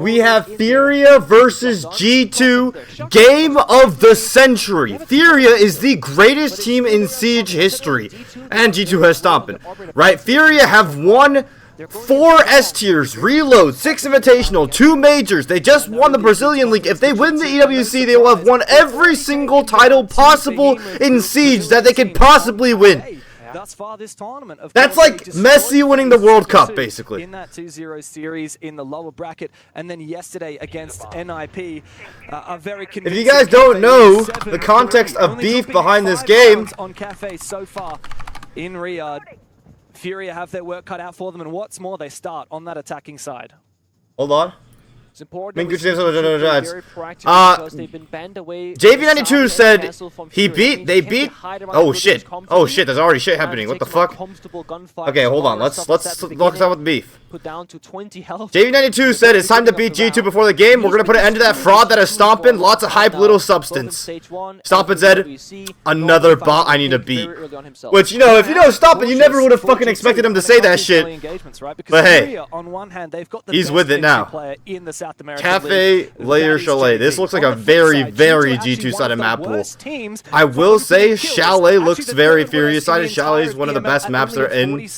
we have Furia versus G2, game of the century. Furia is the greatest team in Siege history, and G2 has Stompn, right? Furia have won 4 S tiers, reload, 6 invitational, 2 majors. They just won the Brazilian League. If they win the EWC, they will have won every single title possible in Siege that they could possibly win. Thus far this tournament. That's like Messi winning the World Cup, basically. In that 2-0 series in the lower bracket, and then yesterday against NIP, a very if you guys don't know the context of beef behind this game, on Kafe so far in Riyadh, Furia have their work cut out for them, and what's more, they start on that attacking side. Hold on. It's important JV92 said they beat. Oh shit, there's already shit happening. What the fuck? Okay, hold on, let's look at with beef. JV92 said it's time to beat G2 before the game. We're gonna put an end to that fraud that is Stompn. Lots of hype, little substance. Stompn said, another bot I need to beat. Which, you know, if you know Stompn, you never would have fucking expected him to say that shit. But hey, he's with it now. Kafe, Lair, Chalet. This looks like a very, very G2 sided map pool. I will say Chalet looks very Furia sided. Chalet is one of the best maps they're in. Like,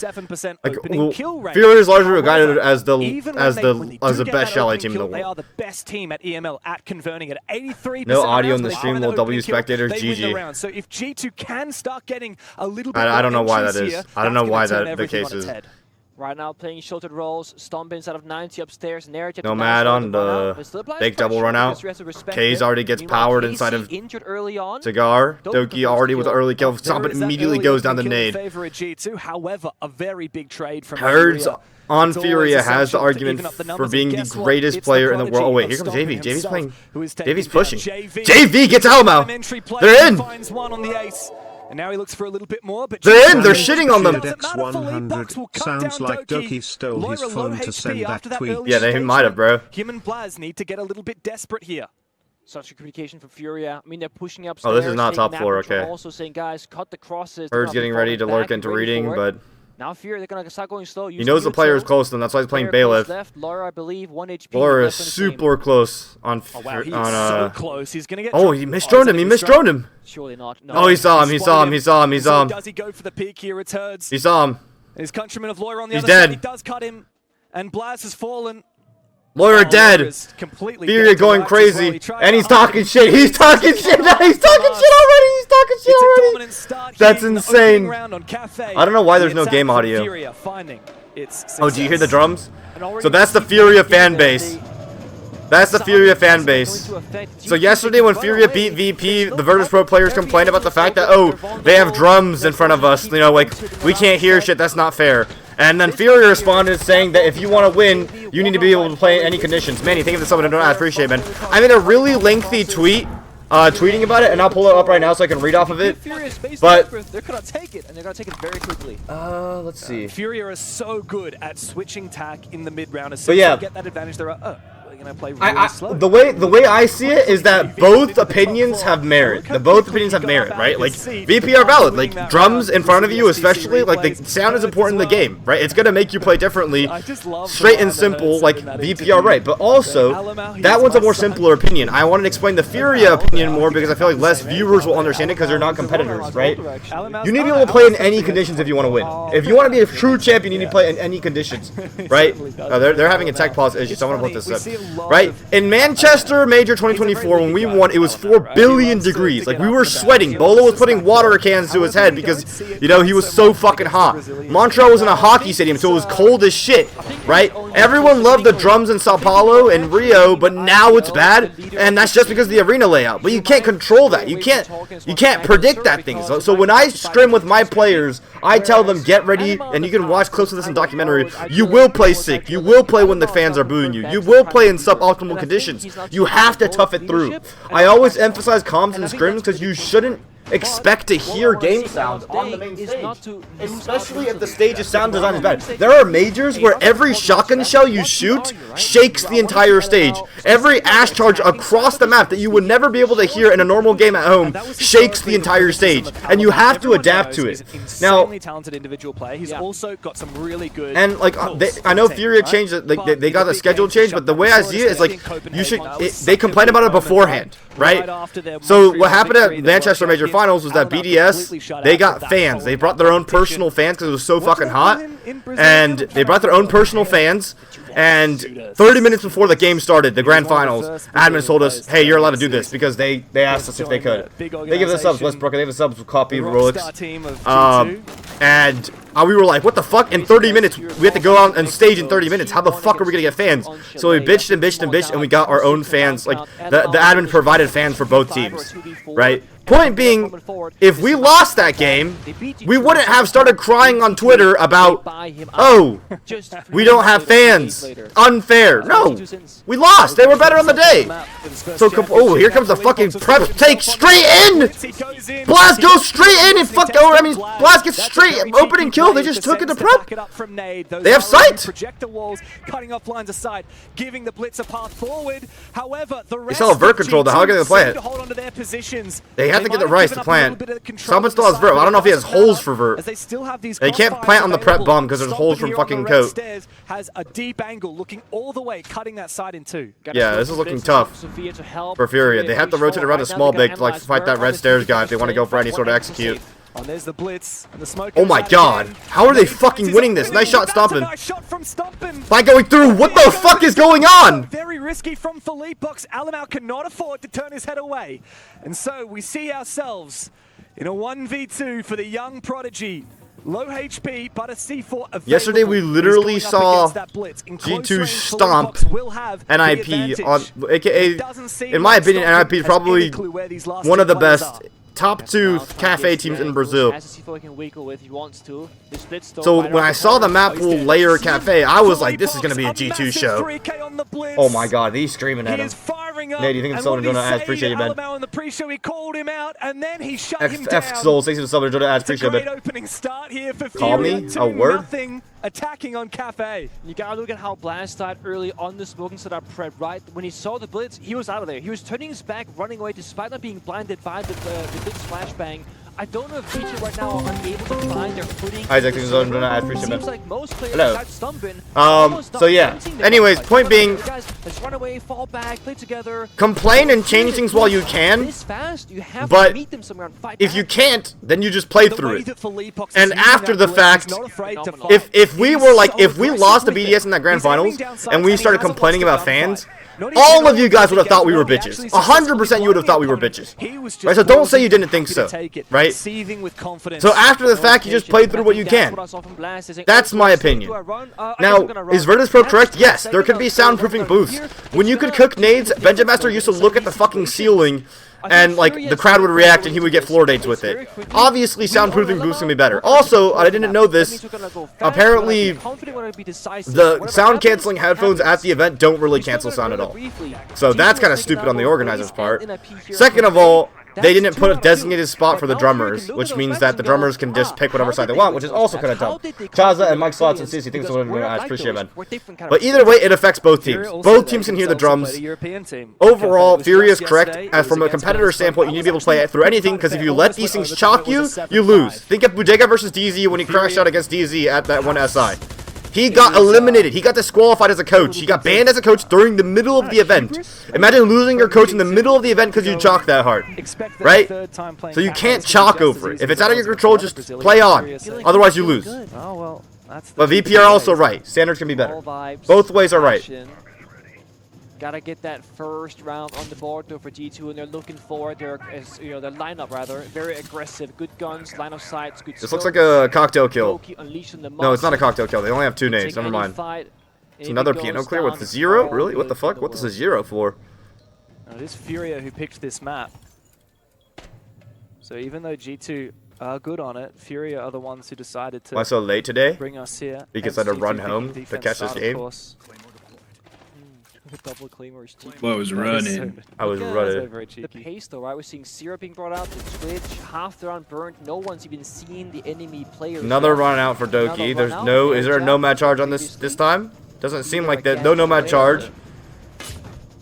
well, Furia is largely regarded as the best Chalet team in the world. They are the best team at EML at converting at 83%. No audio in the stream, little W spectators, GG. So if G2 can start getting a little bit I don't know why that is. I don't know why that the case is. Right now playing sheltered roles, Stompn inside of 90 upstairs, Nomad on the big double run out. Kaze already gets powered inside of Cigar. Doki already with the early kill. Stompn immediately goes down the nade. However, a very big trade from Herds on Furia has the argument for being the greatest player in the world. Oh wait, here comes JV. JV's playing. JV's pushing. JV gets Alamo. They're in. And now he looks for a little bit more, but they're in. They're shitting on them. X100 sounds like Doki stole his phone to send that tweet. Yeah, they might have, bro. Him and Blaz need to get a little bit desperate here. Such a communication from Furia. I mean, they're pushing up. Oh, this is not top floor. Okay. Also saying, guys, cut the crosses. Bird's getting ready to lurk into reading, but now Furia, they're gonna start going slow. He knows the player is close to them. That's why he's playing Bailiff. Lair, I believe, 1 HP. Lair is super close on. Oh wow, he's so close. He's gonna get. Oh, he misdroned him. He misdroned him. Surely not. No. Oh, he saw him. He saw him. He saw him. He saw him. Does he go for the peak here? It's Herds. He saw him. His countryman of Lair on the other side. dead. He does cut him, and Blaz has fallen. Furia dead. Furia going crazy, and he's talking shit. He's talking shit. He's talking shit already. He's talking shit already. That's insane. I don't know why there's no game audio. Oh, do you hear the drums? So that's the Furia fan base. That's the Furia fan base. So yesterday when Furia beat VP, the Virtus Pro players complained about the fact that, oh, they have drums in front of us. You know, like, we can't hear shit. That's not fair. And then Furia responded saying that if you want to win, you need to be able to play in any conditions. Manny, thank you for someone I appreciate, man. I made a really lengthy tweet tweeting about it, and I'll pull it up right now so I can read off of it. But they're gonna take it, and they're gonna take it very quickly. Let's see. Furia is so good at switching tack in the mid round. As soon as they get that advantage, they're gonna play really slow. The way I see it is that both opinions have merit. Both opinions have merit, right? Like, VP are valid. Like, drums in front of you, especially, like, the sound is important in the game, right? It's gonna make you play differently, straight and simple. Like, VP are right, but also that one's a more simpler opinion. I wanted to explain the Furia opinion more because I feel like less viewers will understand it because they're not competitors, right? You need to be able to play in any conditions if you want to win. If you want to be a true champion, you need to play in any conditions, right? They're having a tech pause issue, so I want to put this up. Right? In Manchester Major 2024, when we won, it was 4 billion degrees. Like, we were sweating. Bolo was putting water cans to his head because, you know, he was so fucking hot. Montreal was in a hockey stadium, so it was cold as shit, right? Everyone loved the drums in Sao Paulo and Rio, but now it's bad, and that's just because of the arena layout. But you can't control that. You can't predict that thing. So when I scrim with my players, I tell them, get ready, and you can watch clips of this in documentary. You will play sick. You will play when the fans are booing you. You will play in suboptimal conditions. You have to tough it through. I always emphasize comms and scrims because you shouldn't expect to hear game sound on the main stage, especially if the stage's sound design is bad. There are majors where every shotgun shell you shoot shakes the entire stage. Every ash charge across the map that you would never be able to hear in a normal game at home shakes the entire stage, and you have to adapt to it. Now, talented individual player. He's also got some really good. And like I know Furia changed it, like they got the schedule change, but the way I see it is like you should. They complained about it beforehand, right? So what happened at Manchester Major Finals was that BDS, they got fans. They brought their own personal fans because it was so fucking hot, and they brought their own personal fans. And 30 minutes before the game started, the grand finals, admins told us, hey, you're allowed to do this, because they asked us if they could. They give us subs, Westbrook, they give us subs with Copy, Rolex. And we were like, what the fuck? In 30 minutes, we have to go out and stage in 30 minutes. How the fuck are we going to get fans? So we bitched and bitched and bitched, and we got our own fans. Like, the admin provided fans for both teams, right? Point being, if we lost that game, we wouldn't have started crying on Twitter about, oh, we don't have fans. Unfair. No, we lost. They were better on the day. So, oh, here comes the fucking prep take straight in. Blast goes straight in and fuck. Oh, I mean, Blast gets straight opening kill. They just took it to prep. They have sight. Projector walls cutting off lines of sight, giving the blitz a path forward. However, the rest they still have vert control. How are they going to play it? Hold on to their positions. They have to get the rice to plant. Stompn still has vert. I don't know if he has holes for vert. They can't plant on the prep bomb because there's holes from fucking coat. Has a deep angle, looking all the way, cutting that side in two. Yeah, this is looking tough for Furia. They have to rotate around the small big to like fight that red stairs guy if they want to go for any sort of execute. Oh, there's the blitz and the smoke. Oh my god. How are they fucking winning this? Nice shot, Stompn. Nice shot from Stompn. By going through. What the fuck is going on? Very risky from Philippe Box. Alamau cannot afford to turn his head away. And so we see ourselves in a 1v2 for the young prodigy. Low HP, but a C4 available. Yesterday we literally saw G2 stomp NIP on, aka, in my opinion, NIP is probably one of the best top 2 Kafe teams in Brazil. So when I saw the map pool Lair Kafe, I was like, this is going to be a G2 show. Oh my god, he's screaming at him. Nate, do you think it's someone doing ads? Appreciate you, man. In the pre-show, he called him out, and then he shut him down. F Soul, thanks to the sub, doing ads. Appreciate it. Opening start here for Call me a word. Attacking on Kafe. You gotta look at how Blast started early on the smoking setup prep, right? When he saw the blitz, he was out of there. He was turning his back, running away, despite not being blinded by the blitz flashbang. I don't know if G2 right now are unable to find their footing. Isaac, thanks for doing ads. Appreciate it, man. Seems like most players hello. So yeah. Anyways, point being, guys, let's run away, fall back, play together. Complain and change things while you can, but if you can't, then you just play through it. And after the fact, if we were like, if we lost the BDS in that grand finals and we started complaining about fans, all of you guys would have thought we were bitches. 100% you would have thought we were bitches. Right? So don't say you didn't think so. Right? So after the fact, you just played through what you can. That's my opinion. Now, is Virtus Pro correct? Yes, there could be soundproofing booths. When you could cook nades, Benjamin Master used to look at the fucking ceiling and like the crowd would react and he would get floor nades with it. Obviously, soundproofing booths can be better. Also, I didn't know this. Apparently, the sound canceling headphones at the event don't really cancel sound at all. So that's kind of stupid on the organizer's part. Second of all, they didn't put a designated spot for the drummers, which means that the drummers can just pick whatever side they want, which is also kind of dumb. Chaza and Mike Slots and CC thinks I appreciate it, man. But either way, it affects both teams. Both teams can hear the drums. Overall, Furia is correct. As from a competitor standpoint, you need to be able to play it through anything, because if you let these things chalk you, you lose. Think of Budega versus DZ when he crashed out against DZ at that one SI. He got eliminated. He got disqualified as a coach. He got banned as a coach during the middle of the event. Imagine losing your coach in the middle of the event because you chalk that hard. Right? So you can't chalk over it. If it's out of your control, just play on. Otherwise, you lose. But VP are also right. Standards can be better. Both ways are right. Gotta get that first round on the board though for G2, and they're looking for their lineup rather. Very aggressive, good guns, line of sights, good. This looks like a cocktail kill. No, it's not a cocktail kill. They only have 2 nades. Never mind. It's another piano clear with the 0. Really? What the fuck? What is a 0 for? It is Furia who picked this map. So even though G2 are good on it, Furia are the ones who decided to. Why so late today? Bring us here. Because I had to run home to catch this game. Double claymores. Well, I was running. I was running. The pace though, right? We're seeing Zero being brought out, the Twitch, half the round burned. No one's even seen the enemy players. Another run out for Doki. There's no. Is there a nomad charge on this time? Doesn't seem like that. No nomad charge.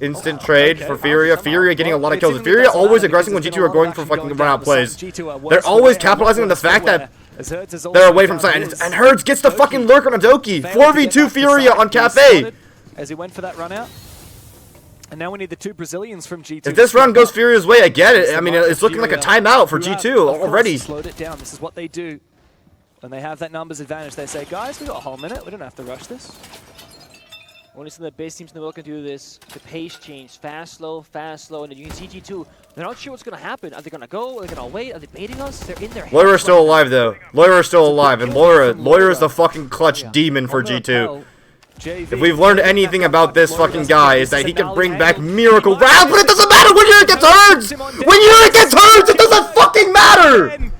Instant trade for Furia. Furia getting a lot of kills. Furia always aggressing when G2 are going for fucking run out plays. They're always capitalizing on the fact that they're away from sight. And Herds gets the fucking lurk on a Doki. 4v2 Furia on Kafe. As he went for that run out. And now we need the 2 Brazilians from G2. If this run goes Furia's way, I get it. I mean, it's looking like a timeout for G2 already. Slowed it down. This is what they do. When they have that numbers advantage, they say, guys, we got a whole minute. We don't have to rush this. Only some of the best teams in the world can do this. The pace change, fast, slow, and then you can see G2. They're not sure what's going to happen. Are they going to go? Are they going to wait? Are they baiting us? They're in their head. Loira's still alive, though. Loira's still alive, and Loira's the fucking clutch demon for G2. If we've learned anything about this fucking guy, is that he can bring back miracle rounds, but it doesn't matter when Urich gets Herds! When Urich gets Herds, it doesn't fucking matter!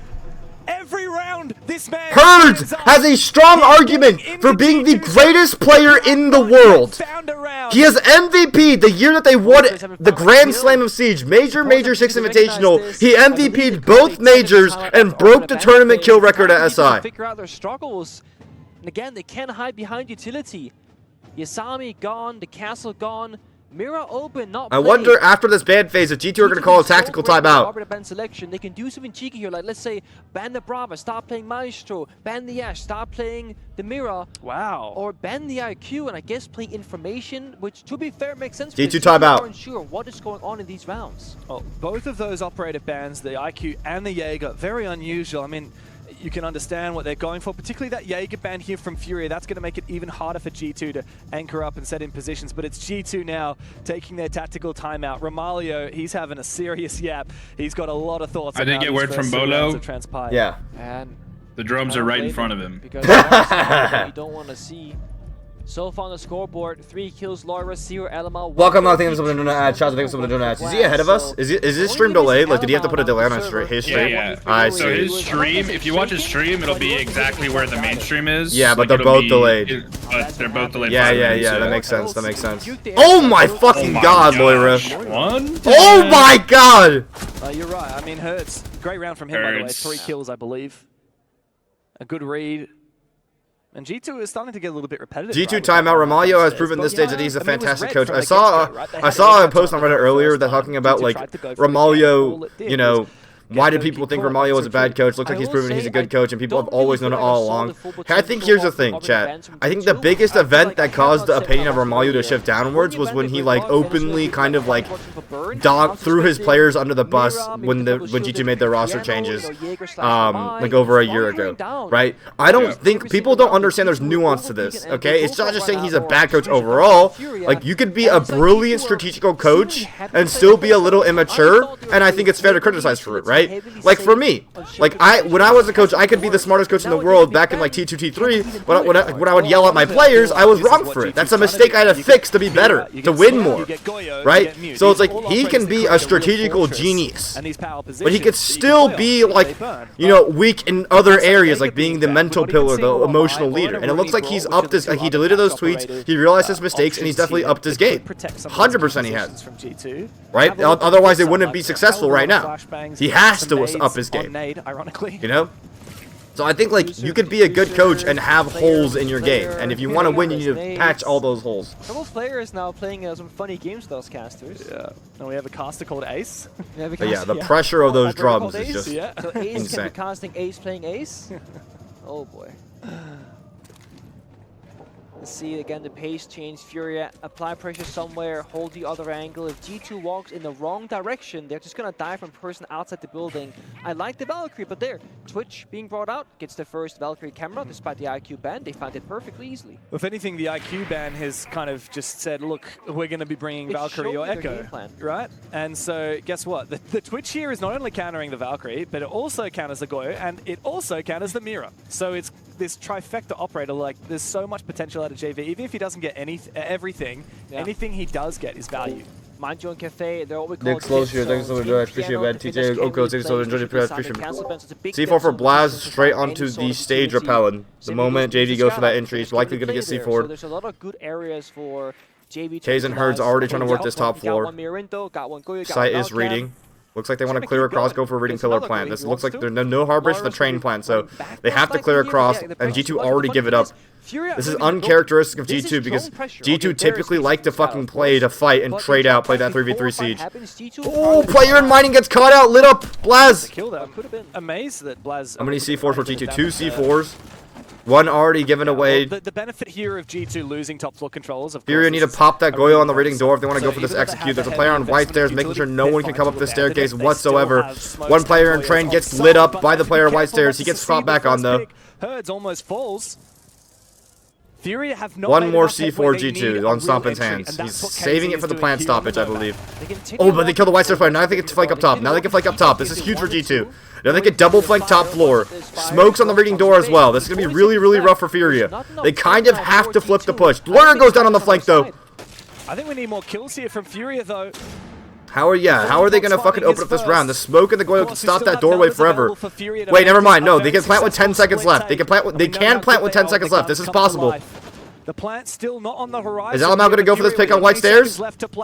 Every round, this man Herds has a strong argument for being the greatest player in the world. He has MVP the year that they won the Grand Slam of Siege, Major 6 Invitational. He MVP'd both majors and broke the tournament kill record at SI. Figure out their struggles. And again, they can't hide behind utility. Yasami gone, the castle gone. Mira open, not I wonder after this ban phase if G2 are going to call a tactical timeout. Ban selection. They can do something cheeky here, like let's say ban the Brava, start playing Maestro, ban the Ash, start playing the Mira. Wow. Or ban the IQ and I guess play information, which to be fair makes sense. G2 timeout. Aren't sure what is going on in these rounds. Oh, both of those operator bans, the IQ and the Jaeger, very unusual. I mean, you can understand what they're going for, particularly that Jaeger ban here from Furia. That's going to make it even harder for G2 to anchor up and set in positions, but it's G2 now taking their tactical timeout. Romalio, he's having a serious yap. He's got a lot of thoughts. I did get word from Bolo. Yeah. And the drums are right in front of him. Because you don't want to see. So far on the scoreboard, 3 kills, Lair, 0 LML. Welcome, I think someone doing ads. Shout out to someone doing ads. Is he ahead of us? Is his stream delayed? Like, did he have to put a delay on his stream? Yeah. I So see. his stream, if you watch his stream, it'll be exactly where the main stream is. Yeah, but Like, they're both delayed. But they're both delayed. Yeah, so- that makes sense. That makes sense. Oh my fucking god, Loira. One? Oh my god! You're right. I mean, Hertz, great round from him, by the way. Hertz. 3 kills, I believe. A good read. And G2 is starting to get a little bit repetitive. G2 timeout. Romalio has proven this stage that he's a fantastic coach. I saw a post on Reddit earlier that talking about like Romalio, you know, why did people think Romalio was a bad coach? Looks like he's proven he's a good coach, and people have always known it all along. I think here's the thing, chat. I think the biggest event that caused the opinion of Romalio to shift downwards was when he like openly kind of like threw his players under the bus when G2 made their roster changes, like over a year ago, right? I don't think people don't understand there's nuance to this. Okay, it's not just saying he's a bad coach overall. Like you could be a brilliant strategical coach and still be a little immature, and I think it's fair to criticize for it, right? Like for me, like when I was a coach, I could be the smartest coach in the world back in like T2, T3, but when I would yell at my players, I was wrong for it. That's a mistake I had to fix to be better, to win more, right? So it's like he can be a strategical genius, but he could still be like, you know, weak in other areas, like being the mental pillar, the emotional leader. And it looks like he's upped his, he deleted those tweets, he realized his mistakes, and he's definitely upped his game. 100% he has, right? Otherwise they wouldn't be successful right now. He has to up his game, you know? So I think like you could be a good coach and have holes in your game, and if you want to win, you need to patch all those holes. Couple players now playing some funny games with those casters. Yeah, and we have a caster called Ace. But yeah, the pressure of those drums is just So Ace insane. can be casting Ace playing Ace? Oh boy. Let's see again the pace change. Furia apply pressure somewhere, hold the other angle. If G2 walks in the wrong direction, they're just gonna die from person outside the building. I like the Valkyrie, but there, Twitch being brought out gets the first Valkyrie camera despite the IQ ban. They found it perfectly easily. If anything, the IQ ban has kind of just said, look, we're going to be bringing Valkyrie or Echo, right? And so guess what? The Twitch here is not only countering the Valkyrie, but it also counters the Goyo, and it also counters the Mira. So it's this trifecta operator. Like, there's so much potential out of JV. Even if he doesn't get everything, anything he does get is value. Mind you on Kafe, they're what we call close thanks so much, I appreciate it, TJ, Oko, thanks so much, appreciate it. C4 for Blaz, straight onto the stage repellent. The moment JV goes for that entry, he's likely going to get C4. So there's a lot of good areas for Kaizen Herd's already trying to work this top floor. Site is reading. Looks like they want to clear across, go for a reading pillar plant. This looks like there's no hard bridge for the train plant, so they have to clear across, and G2 already give it up. This is uncharacteristic of G2 because G2 typically like to fucking play to fight and trade out, play that 3v3 siege. Oh, player in mining gets caught out, lit up. Blaz. Amazed that Blaz. How many C4s for G2? 2 C4s. One already given away. The benefit here of G2 losing top floor controls, of course, Furia need to pop that Goyo on the reading door if they want to go for this execute. There's a player on white stairs making sure no one can come up the staircase whatsoever. One player in train gets lit up by the player on white stairs. He gets shot back on though. Herds almost falls. Furia have not one more C4 G2 on Stompn's hands. He's saving it for the plant stoppage, I believe. Oh, but they killed the white stairs player. Now they can flank up top. Now they can flank up top. This is huge for G2. Now they can double flank top floor. Smokes on the reading door as well. This is going to be really, really rough for Furia. They kind of have to flip the push. Lair goes down on the flank, though. I think we need more kills here from Furia, though. How are they going to fucking open up this round? The smoke and the Goyo can stop that doorway forever. Wait, never mind. No, they can plant with 10 seconds left. They can plant with 10 seconds left. This is possible. The plant's still not on the horizon. Is Alamau going to go for this pick on white stairs?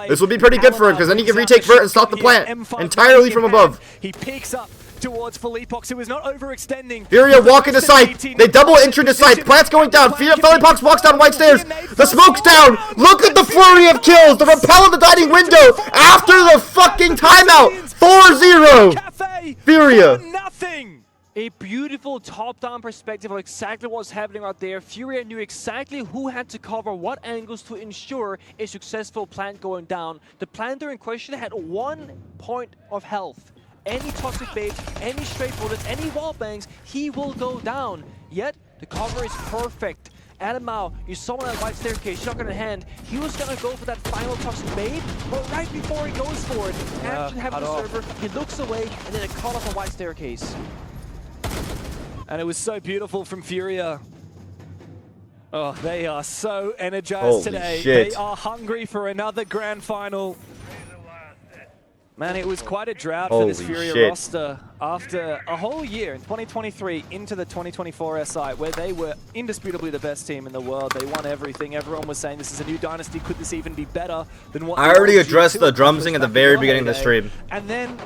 This will be pretty good for him because then he can retake Vert and stop the plant entirely from above. He peeks up towards Felipox, who is not overextending. Furia walk into sight. They double entry to sight. Plant's going down. Felipox walks down white stairs. The smoke's down. Look at the flurry of kills. The repel of the dining window after the fucking timeout. 4-0. Furia. Nothing. A beautiful top-down perspective of exactly what's happening out there. Furia knew exactly who had to cover what angles to ensure a successful plant going down. The planter in question had 1 point of health. Any toxic bait, any straight bullets, any wall bangs, he will go down. Yet, the cover is perfect. Alamau, you saw him on that white staircase, shotgun in hand. He was gonna go for that final toxic bait, but right before he goes for it, action having the server, he looks away, and then it caught off a white staircase. And it was so beautiful from Furia. Oh, they are so energized today. Shit. They are hungry for another grand final. Man, it was quite a drought for this Furia roster after a whole year in 2023 into the 2024 SI, where they were indisputably the best team in the world. They won everything. Everyone was saying this is a new dynasty. Could this even be better than what? I already addressed the drumsing at the very beginning of the stream. And then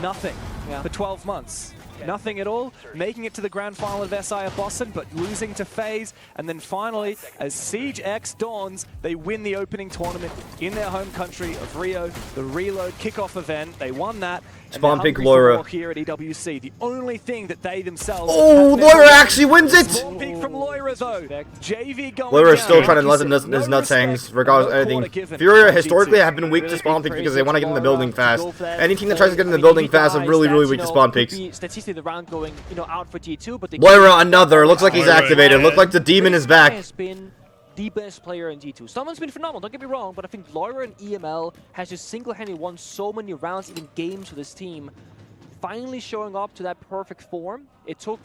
nothing for 12 months. Nothing at all, making it to the grand final of SI at Boston, but losing to FaZe. And then finally, as Siege X dawns, they win the opening tournament in their home country of Rio, the Reload kickoff event. They won that. Spawn pick Lair here at EWC. The only thing that they themselves. Oh, Lair actually wins it! Spawn peek from Lair though. JV going Lair is still trying to let his nuts hang, regardless of anything. Furia historically have been weak to spawn peek because they want to get in the building fast. Any team that tries to get in the building fast is really, really weak to spawn peeks. Statistically, the round going, out for G2, but Lair another. Looks like he's activated. Looked like the demon is back. Has been the best player in G2. Stompn's been phenomenal, don't get me wrong, but I think Lair and EML has just single-handedly won so many rounds, even games for this team. Finally showing up to that perfect form. It took,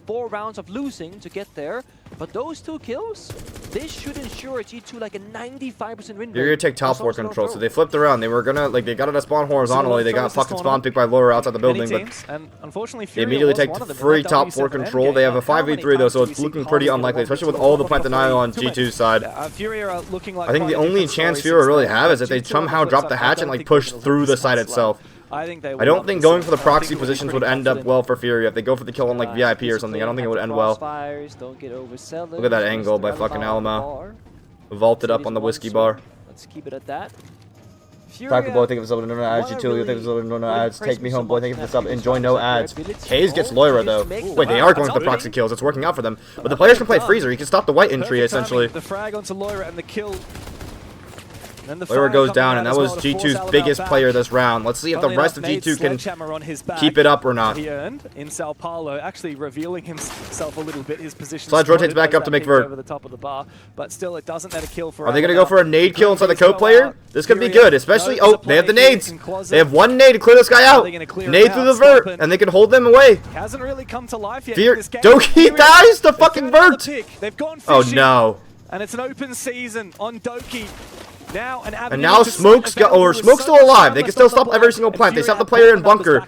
4 rounds of losing to get there, but those 2 kills, this should ensure G2 like a 95% win rate. You're gonna take top floor control, so they flipped around. They were gonna, they got it to spawn horizontally. They got fucking spawn picked by Lair outside the building, but and unfortunately, they immediately take free top floor control. They have a 5v3 though, so it's looking pretty unlikely, especially with all the plant denial on G2's side. Furia are looking like I think the only chance Furia really have is that they somehow drop the hatch and push through the site itself. I don't think going for the proxy positions would end up well for Furia. If they go for the kill on VIP or something, I don't think it would end well. Look at that angle by fucking Alamau. Vaulted up on the whiskey bar. Let's keep it at that. Taco Boy, think of yourself, no ads. G2, think of yourself, no ads. Take me home, boy, think of yourself, enjoy no ads. Kaze gets Lair though. Wait, they are going for the proxy kills. It's working out for them. But the players can play Freezer. He can stop the white entry essentially. The frag onto Lair and the kill. Lair goes down, and that was G2's biggest player this round. Let's see if the rest of G2 can keep it up or not. He earned in Sao Paulo, actually revealing himself a little bit. His position. Slides rotates back up to make Vert. Over the top of the bar, but still, it doesn't net a kill for. Are they going to go for a nade kill inside the Cope player? This could be good, especially. Oh, they have the nades. They have 1 nade to clear this guy out. Nade through the Vert, and they can hold them away. Hasn't really come to life yet. Doki dies to fucking Vert. They've gone fishing. Oh no. And it's an open season on Doki. Now And now Smoke's Smoke's still alive. They can still stop every single plant. They stop the player in bunker.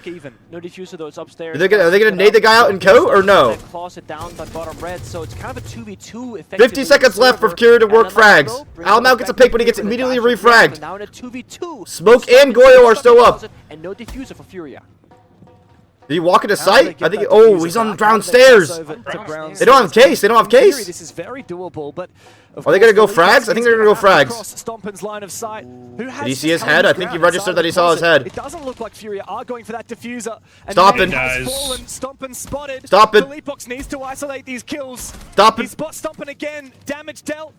No diffuser though, it's upstairs. Are they gonna nade the guy out in co or no? It down by bottom red, so it's kind of a 2v2 50 seconds left for Furia to work frags. Alamau gets a pick, but he gets immediately refragged. Now in a 2v2. Smoke and Goyo are still up. And no diffuser for Furia. Did he walk into sight? I think. Oh, he's on downstairs. They don't have case. They don't have case. This is very doable, but are they gonna go frags? I think they're gonna go frags. Stompn's line of sight. Did he see his head? I think he registered that he saw his head. It doesn't look like Furia are going for that diffuser. Stompn. Stompn spotted. Stompn. Leapox needs to isolate these kills. Stompn. He spots Stompn again. Damage dealt.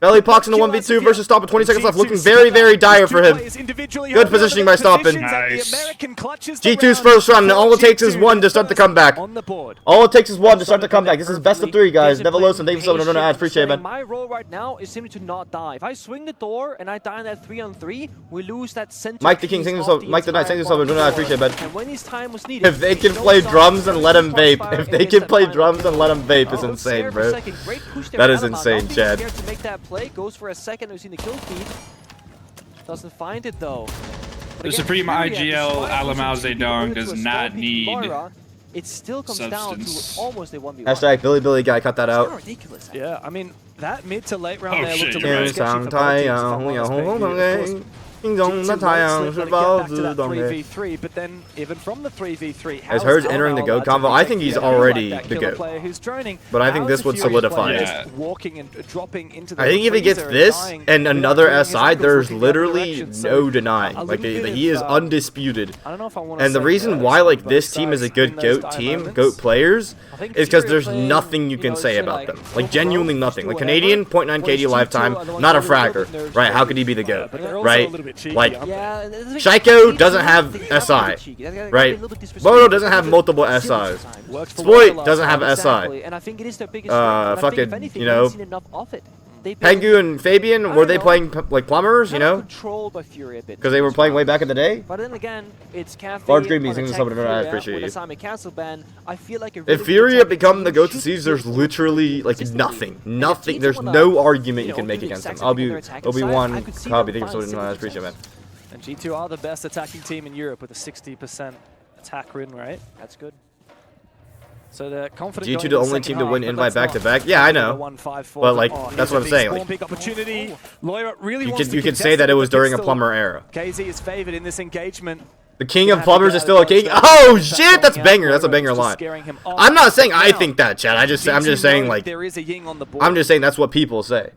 Belly Pox in the 1v2 versus Stompn. 20 seconds left. Looking very, very dire for him. Good positioning by Stompn. Nice. G2's first round, and all it takes is one to start the comeback. All it takes is one to start the comeback. This is best of 3, guys. Neverlos and thank you so much for ads. Appreciate it, man. My role right now is simply to not die. If I swing the door and I die in that 3-on-3, we lose that center. Mike the King, thank you so much. Mike the Knight, thank you so much. I appreciate it, man. And when his time was needed, If they can play drums and let him vape, if they can play drums and let him vape, is insane, bro. That is insane, Chad. To make that play, goes for a second. We've seen the kill feed. Doesn't find it though. The Supreme IGL Alamauze Dong does not need it still comes down to almost a 1v1. Hashtag Billy Guy, cut that out. Ridiculous. Yeah, I mean, that mid to late round there looked a shit, little you're sketchy right. for both teams, if I'm honest, but of course, G2 late slip, get back to that 3v3, but then even from the 3v3, As Herd's entering the GOAT convo, I think he's already the GOAT. But I think this would solidify it. I think if he gets this and another SI, there's literally no denying. Like, he is undisputed. And the reason why, like, this team is a good GOAT team, GOAT players, is because there's nothing you can say about them. Like, genuinely nothing. Like, Canadian, 0.9 KD lifetime, not a fragger. Right, how could he be the GOAT? Right? Like, Shaiko doesn't have SI, right? Moto doesn't have multiple SIs. Sploit doesn't have SI. Fucking, you know, Pengu and Fabian, were they playing like plumbers, you know? Because they were playing way back in the day? But then again, it's Kafe. Large Green Beans, I appreciate you. I feel like if Furia become the GOAT to Siege, there's literally like nothing. Nothing. There's no argument you can make against them. Obi-Wan, Kabe, thank you so much. I appreciate it, man. And G2 are the best attacking team in Europe with a 60% attack win rate. That's good. So they're confident. G2 the only team to win invite back-to-back. Yeah, I know. But like, that's what I'm saying. Like, you could say that it was during a plumber era. KZ is favored in this engagement. The king of plumbers is still a king. Oh shit, that's banger. That's a banger line. I'm not saying I think that, Chad. I'm just saying like, I'm just saying that's what people say.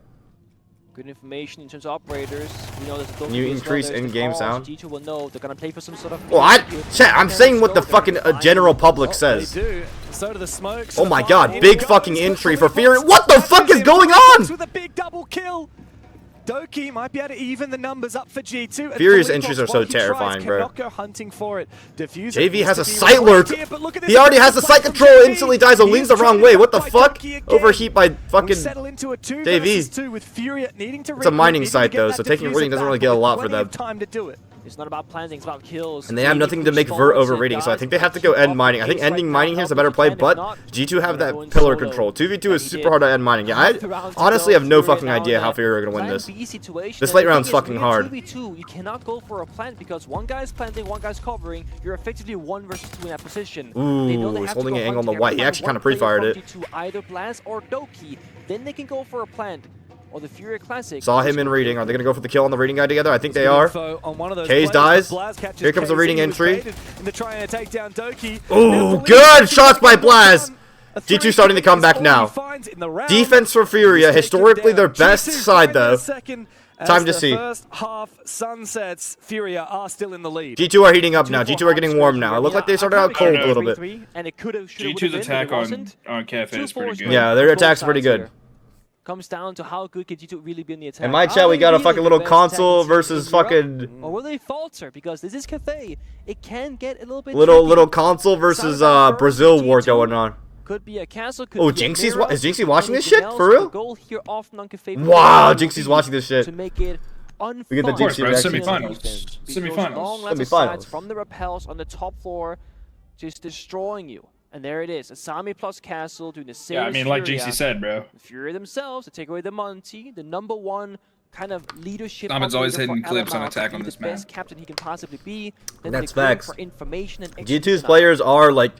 Good information in terms of operators. We know there's Can you increase in-game sound? G2 will know they're gonna play for some sort of. Well, I'm saying what the fucking general public says. So do the smokes. Oh my god, big fucking entry for Furia. What the fuck is going on? With a big double kill. Doki might be able to even the numbers up for G2. Furia's entries are so terrifying, bro. Hunting for it. JV has a sight lurk. He already has the sight control. Instantly dies. A leans the wrong way. What the fuck? Overheat by fucking JV. It's a mining site though, so taking rating doesn't really get a lot for them. It's not about planting, it's about kills. And they have nothing to make vert over rating, so I think they have to go end mining. I think ending mining here is a better play, but G2 have that pillar control. 2v2 is super hard to end mining. Yeah, I honestly have no fucking idea how Furia are going to win this. This late round's fucking hard. 2v2, you cannot go for a plant because one guy's planting, one guy's covering. You're effectively 1 versus 2 in that position. Ooh, he's holding an angle on the white. He actually kind of pre-fired it. Either blast or Doki. Then they can go for a plant. Or the Furia Classic. Saw him in reading. Are they going to go for the kill on the reading guy together? I think they are. Kaze dies. Here comes the reading entry. Ooh, good shots by Blaz. G2 starting to come back now. Defense for Furia. Historically their best side though. Time to see. First half sunsets, Furia are still in the lead. G2 are heating up now. G2 are getting warm now. It looked like they started out cold a little bit. G2's attack on Kafe is pretty good. Yeah, their attack's pretty good. Comes down to how good can G2 really be in the attack. In my chat, we got a fucking little console versus fucking. Or will they falter? Because this is Kafe. It can get a little bit. Little console versus Brazil war going on. Could be a castle. Oh, Jinxie's is Jinxie watching this shit for real? Goal here often on Kafe. Wow, Jinxie's watching this shit. To make it unfun. We get the Jinxie reaction. Semifinals. From the repels on the top floor, just destroying you. And there it is, Asami plus Castle doing the same. Yeah, I mean, like Jinxie said, bro. Furia themselves to take away the Monty, the #1 kind of leadership. Stompn's always hitting clips on Alamar attack to on be this the best map. captain he can possibly be. Then That's they're going facts. for information and G2's execution. players are like,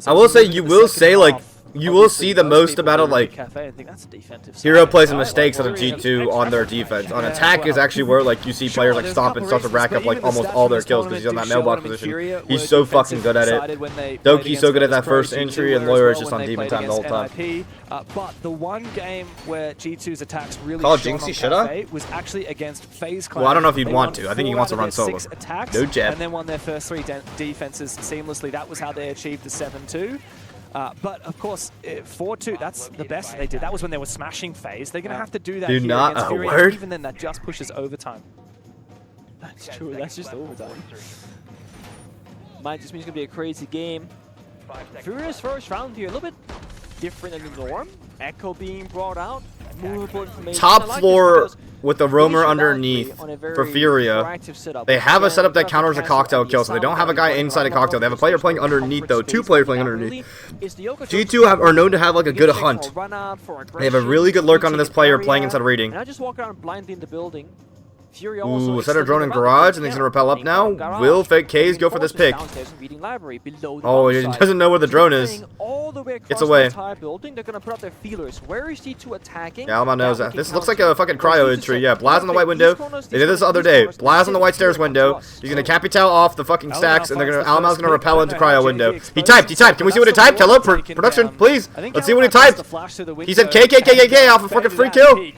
I will say you will say like you will see the most amount of like Kafe, I think that's a defensive hero side, plays and right? mistakes out of Furia G2 on their defense. On attack is actually where like you see players like Stompn start to rack up like almost all their kills because he's on that mailbox position. He's so fucking good at it. Doki's so good at that first entry, and Lair is just on demon time the whole time. But the one game where G2's attacks really Call shone Jinxie, on should I? Kafe was actually against FaZe Clan. Well, I don't know if he'd They want won to. I think he 4 wants to out run of their solo. 6 attacks, No jab. and then won their first 3 defenses seamlessly. That was how they achieved the 7-2. But of course, 4-2, that's the best they did. That was when they were smashing FaZe. They're going to have to do that Do here not against a Furia. word. Even then, that just pushes overtime. That's true. That's just overtime. Might just mean it's gonna be a crazy game. Furia's first round here, a little bit different than the norm. Echo being brought out, movable information. Top I like floor this because with the they roamer should underneath allocate on a very for Furia. proactive setup. They have a Again, setup that they're counters a not gonna cocktail cancel kill, so they don't have a guy inside a cocktail. They have a player playing underneath though, 2 players playing underneath. G2 are known to have like a good hunt. They have a really good lurk onto this player playing inside reading. And I just walk around blindly in the building. Furia Ooh, set a drone in garage, and he's gonna rappel up now. Will Fake K's go for this pick? Oh, he doesn't know where the drone is. It's away. They're gonna put up their feelers. Where is G2 attacking? Yeah, Alma knows that. This looks like a fucking cryo entry. Yeah, Blaz on the white window. They did this the other day. Blaz on the white stairs window. He's gonna Capital off the fucking stacks, and they're gonna Alma's gonna rappel into cryo window. He typed. Can we see what he typed? Hello, production, please. Let's see what he typed. He said KKKKK off a fucking free kill.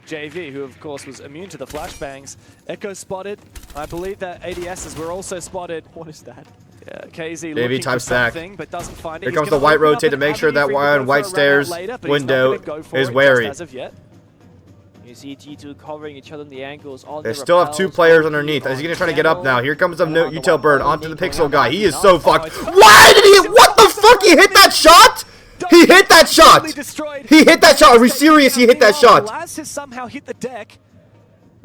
JV, who of course was immune to the flashbangs. Echo spotted. I believe that ADSs were also spotted. What is that? Yeah, KZ JV looking for types back. something, but doesn't find it. Here He's comes the gonna white open up rotate to an make sure that avenue for one him to white go for a stairs run out later, but he's window not gonna go for is it wary. just as of yet. You see G2 covering each other in the angles. All They still have 2 players underneath. Is he gonna try to get up now? Here comes the util bird onto the pixel guy. He is so fucked. Why did he? What the fuck? He hit that shot? He hit that shot. He hit that shot. Are we serious? He hit that shot. Blaz has somehow hit the deck.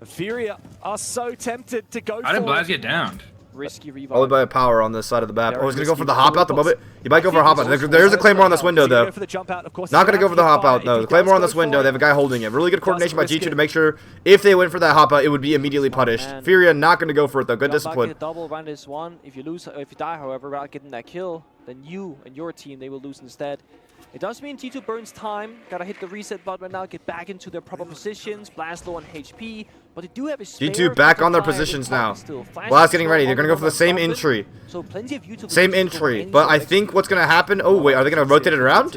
Furia are so tempted to go for it. How did Blaz get downed? Risky revive. Only by a power on this side of the map. Very Oh, he's gonna go for the risky. hop out the moment. He might go for a hop out. There's a claymore on this window though. Not gonna go for the hop out though. The claymore on this window. They have a guy holding it. Really good coordination by G2 to make sure if they went for that hop out, it would be immediately punished. Furia not gonna go for it though. Good discipline. Double run this one. If you die, however, without getting that kill, then you and your team they will lose instead. It does mean G2 burns time. Gotta hit the reset button right now, get back into their proper positions. Blast low on HP, but they do have a spare. G2 back on their positions now. Blast getting ready. They're gonna go for the same entry. So plenty of YouTube Same entry. But I think what's gonna happen. Oh wait, are they gonna rotate it around?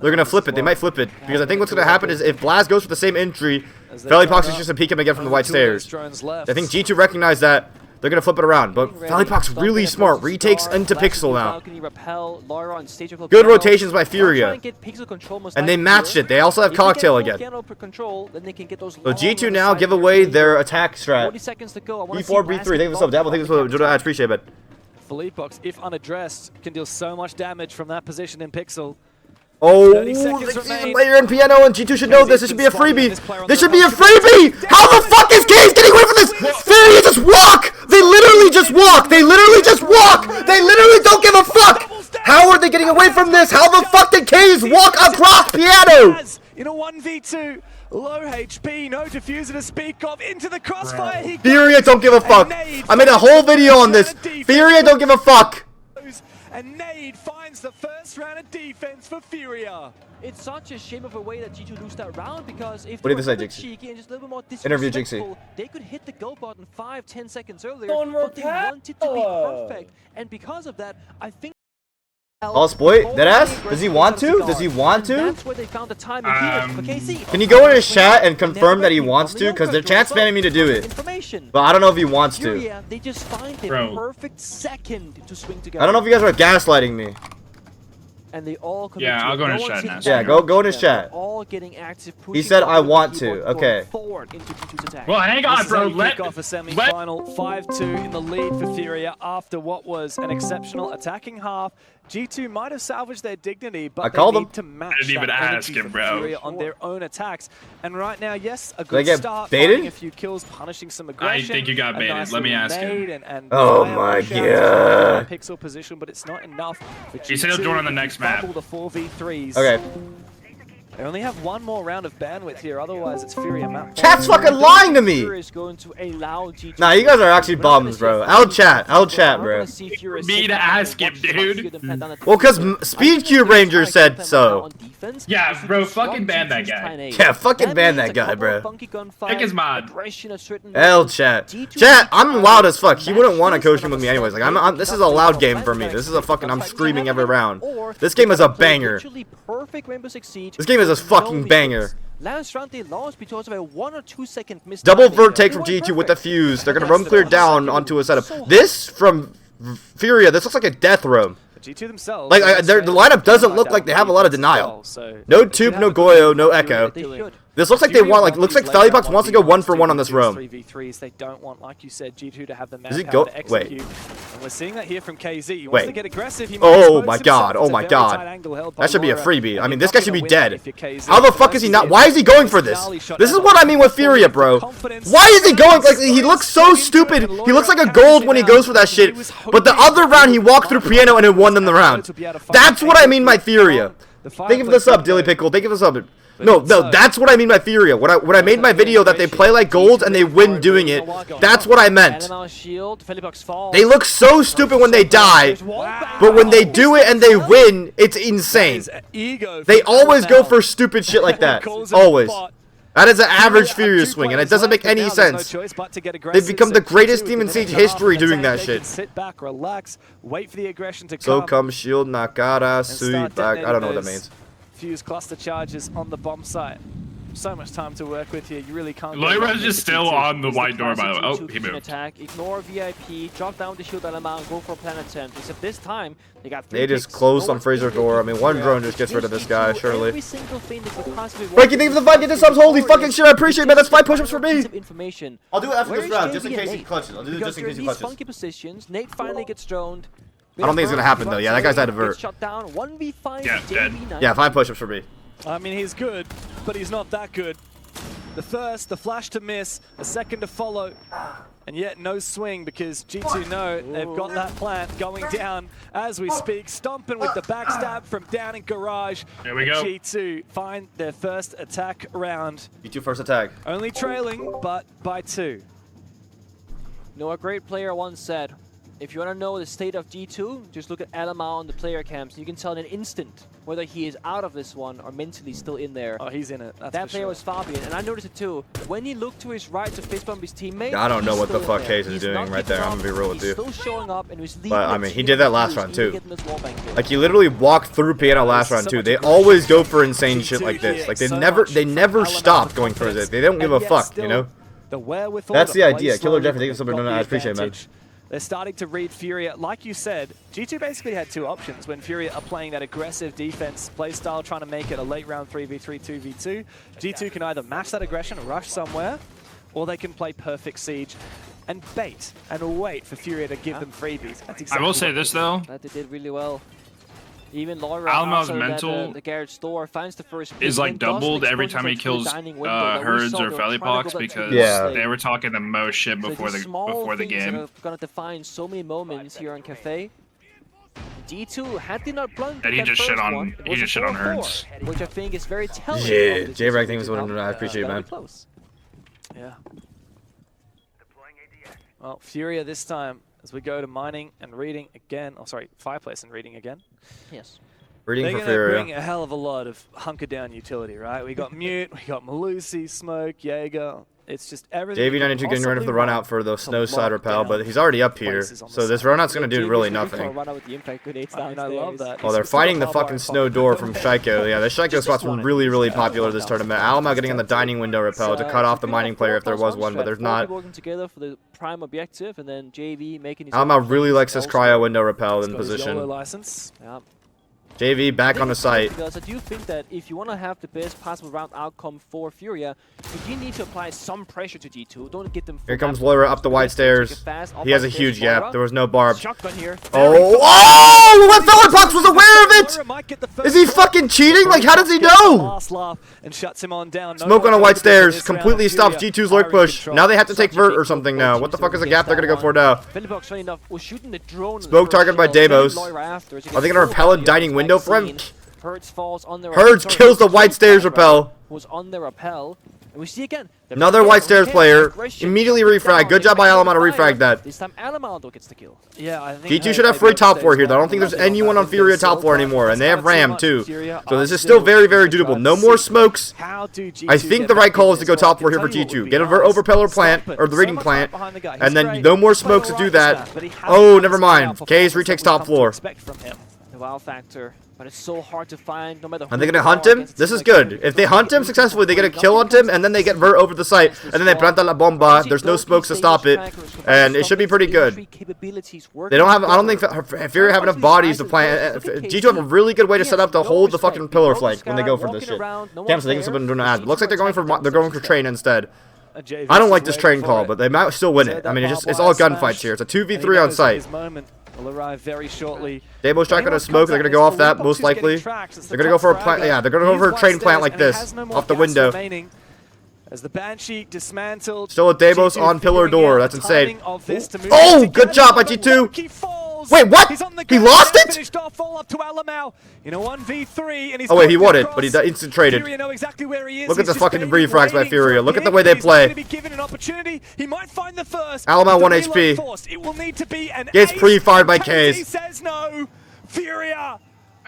They're gonna flip it. They might flip it because I think what's gonna happen is if Blast goes for the same entry, Valleypox is just gonna peek him again from the white stairs. I think G2 recognized that. They're gonna flip it around, but Valleypox really smart. Retakes into Pixel now. Good rotations by Furia. And they matched it. They also have Cocktail again. So G2 now give away their attack strat. B4, B3. Thank you for the sub. Dabble, thank you for the sub. I appreciate it. Philippebox, if unaddressed, can deal so much damage from that position in Pixel. Oh, 30 seconds remain. Lair and Piano, and G2 should know this. This should be a freebie. This should be a freebie. How the fuck is Kaze getting away from this? Furia just walk. They literally just walk. They literally just walk. They literally don't give a fuck. How are they getting away from this? How the fuck did Kaze walk across Piano? In a 1v2, low HP, no diffuser to speak of, into the crossfire. He Furia don't give a fuck. I made a whole video on this. Furia don't give a fuck. And Nade finds the first round of defense for Furia. It's such a shame of a way that G2 lose that round because if what they do you were say, Jinxie? cheeky and just a little bit more Interview disrespectful, they could hit the go button 5-10 seconds earlier, but they wanted to be perfect. And because of that, I think All sport? Deadass? Does he want to? Does he want to? that's where they found the time here for KC. Can you go in his chat and confirm that he wants to? Because they're chat spamming me to do it. But I don't know if he wants to. Furia, they just find the perfect second to swing together. I don't know if you guys are gaslighting me. And they all Yeah, I'll go in his chat now. Yeah, go in his chat. All getting active, He said, "I want to." Okay. Well, hang on, bro. Let off a semi-final 5-2 in the lead for Furia after what was an exceptional attacking half. G2 might have salvaged their dignity, but they need to match I didn't even that ask energy him, from bro. Furia on their own attacks. And right now, yes, a Did I good get start, baited? finding a few kills, punishing some aggression. I think you got a baited. nice Let me little ask him. nade and Oh fire my push out to god. Pixel position, but it's not enough for He said he'll G2 join on the next to map. fumble the 4v3s. Okay. They only have one more round of bandwidth here, otherwise it's Furia map. Chat's fucking lying to me! Nah, you guys are actually bums, bro. I'll chat, bro. Me to ask him, dude. Well, because Speed Cube Ranger said so. Yeah, bro, fucking ban that guy. Yeah, fucking ban that guy, bro. Pick his mod. L chat. Chat, I'm loud as fuck. He wouldn't want to coach him with me anyways. Like, this is a loud game for me. This is a fucking, I'm screaming every round. This game is a banger. This game is a fucking banger. Last round they lost because of a 1 or 2 second miss. Double vert take from G2 with the fuse. They're gonna roam clear down onto a setup. This from Furia, this looks like a death roam. G2 themselves. Like, the lineup doesn't look like they have a lot of denial. No Tube, no Goyo, no Echo. This looks like they want, like, looks like Fellybox wants to go 1-for-1 on this roam. 3v3s. They don't want, like you said, G2 to have the Does he manpower go? to Wait. execute. And we're seeing that here from KZ. He wants Wait. to get aggressive. He Oh my god, oh my god. That should be a freebie. I mean, this guy should be dead. How the fuck is he not? Why is he going for this? This is what I mean with Furia, bro. Why is he going? Like, he looks so stupid. He looks like a gold when he goes for that shit. But the other round, he walked through piano and it won them the round. That's what I mean by Furia. Thank you for the sub, Dilly Pickle. Thank you for the sub. No, that's what I mean by Furia. When I made my video that they play like gold and they win doing it, that's what I meant. They look so stupid when they die, but when they do it and they win, it's insane. They always go for stupid shit like that. Always. That is an average Furia swing, and it doesn't make any sense. They've become the greatest team in Siege history doing that shit. Sit back, relax, wait for the aggression to come. So come shield, Nakata, suit back. I don't know what that means. Fuse cluster charges on the bomb site. So much time to work with here. You really can't. Lair is just still on the white door, by the way. Oh, he moved. Attack, ignore VIP, drop down the shield element, and go for a plan attempt. Except this time, they got 3 They just picks. closed on Fraser's door. I mean, one drone just gets rid of this guy, surely. Every single thing they could possibly want. Breaking things for the fight, get the subs. Holy fucking shit, I appreciate it, man. That's 5 push-ups for me. Information. I'll do it after this Where round, is just in JV case and he clutches. I'll do it Because just in they're case he in these clutches. funky positions. Nate finally gets droned. I don't think it's gonna happen, though. Yeah, that guy's out of vert. Shut down. 1v5. Yeah, dead. Yeah, 5 push-ups for me. I mean, he's good, but he's not that good. The first, the flash to miss, a second to follow, and yet no swing because G2 know they've got that plant going down as we speak. Stompn with the backstab from down in garage. There we go. G2 find their first attack round. G2 first attack. Only trailing, but by 2. You know, a great player once said, if you want to know the state of G2, just look at Alama on the player cams. You can tell in an instant whether he is out of this one or mentally still in there. Oh, he's in it. That's that for player sure. was Fabian, and I noticed it too. When he looked to his right to fist bump his teammate, I don't know he's what the still in fuck there. Case is He's doing not right giving there. I'm up. gonna be real with He's you. still showing up and was leading But, I the mean, he team did that to last lose, round, even too. getting this wall bang kill. Like, he literally walked through piano last round, too. They always go for insane shit like this. Like, they never stop going for it. They don't give a fuck, you know? The wherewithal That's to the play idea. slow Killer Jeffrey, thank you has so much. got No, the I appreciate it, man. advantage. They're starting to read Furia. Like you said, G2 basically had 2 options when Furia are playing that aggressive defense playstyle, trying to make it a late round 3v3, 2v2. G2 can either match that aggression, rush somewhere, or they can play perfect siege and bait and wait for Furia to give them freebies. That's exactly I will say what this, they did. though. That they did really well. Even Lair Alma's after mental that, the garage door finds the first is like pick, then does doubled an every explosion time he to the kills dining window that we herds saw. or They were trying to go Fellypox back because to Yeah. they were talking the most shit So before these the small things that game. are gonna define so many moments here on Kafe. G2 had they not blunted And he that just shit first on- one, it he was a just shit on 4-4, herds. which I think is very telling. Yeah, of this J-Rag season thing was to one come. I appreciate it, Gotta man. be close. Yeah. Well, Furia this time, as we go to mining and reading again. Oh, sorry, fireplace and reading again. Yes. Reading They're for going to Furia. bring a hell of a lot of hunker-down utility, right? We got Mute, we got Malusi, Smoke, Jaeger. It's just everything. JV92 getting ready for the run out for the snow side repel, but he's already up here. So this run out's going to do really nothing. I mean, I love that. Oh, they're fighting the fucking snow door from Shaiko. Yeah, the Shaiko spot's been really, really popular this tournament. Alma getting on the dining window repel to cut off the mining player if there was one, but there's not. Working together for the prime objective, and then JV making his Alma own really likes this elsewhere. cryo window repel in Got his YOLO position. license. Yeah. JV back on the site. Because I do think that if you want to have the best possible round outcome for Furia, you need to apply some pressure to G2. Don't get them. Here comes Lair up the wide stairs. He has a huge gap. There was no barb. Shotgun here. Oh, what Fellypox was aware of it! Is he fucking cheating? Like, how does he know? Last laugh and shuts him on down. No Smoke on more the white chances in stairs. this round. Completely stops Furia G2's are lurk in push. control. Now they have to take Such a vert big or something now. What the fuck is the G2 gap they're gonna go for now? Fellybox, funny enough, was shooting the drone. Smoke targeted by Deimos. Are they gonna repel a dining window for him? Herds falls on their Herds kills the white stairs rappel. Was on their rappel. And we see again. Another white stairs player. Immediately refrag. Good job by Alamar to refrag that. This time Alamar gets the kill. Yeah, I think G2 should have free top 4 here, though. I don't think there's anyone on Furia top 4 anymore. And they have Ram, too. So this is still very, very doable. No more smokes. I think the right call is to go top 4 here for G2. Get over Overpeller plant, or the reading plant. And then no more smokes to do that. Oh, never mind. Kaze retakes top floor. The wow factor. But it's so hard to find no matter Are they going to hunt him? This is good. If they hunt him successfully, they get a kill on him, and then they get Vert over the site, and then they planta la bomba. There's no smokes to stop it, and it should be pretty good. They don't have, I don't think Furia have enough bodies to plant. G2 have a really good way to set up to hold the fucking pillar flank when they go for this shit. Damn, so they can something doing ads. Looks like they're going for train instead. I don't like this train call, but they might still win it. I mean, it's all gunfights here. It's a 2v3 on site. Will arrive very shortly. Demo's not gonna smoke. They're gonna go off that most likely. They're gonna go for a plant. Yeah, they're gonna go for a train plant like this off the window. As the Banshee dismantled. Still a Deimos on pillar door. That's insane. Oh, good job by G2. Wait, what? He lost it? Finished off all up to Alamau in a 1v3, and he's oh wait, he won it, but he instant traded. Look at the fucking refrags by Furia. Look at the way they play. He might find the first. Alamau 1 HP. It will need to be an gets pre-fired by Kaze. Says no. Furia.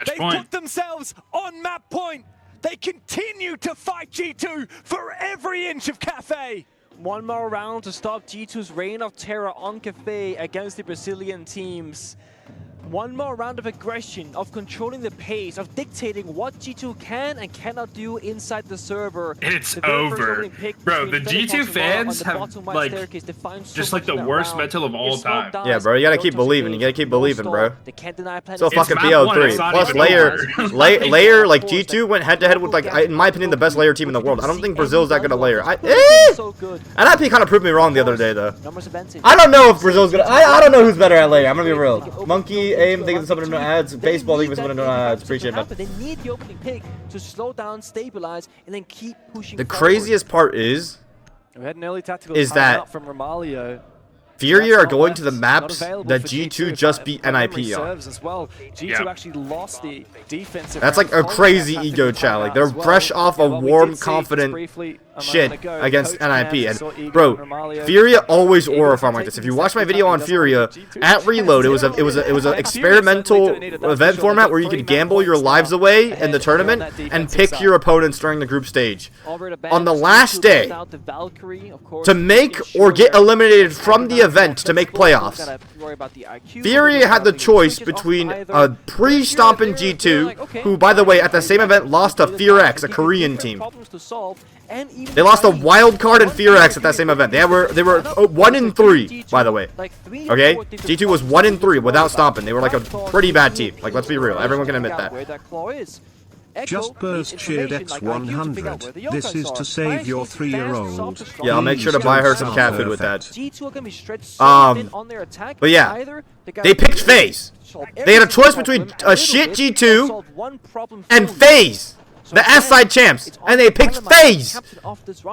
They put themselves on map point. They continue to fight G2 for every inch of Kafe. One more round to stop G2's reign of terror on Kafe against the Brazilian teams. One more round of aggression, of controlling the pace, of dictating what G2 can and cannot do inside the server. It's over. Bro, the G2 fans have, like, just like the worst mental of all time. Yeah, bro, you gotta keep believing. You gotta keep believing, bro. So fucking map PO3. one, Plus Lair, like G2 went head-to-head with, like, in my opinion, the best Lair team in the world. I don't think Brazil's that good at Lair. And IP kind of proved me wrong the other day, though. I don't know if Brazil's gonna. I don't know who's better at Lair. I'm gonna be real. Monkey, aim, think of something no ads. Baseball, think of something no ads. Appreciate it. They need the opening pick to slow down, stabilize, and then keep pushing. The craziest part is that from Romalio. Furia are going to the maps that G2 just beat NIP on. G2 actually lost the defensive. That's like a crazy ego chat. Like they're fresh off a warm, confident shit against NIP. And bro, Furia always aura farm like this. If you watch my video on Furia at Reload, it was an experimental event format where you could gamble your lives away in the tournament and pick your opponents during the group stage. On the last day, to make or get eliminated from the event to make playoffs, Furia had the choice between a pre-Stompn G2, who, by the way, at the same event lost to FearX, a Korean team. They lost a wild card in FearX at that same event. They were 1-3, by the way. Okay, G2 was 1-3 without Stompn. They were like a pretty bad team. Like, let's be real. Everyone can admit that. Just burst cheered X100. This is to save your 3-year-old. Yeah, I'll make sure to buy her some cat food with that. But yeah, they picked FaZe. They had a choice between a shit G2 and FaZe, the S-side champs, and they picked FaZe.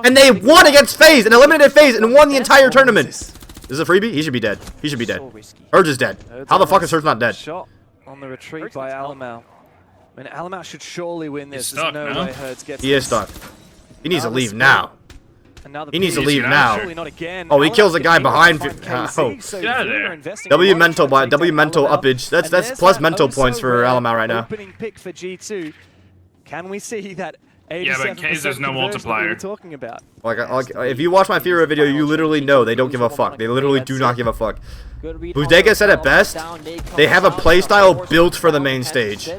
And they won against FaZe and eliminated FaZe and won the entire tournament. This is a freebie? He should be dead. He should be dead. Urge is dead. How the fuck is Urge not dead? Shot on the retreat by Alamau. I mean, Alamau should surely win this. Stuck, There's no way Herds gets He is stuck. He needs to leave now. He needs to leave now. Oh, he kills the guy behind. Oh. W mental uppage. That's plus mental points for Alamau right now. Opening pick for G2. Can we see that? Yeah, but Kaze there's no multiplier. Talking about. Like, if you watch my Furia video, you literally know they don't give a fuck. They literally do not give a fuck. Budega said it best. They have a playstyle built for the main stage.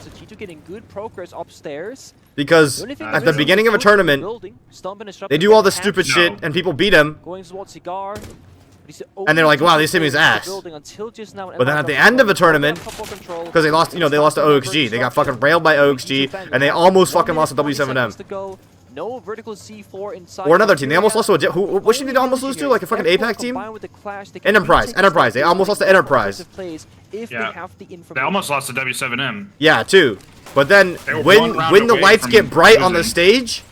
Because at the beginning of a tournament, they do all this stupid shit and people beat them. And they're like, wow, this team is ass. But then at the end of a tournament, because they lost, they lost to OXG. They got fucking railed by OXG, and they almost fucking lost to W7M. No vertical C4 inside. Or another team. They almost lost to which team did they almost lose to? Like a fucking APAC team? Enterprise. They almost lost to Enterprise. Yeah. They almost lost to W7M. Yeah, too. But then when the lights get bright on the stage,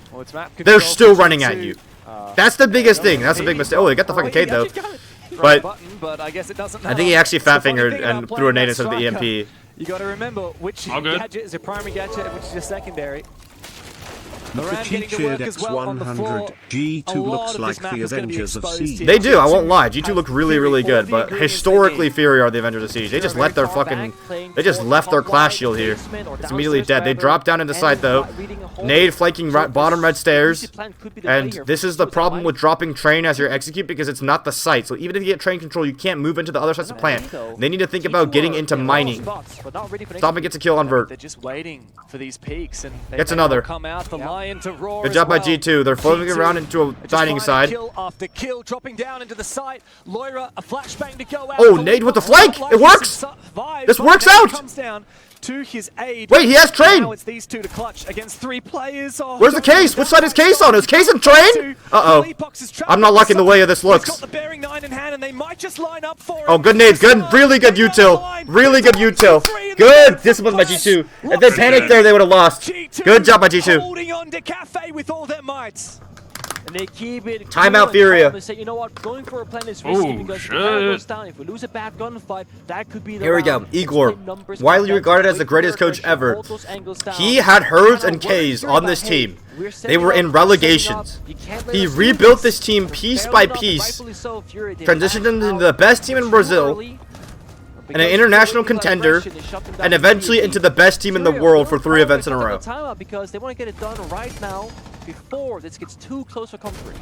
they're still running at you. That's the biggest thing. That's a big mistake. Oh, they got the fucking Kate though. But I think he actually fat fingered and threw a nade instead of the EMP. You got to remember which gadget is your primary gadget and which is your secondary. Around getting to work as well on the floor. G2 looks like the Avengers of Siege. They do, I won't lie. G2 look really, really good, but historically Furia are the Avengers of Siege. They just let their fucking... They just left their class shield here. It's immediately dead. They drop down into side though. Nade flanking bottom red stairs. And this is the problem with dropping train as your execute because it's not the site. So even if you get train control, you can't move into the other sides of plant. They need to think about getting into mining. Stompn gets a kill on Vert. They're just waiting for these peaks and they gets another. Come out the line to roar. Good job by G2. They're floating around into a dining side. Kill after kill, dropping down into the site. Loira, a flashbang to go out. Oh, nade with the flank! It works! This works out! Comes down to his aid. Wait, he has train! Now it's these two to clutch against 3 players. Oh, where's the case? Which side is case on? Is case in train? Uh-oh. I'm not liking the way this looks. Got the bearing 9 in hand and they might just line up for Oh, good nades. Good, really good util. Really good util. Good discipline by G2. If they panicked there, they would have lost. Good job by G2. Holding on to Kafe with all their might. And they keep it timeout Furia. Say, you know what, going for a plan is risky because if the plan goes down, if we lose a bad gunfight, that could be the Here we go. Igor, widely regarded as the greatest coach ever. He had Hers and K's on this team. They were in relegations. He rebuilt this team piece by piece, transitioned them into the best team in Brazil, and an international contender, and eventually into the best team in the world for 3 events in a row. Because they want to get it done right now before this gets too close for comfort.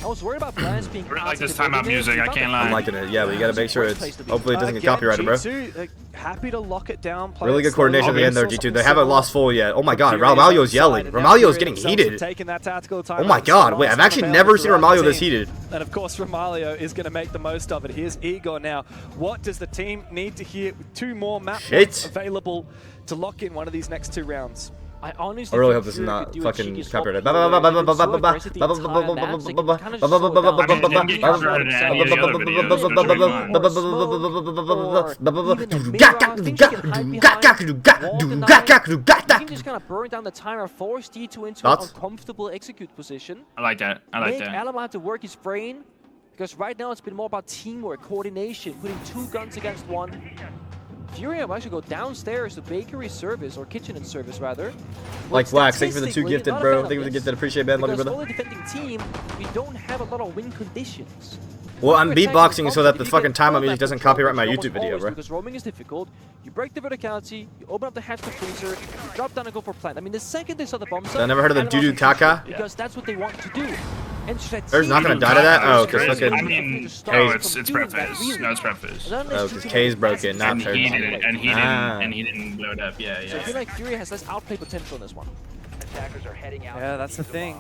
I was worried about plans being like this timeout music, I can't lie. I'm liking it, yeah, but you gotta make sure it's, hopefully it doesn't get copyrighted, bro. G2, happy to lock it down. Really good coordination at the end there, G2. They haven't lost full yet. Oh my god, Romalio's yelling. Romalio's getting heated. Oh my god, wait, I've actually never seen Romalio this heated. And of course, Romalio is going to make the most of it. Here's Igor now. What does the team need to hear with 2 more map points available to lock in one of these next 2 rounds? I honestly really hope this is not fucking copyrighted. just kind of burn down the timer, force D2 into an uncomfortable execute position. I like that. I like that. Alan will have to work his brain because right now it's been more about teamwork, coordination, putting 2 guns against 1. Furia will actually go downstairs to bakery service, or kitchen and service rather. Like Wax, thank you for the 2 gifted, bro. Thank you for the gifted, appreciate it, man. Love you, brother. Because for the defending team, we don't have a lot of win conditions. Well, I'm beatboxing so that the fucking timeout music doesn't copyright my YouTube video, bro. Because roaming is difficult. You break the verticality, you open up the hatch for freezer, you drop down and go for plant. I mean, the second they saw the bomb site, I never heard of the doo-doo caca. Because that's what they want to do. There's not gonna die to that? Oh, because fucking... I mean, it's breakfast. No, it's breakfast. Oh, because K's broken, not fair. And he didn't blow it up, yeah. So I feel like Furia has less outplay potential in this one. Yeah, that's the thing.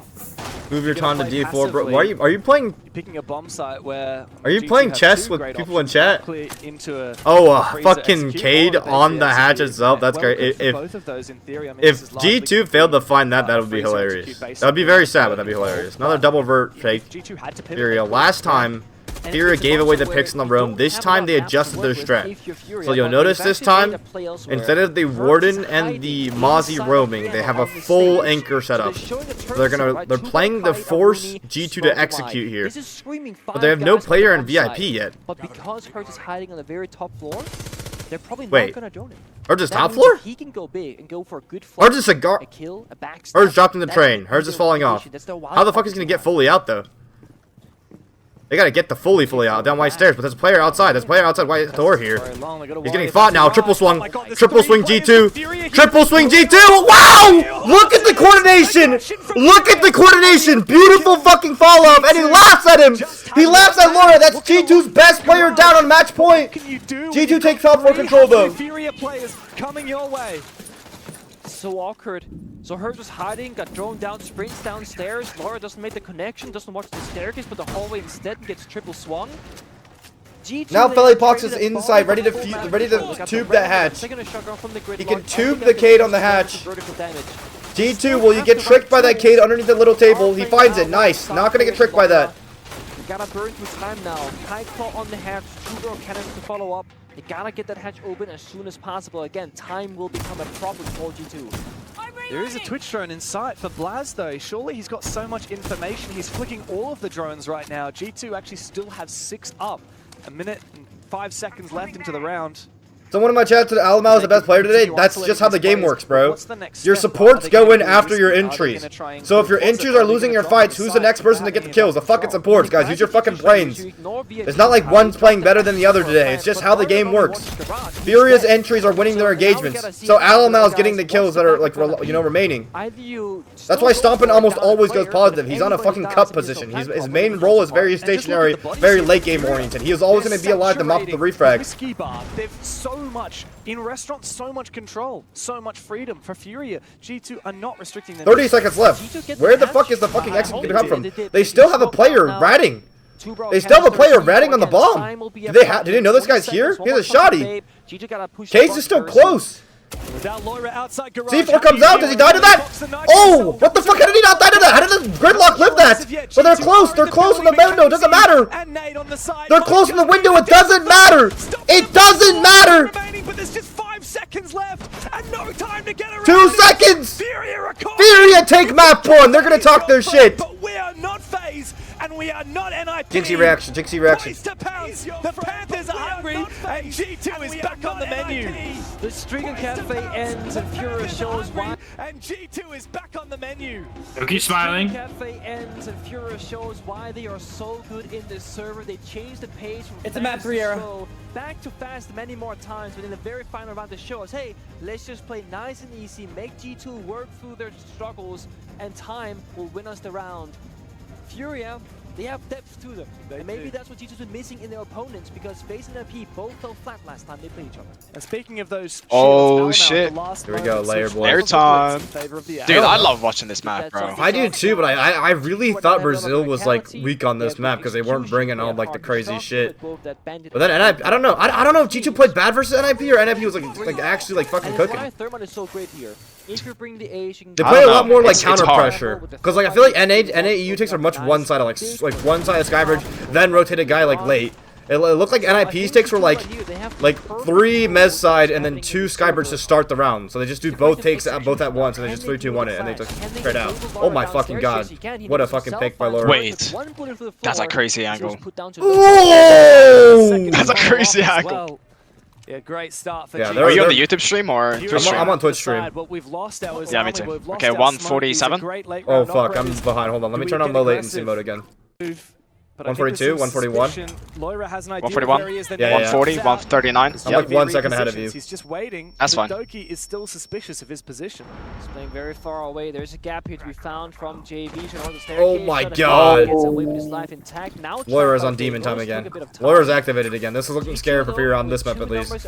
Move your time to D4, bro. Why are you playing? You're picking a bomb site where. Are you playing chess with people in chat? Into fucking Cade on the hatch itself. That's great. If G2 failed to find that, that would be hilarious. That would be very sad, but that'd be hilarious. Another double vert fake. Furia. Last time, Furia gave away the picks in the roam. This time they adjusted their strat. So you'll notice this time, instead of the Warden and the Mozzie roaming, they have a full anchor setup. They're playing the force G2 to execute here. But they have no player in VIP yet. But because Hurts is hiding on the very top floor, they're probably not gonna drone him. Hers is top floor? He can go big and go for a good flank, Hers is a kill, a backstab. Hers dropped in the train. Hers is falling off. How the fuck is he gonna get fully out though? They gotta get the fully out down white stairs, but there's a player outside. There's a player outside white door here. He's getting fought now. Triple swing. Triple swing G2. Triple swing G2. Wow! Look at the coordination! Look at the coordination! Beautiful fucking follow up, and he laughs at him! He laughs at Lair. That's G2's best player down on match point! G2 takes top floor control though. Furia players coming your way. So awkward. So Hurts was hiding, got drawn down, sprints downstairs. Lair doesn't make the connection, doesn't watch the staircase, but the hallway instead gets triple swung. G2 now Fellypox is inside, ready to tube that hatch. He can tube the Cade on the hatch. G2, will you get tricked by that Cade underneath the little table? He finds it. Nice. Not gonna get tricked by that. You gotta burn through time now. Kite claw on the hatch, 2 girl cannons to follow up. You gotta get that hatch open as soon as possible. Again, time will become a problem for G2. There is a Twitch drone in sight for Blaz though. Surely he's got so much information. He's flicking all of the drones right now. G2 actually still have 6 up. A minute and 5 seconds left into the round. Someone in my chat said Alamau is the best player today. That's just how the game works, bro. Your supports go in after your entries. So if your entries are losing your fights, who's the next person to get the kills? The fucking supports, guys. Use your fucking brains. It's not like one's playing better than the other today. It's just how the game works. Furia's entries are winning their engagements. So Alamau is getting the kills that are, like, you know, remaining. That's why Stompn almost always goes positive. He's on a fucking cup position. His main role is very stationary, very late game oriented. He is always going to be alive to mop up the refrags. They've so much in restaurants, so much control, so much freedom. For Furia, G2 are not restricting them. 30 seconds left. Where the fuck is the fucking exit going to come from? They still have a player ratting. They still have a player ratting on the bomb. Did they know this guy's here? He has a shotty. Case is still close. C4 comes out. Does he die to that? Oh, what the fuck? How did he not die to that? How did the Gridlock live that? But they're close. They're close in the window. It doesn't matter. They're close in the window. It doesn't matter. It doesn't matter. But there's just 5 seconds left and no time to get around. 2 seconds. Furia take map 1. They're gonna talk their shit. But we are not FaZe. And we are not NIP. Jinxie reaction, Jinxie reaction. The Panthers are hungry, and G2 is back on the menu. The streak of Kafe ends, and Furia shows why. And G2 is back on the menu. Keep smiling. Kafe ends, and Furia shows why they are so good in this server. They changed the pace from it's a map 3 era. Back to fast many more times, but in the very final round to show us, hey, let's just play nice and easy, make G2 work through their struggles, and time will win us the round. Furia, they have depth to them. And maybe that's what G2's been missing in their opponents, because FaZe and NIP both fell flat last time they played each other. And speaking of those oh shit. Here we go, Lair boy. Lair time. Dude, I love watching this map, bro. I do too, but I really thought Brazil was like weak on this map because they weren't bringing all like the crazy shit. But then NIP, I don't know. I don't know if G2 played bad versus NIP or NIP was like actually like fucking cooking. Thermite is so great here. If you're bringing the A's, you can they play a lot more like counter pressure, because like I feel like NA EU takes are much one-sided, like one-sided Skybridge, then rotate a guy like late. It looked like NIP's takes were like 3 Mez side and then 2 Skybridge to start the round. So they just do both takes both at once and they just 3-2-1 it and they just straight out. Oh my fucking god. What a fucking pick by Lair. Wait. That's a crazy angle. Oh! That's a crazy angle. Yeah, great start for Are you on the YouTube stream or Twitch stream? I'm on Twitch stream. Yeah, me too. Okay, 147. Oh fuck, I'm behind. Hold on, let me turn on low latency mode again. 142, 141. 141, yeah, 140, 139. I'm like 1 second ahead of you. He's just waiting. That's fine. Doki is still suspicious of his position. He's playing very far away. There's a gap here to be found from JV. Oh my god. Lair is on demon time again. Lair is activated again. This is looking scary for Furia on this map at least.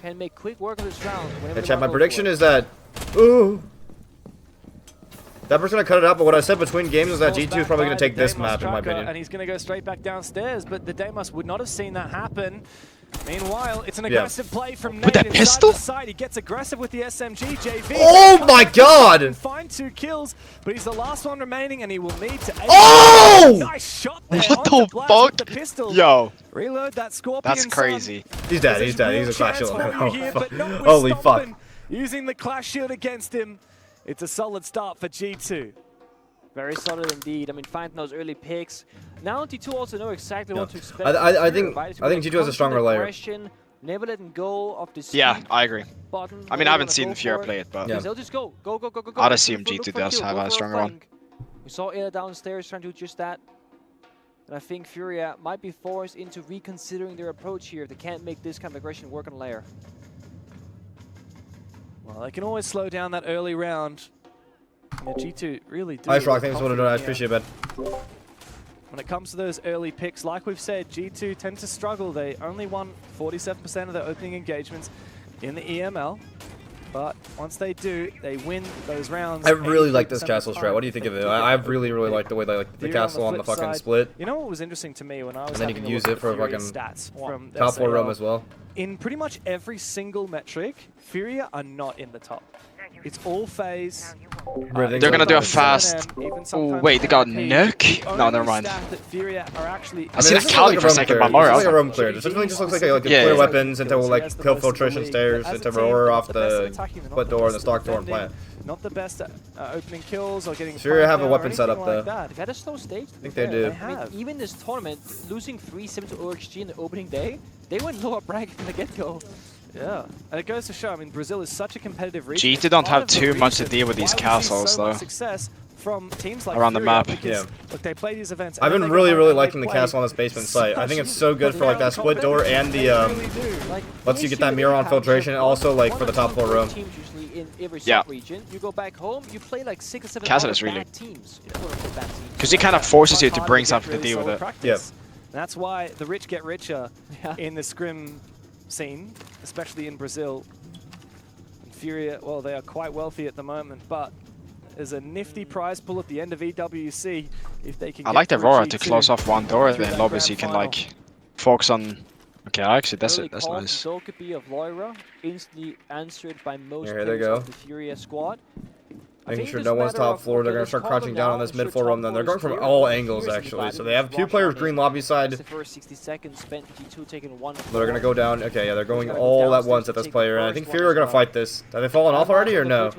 Can make quick work of this round. Hey chat, my prediction is that Dapper's gonna cut it out, but what I said between games is that G2 is probably gonna take this map, in my opinion. And he's gonna go straight back downstairs, but the Deimos would not have seen that happen. Meanwhile, it's an aggressive play from Nate. With that pistol? He gets aggressive with the SMG. JV. Oh my god! Find 2 kills, but he's the last one remaining, and he will need to. Oh! Nice shot there. What the fuck? The pistol. Yo. Reload that Scorpion. That's crazy. He's dead. He's dead. He's a Clash Shield now. Holy fuck. Using the Clash Shield against him. It's a solid start for G2. Very solid indeed. I mean, finding those early picks. Now G2 also know exactly what to expect. I think G2 has a stronger Lair. Never letting go of the yeah, I agree. I mean, I haven't seen Furia play it, but they'll just go. I'd assume G2 does have a stronger one. We saw Air downstairs trying to do just that. And I think Furia might be forced into reconsidering their approach here if they can't make this kind of aggression work on Lair. Well, they can always slow down that early round. Yeah, G2 really do. Nice rock, thanks for doing it. I appreciate it. When it comes to those early picks, like we've said, G2 tend to struggle. They only won 47% of their opening engagements in the EML. But once they do, they win those rounds. I really like this castle strat. What do you think of it? I really like the way they like the castle on the fucking split. You know what was interesting to me when I was and then you can use it for fucking stats from top 4 roam as well. In pretty much every single metric, Furia are not in the top. It's all FaZe, They're gonna do a fast. Oh wait, they got nuke. No, never mind. I seen a Chalet for a second, but Mario. It's like a room clear. It definitely just looks like a clear weapons into like kill filtration stairs into Aurora off the split door and the stock door and plant. Not the best opening kills or getting. Furia have a weapon setup though. They've had a slow stage. I think they do. I mean, even this tournament, losing 3-7 to OXG in the opening day, they went lower bracket from the get-go. Yeah, and it goes to show. I mean, Brazil is such a competitive region. G2 don't have too much to deal with these castles though. Success from teams like around the map. Yeah. Look, they play these events. I've been really liking the castle on this basement site. I think it's so good for like that split door and the lets you get that mirror on filtration, and also like for the top floor room. In every region, you go back home, you play like 6 or 7 bad teams. Because it kind of forces you to bring something to deal with it. Yeah. That's why the rich get richer in the scrim scene, especially in Brazil. And Furia, well, they are quite wealthy at the moment, but there's a nifty prize pool at the end of EWC if they can. I like the Aurora to close off one door, then obviously you can like focus on. Okay, actually that's it. That's nice. Zokopi of Lair instantly answered by most Here they players go. of the Furia squad. Making sure no one's top floor. They're going to start crouching down on this mid floor room then. They're going from all angles actually. So they have 2 players green lobby side. The first 60 seconds spent G2 taking 1. They're going to go down. Okay, yeah, they're going all at once at this player. And I think Furia are going to fight this. Have they fallen off already or no?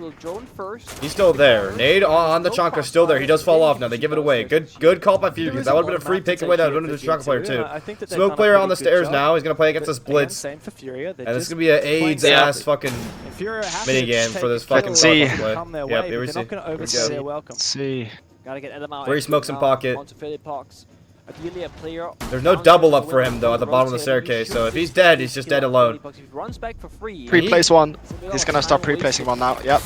He's still there. Nade on the Chonka still there. He does fall off now. They give it away. Good call by Furia because that would have been a free pick away. That would have been the Chonka player too. Smoke player on the stairs now. He's going to play against this Blitz. And this is going to be an AIDS ass fucking minigame for this fucking see. play. Yep, here we see. They're welcome. Let's see. Gotta get them out. 3 smokes in pocket. Ideally, a player. There's no double up for him though at the bottom of the staircase. So if he's dead, he's just dead alone. If he runs back for free. Pre-place one. He's gonna start pre-placing one now. Yep.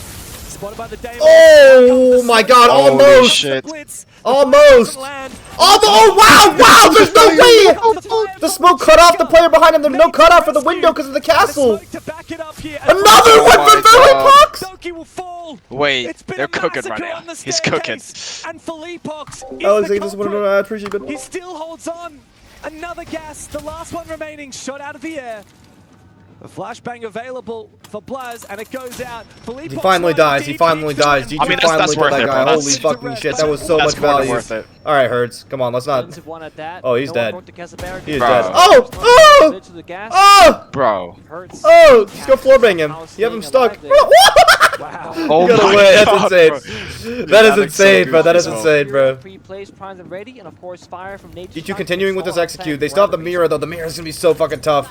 Oh my god, Holy almost! shit. Almost! Oh wow, there's no way! The smoke cut off the player behind him, there's no cutout for the window because of the castle! Another one for Philly Pucks! Wait, they're cooking right now. He's cooking. Alex, this one I appreciate it. He still holds on. Another gas, the last one remaining, shot out of the air. A flashbang available for Blaz, and it goes out. He finally dies. He finally dies. I mean, that's worth it, bro. Holy fucking shit, that was so much value. Alright, Hertz. Come on, let's not. Oh, he's dead. He is Bro. dead. Oh! Oh! Bro. Oh! Just go floorbang him. You have him stuck. Wow. Oh Get my away. That's God, insane. That is insane, bro. That is insane, bro. Pre-plays, primed and ready, and of course fire from Nature. G2 continuing with this execute. They still have the mirror, though. The mirror is gonna be so fucking tough.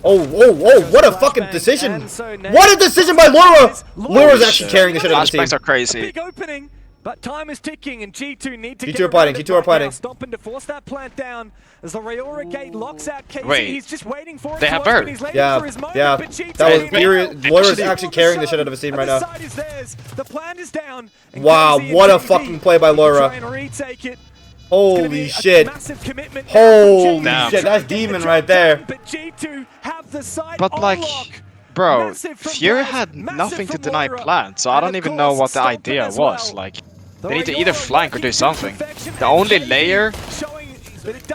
Oh, what a fucking decision! What a decision by Laura! Laura's actually carrying the shit out of the team. Flashbangs are crazy. Big opening, but time is ticking, and G2 need to G2 get are planning, G2 are planning. Stompn to force that plant down as the Rayora gate locks out Casey. Wait, he's just waiting for it. they have bird. Yeah, yeah. That was Furia. Laura's actually carrying the shit out of his team right now. The plan is down. Wow, what a fucking play by Laura. Try and retake it. Holy shit. Holy shit, that's demon right there. But like, bro, Furia had nothing to deny plant, so I don't even know what the idea was. Like, they need to either flank or do something. The only layer,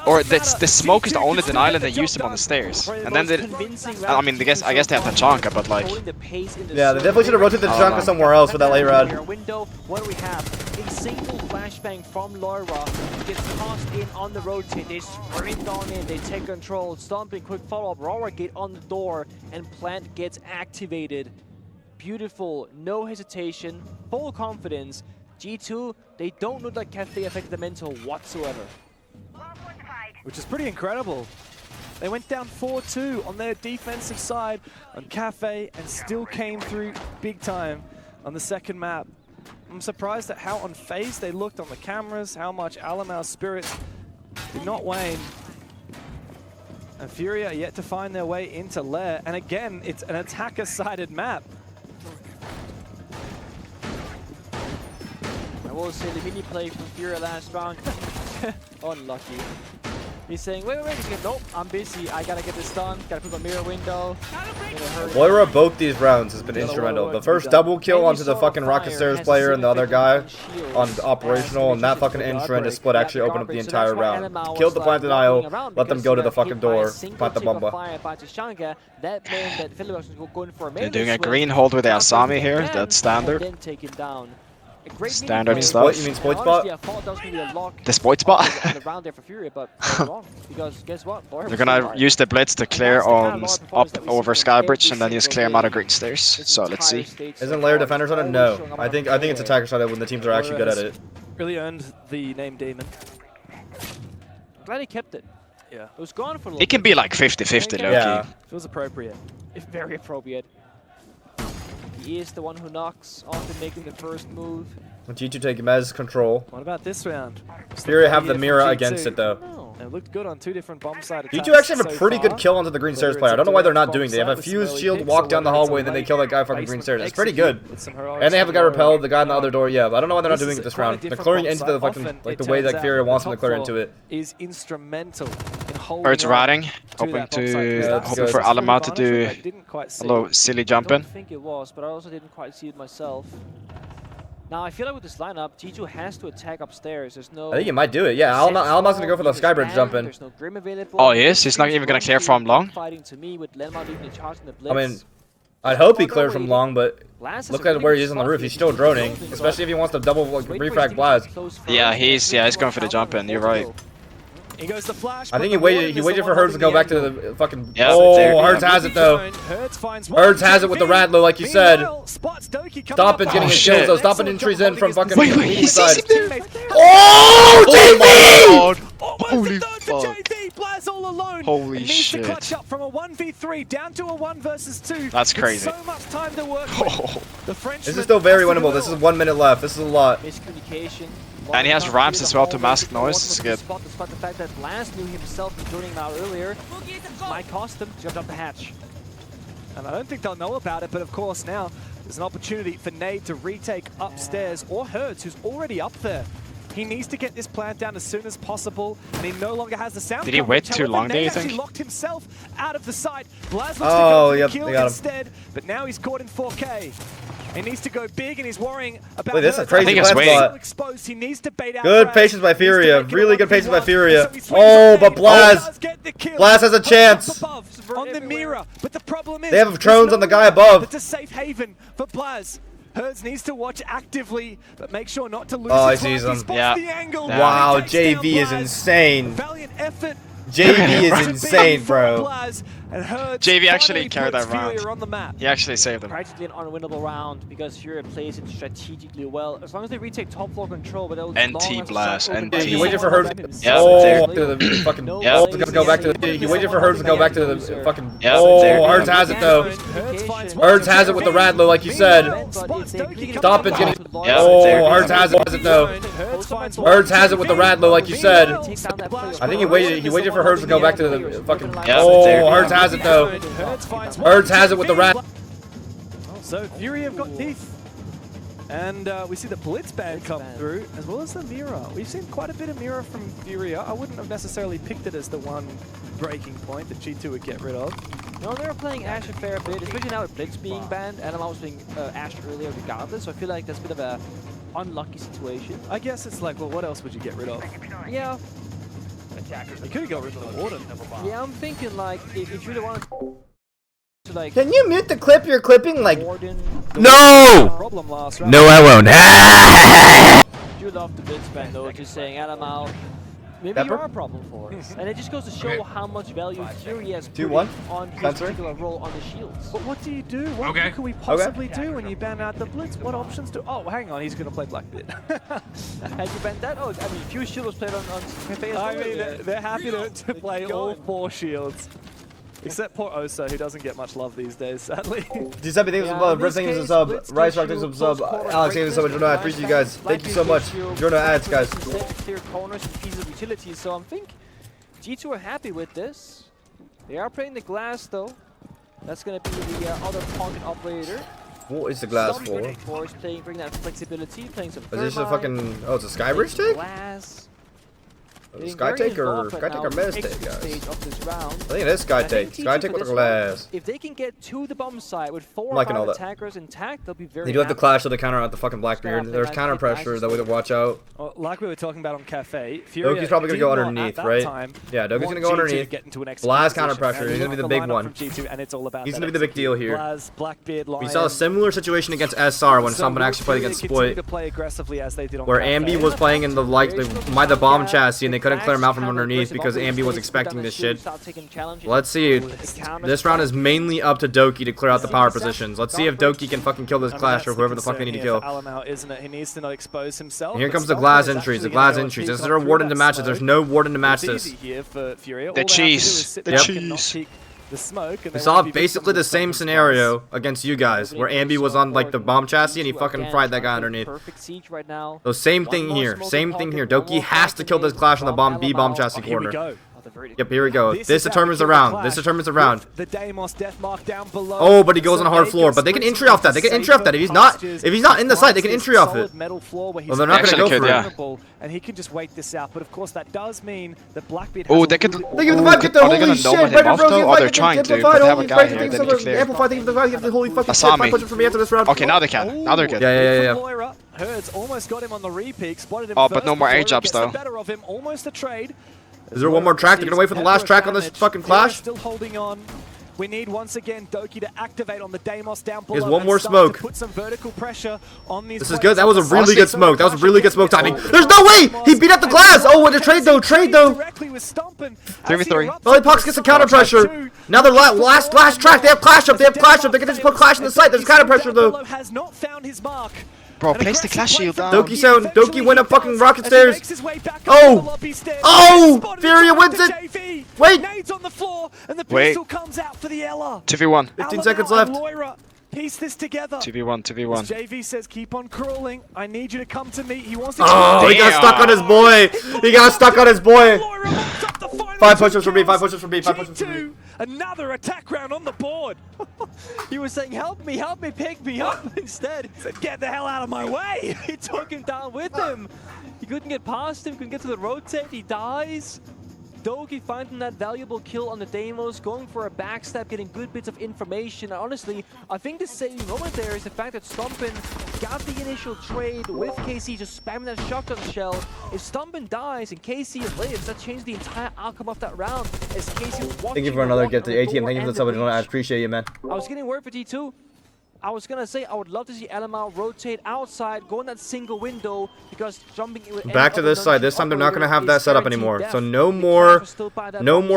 or the smoke is the only denial, and they use them on the stairs. And then they, I mean, I guess they have Tachanka, but like, yeah, they definitely should have rotated the Tachanka somewhere else for that late rod. What do we have? A single flashbang from Laura gets tossed in on the rotate. They sprint on in, they take control. Stompn, quick follow-up. Aurora gate on the door, and plant gets activated. Beautiful, no hesitation, full confidence. G2, they don't look like Kafe affected the mental whatsoever. Which is pretty incredible. They went down 4-2 on their defensive side on Kafe and still came through big time on the second map. I'm surprised at how unfazed they looked on the cameras, how much Alamau's spirits did not wane. And Furia yet to find their way into Lair, and again, it's an attacker-sided map. I will say the mini play from Furia last round, unlucky. He's saying, wait. He's going, nope, I'm busy. I gotta get this done. Gotta put my mirror window. Moira both these rounds has been instrumental. The first double kill onto the fucking Rocket Stairs player and the other guy on operational, and that fucking instrument split actually opened up the entire round. Killed the plant denial, let them go to the fucking door, plant the bomba. They're doing a green hold with the Asami here, that's standard. Standard stuff. You mean spoit spot? The spoit spot? They're gonna use the blitz to clear on up over Skybridge and then just clear them out of green stairs. So let's see. Isn't Lair defenders on it? No. I think it's attackers on it when the teams are actually good at it. Really earned the name Demon. Glad he kept it. Yeah. It was gone for a little It can be like 50-50 low-key. Yeah. Feels appropriate. It's very appropriate. He is the one who knocks after making the first move. G2 take Mez control. What about this round? Furia have the mirror against it though. It looked good on 2 different bomb side attacks. G2 actually have a pretty good kill onto the green stairs player. I don't know why they're not doing it. They have a fused shield, walk down the hallway, and then they kill that guy fucking green stairs. It's pretty good. And they have a guy repelled, the guy on the other door. Yeah, but I don't know why they're not doing it this round. They're clearing into the fucking, like the way that Furia wants them to clear into it. Is instrumental in holding Bird's riding, hoping for Alama to do a little silly jump in. I think it was, but I also didn't quite see it myself. Now I feel like with this lineup, G2 has to attack upstairs. There's no. I think he might do it. Yeah, Alma's gonna go for the Skybridge jump in. There's no Grim available. Oh, he is? He's not even gonna clear from long? Fighting to me with Lenmar leading the charge in the blitz. I mean, I'd hope he clears from long, but look at where he is on the roof. He's still droning, especially if he wants to double like, refrag blast. Yeah, he's going for the jump in. You're right. He goes the flash. I think he waited for Herds to go back to the fucking. Yeah, oh, Herds has it though. Herds has it with the Radlow, like you said. Stompn's getting his kills though. Stompn entries in from fucking. Wait, he sees him there. Oh, JV! Holy fuck! Blaz all alone. Holy needs shit! to clutch up from a 1v3 down to a 1 versus 2. That's crazy. So much time to work with. The This is still very winnable. This is 1 minute left. This is a lot. Miscommunication. And he has ramps as well to mask noise. It's good. Despite the fact that Blaz knew himself and joining him out earlier, might cost him. Jumped up the hatch. And I don't think they'll know about it, but of course now there's an opportunity for Nade to retake upstairs, or Herds, who's already up there. He needs to get this plant down as soon as possible, and he no longer has the sound. Did he wait too long, do you think? He locked himself out of the site. Blaz looks to go for the kill instead, but now he's caught in 4K. He needs to go big, and he's worrying about. Wait, this is a crazy plant spot. Exposed. He needs to bait out. Good patience by Furia. Really good patience by Furia. Oh, but Blaz has a chance. On the mirror, but the problem is they have drones on the guy above. It's a safe haven for Blaz. Herds needs to watch actively, but make sure not to lose. Oh, he sees him. Yeah. Wow, JV is insane. Valiant effort. JV is insane, bro. JV actually carried that round. On the map. He actually saved him. Practically an unwinnable round because Furia plays it strategically well. As long as they retake top floor control, but NT blast, NT. He waited for Herds. Yeah, oh, to the fucking. Yeah, go back to the. He waited for Herds to go back to the fucking. Yeah, oh, Herds has it though. Herds has it with the Radlow, like you said. Stompn's getting. Oh, Herds has it though. Herds has it with the Radlow, like you said. I think he waited for Herds to go back to the fucking. Oh, Herds has it though. Herds has it with the rat. So Furia have got teeth. And we see the Blitz band come through, as well as the mirror. We've seen quite a bit of mirror from Furia. I wouldn't have necessarily picked it as the one breaking point that G2 would get rid of. No, they were playing Ashe a fair bit, especially now with Blitz being banned, and I was being Ashe earlier regardless, so I feel like that's a bit of a unlucky situation. I guess it's like, well, what else would you get rid of? Yeah. You could have got rid of the Warden. Yeah, I'm thinking like, if you really want to like... Can you mute the clip you're clipping? Like, Warden, no! No, I won't. I do love the Blitz ban though, just saying, Adam out. Maybe Pepper? you are a problem for us. And it just goes to show how much value Furia has put on his particular role on the shields. But what do you do? What can we possibly do when you ban out the Blitz? What options do... Oh, hang on, he's going to play Blackbeard. Had you banned that? Oh, I mean, Fuse Shield was played on Kafe as well. I mean, they're happy to play all 4 shields. Except poor Osa, who doesn't get much love these days, sadly. Giuseppe, thanks for sub. Riff, thanks for sub. Rice Rock, thanks for sub. Alex, thanks for so much. Jono, I appreciate you guys. Thank you so much. Jono ads, guys. Clear corners and pieces of utility, so I think G2 are happy with this. They are playing the glass, though. That's going to be the other pocket operator. What is the glass for? Of course, bringing that flexibility, playing some Is this a fucking... Oh, it's a Skybridge take? Glass. Sky take or Miss take, guys? I think it is Sky take. Sky take with the glass. If they can get to the bomb site with 4 or 5 attackers intact, they'll be very They do have the clash of the counter out the fucking Blackbeard. There's counter pressure that we have to watch out. Well, like we were talking about on Kafe, Furia Doki's probably going to go underneath, right? Yeah, Doki's going to go underneath. Blaz counter pressure. He's going to be the big one. He's going to be the big deal here. We saw a similar situation against SR when Stompn actually played against Sploit, where Ambi was playing in the bomb chassis and they couldn't clear him out from underneath because Ambi was expecting this shit. Let's see. This round is mainly up to Doki to clear out the power positions. Let's see if Doki can fucking kill this clash or whoever the fuck they need to kill. And here comes the glass entries. This is a warden to match it. There's no warden to match this. The cheese. The cheese. We saw basically the same scenario against you guys, where Ambi was on like the bomb chassis and he fucking fried that guy underneath. So same thing here. Doki has to kill this clash on the B bomb chassis corner. Yep, here we go. This determines the round. Oh, but he goes on a hard floor. But they can entry off that. If he's not in the site, they can entry off it. Well, they're not gonna go for it. And he can just wait this out. But of course, that does mean that Blackbeard. Oh, they could. They give the vibe. Get the holy shit. They're trying to. But they have a guy here that can clear. Amplify. They give the vibe. Get the holy fucking shit. Asami. Punch it for me after this round. Okay, now they can. Now they're good. Yeah. Herds almost got him on the re-peak. Spotted him oh, but no more A-jobs though. Better of him. Almost a trade. Is there one more track? They're gonna wait for the last track on this fucking clash? Still holding on. We need once again Doki to activate on the Deimos down below. Here's one more smoke. Put some vertical pressure on these. This is good. That was a really good smoke. Timing. There's no way! He beat up the glass! Oh, what a trade though! Directly with Stompn. 3v3. Lollipops gets the counter pressure. Now they're last track. They have clash up. They're gonna just put clash in the site. There's counter pressure though. Has not found his mark. Bro, place the clash shield down. Doki went up fucking rocket stairs. Oh! Furia wins it. Wait. Wait. 2v1. 15 seconds left. Piece this together. 2v1. JV says keep on crawling. I need you to come to me. He wants to. Oh, he got stuck on his boy. 5 push-ups for me. 5 push-ups for me. Another attack round on the board. He was saying, help me, pick me up instead. He said, get the hell out of my way. He took him down with him. He couldn't get past him, couldn't get to the rotate, he dies. Doki finding that valuable kill on the Deimos, going for a backstab, getting good bits of information. And honestly, I think the saving moment there is the fact that Stompn got the initial trade with KC, just spamming that shotgun shell. If Stompn dies and KC lives, that changed the entire outcome of that round. As KC was watching. Thank you for another gift to ATM. Thank you for the sub. I appreciate you, man. I was getting word for T2. I was gonna say I would love to see LMR rotate outside, go in that single window, because jumping back to this side. This time they're not gonna have that setup anymore. So no more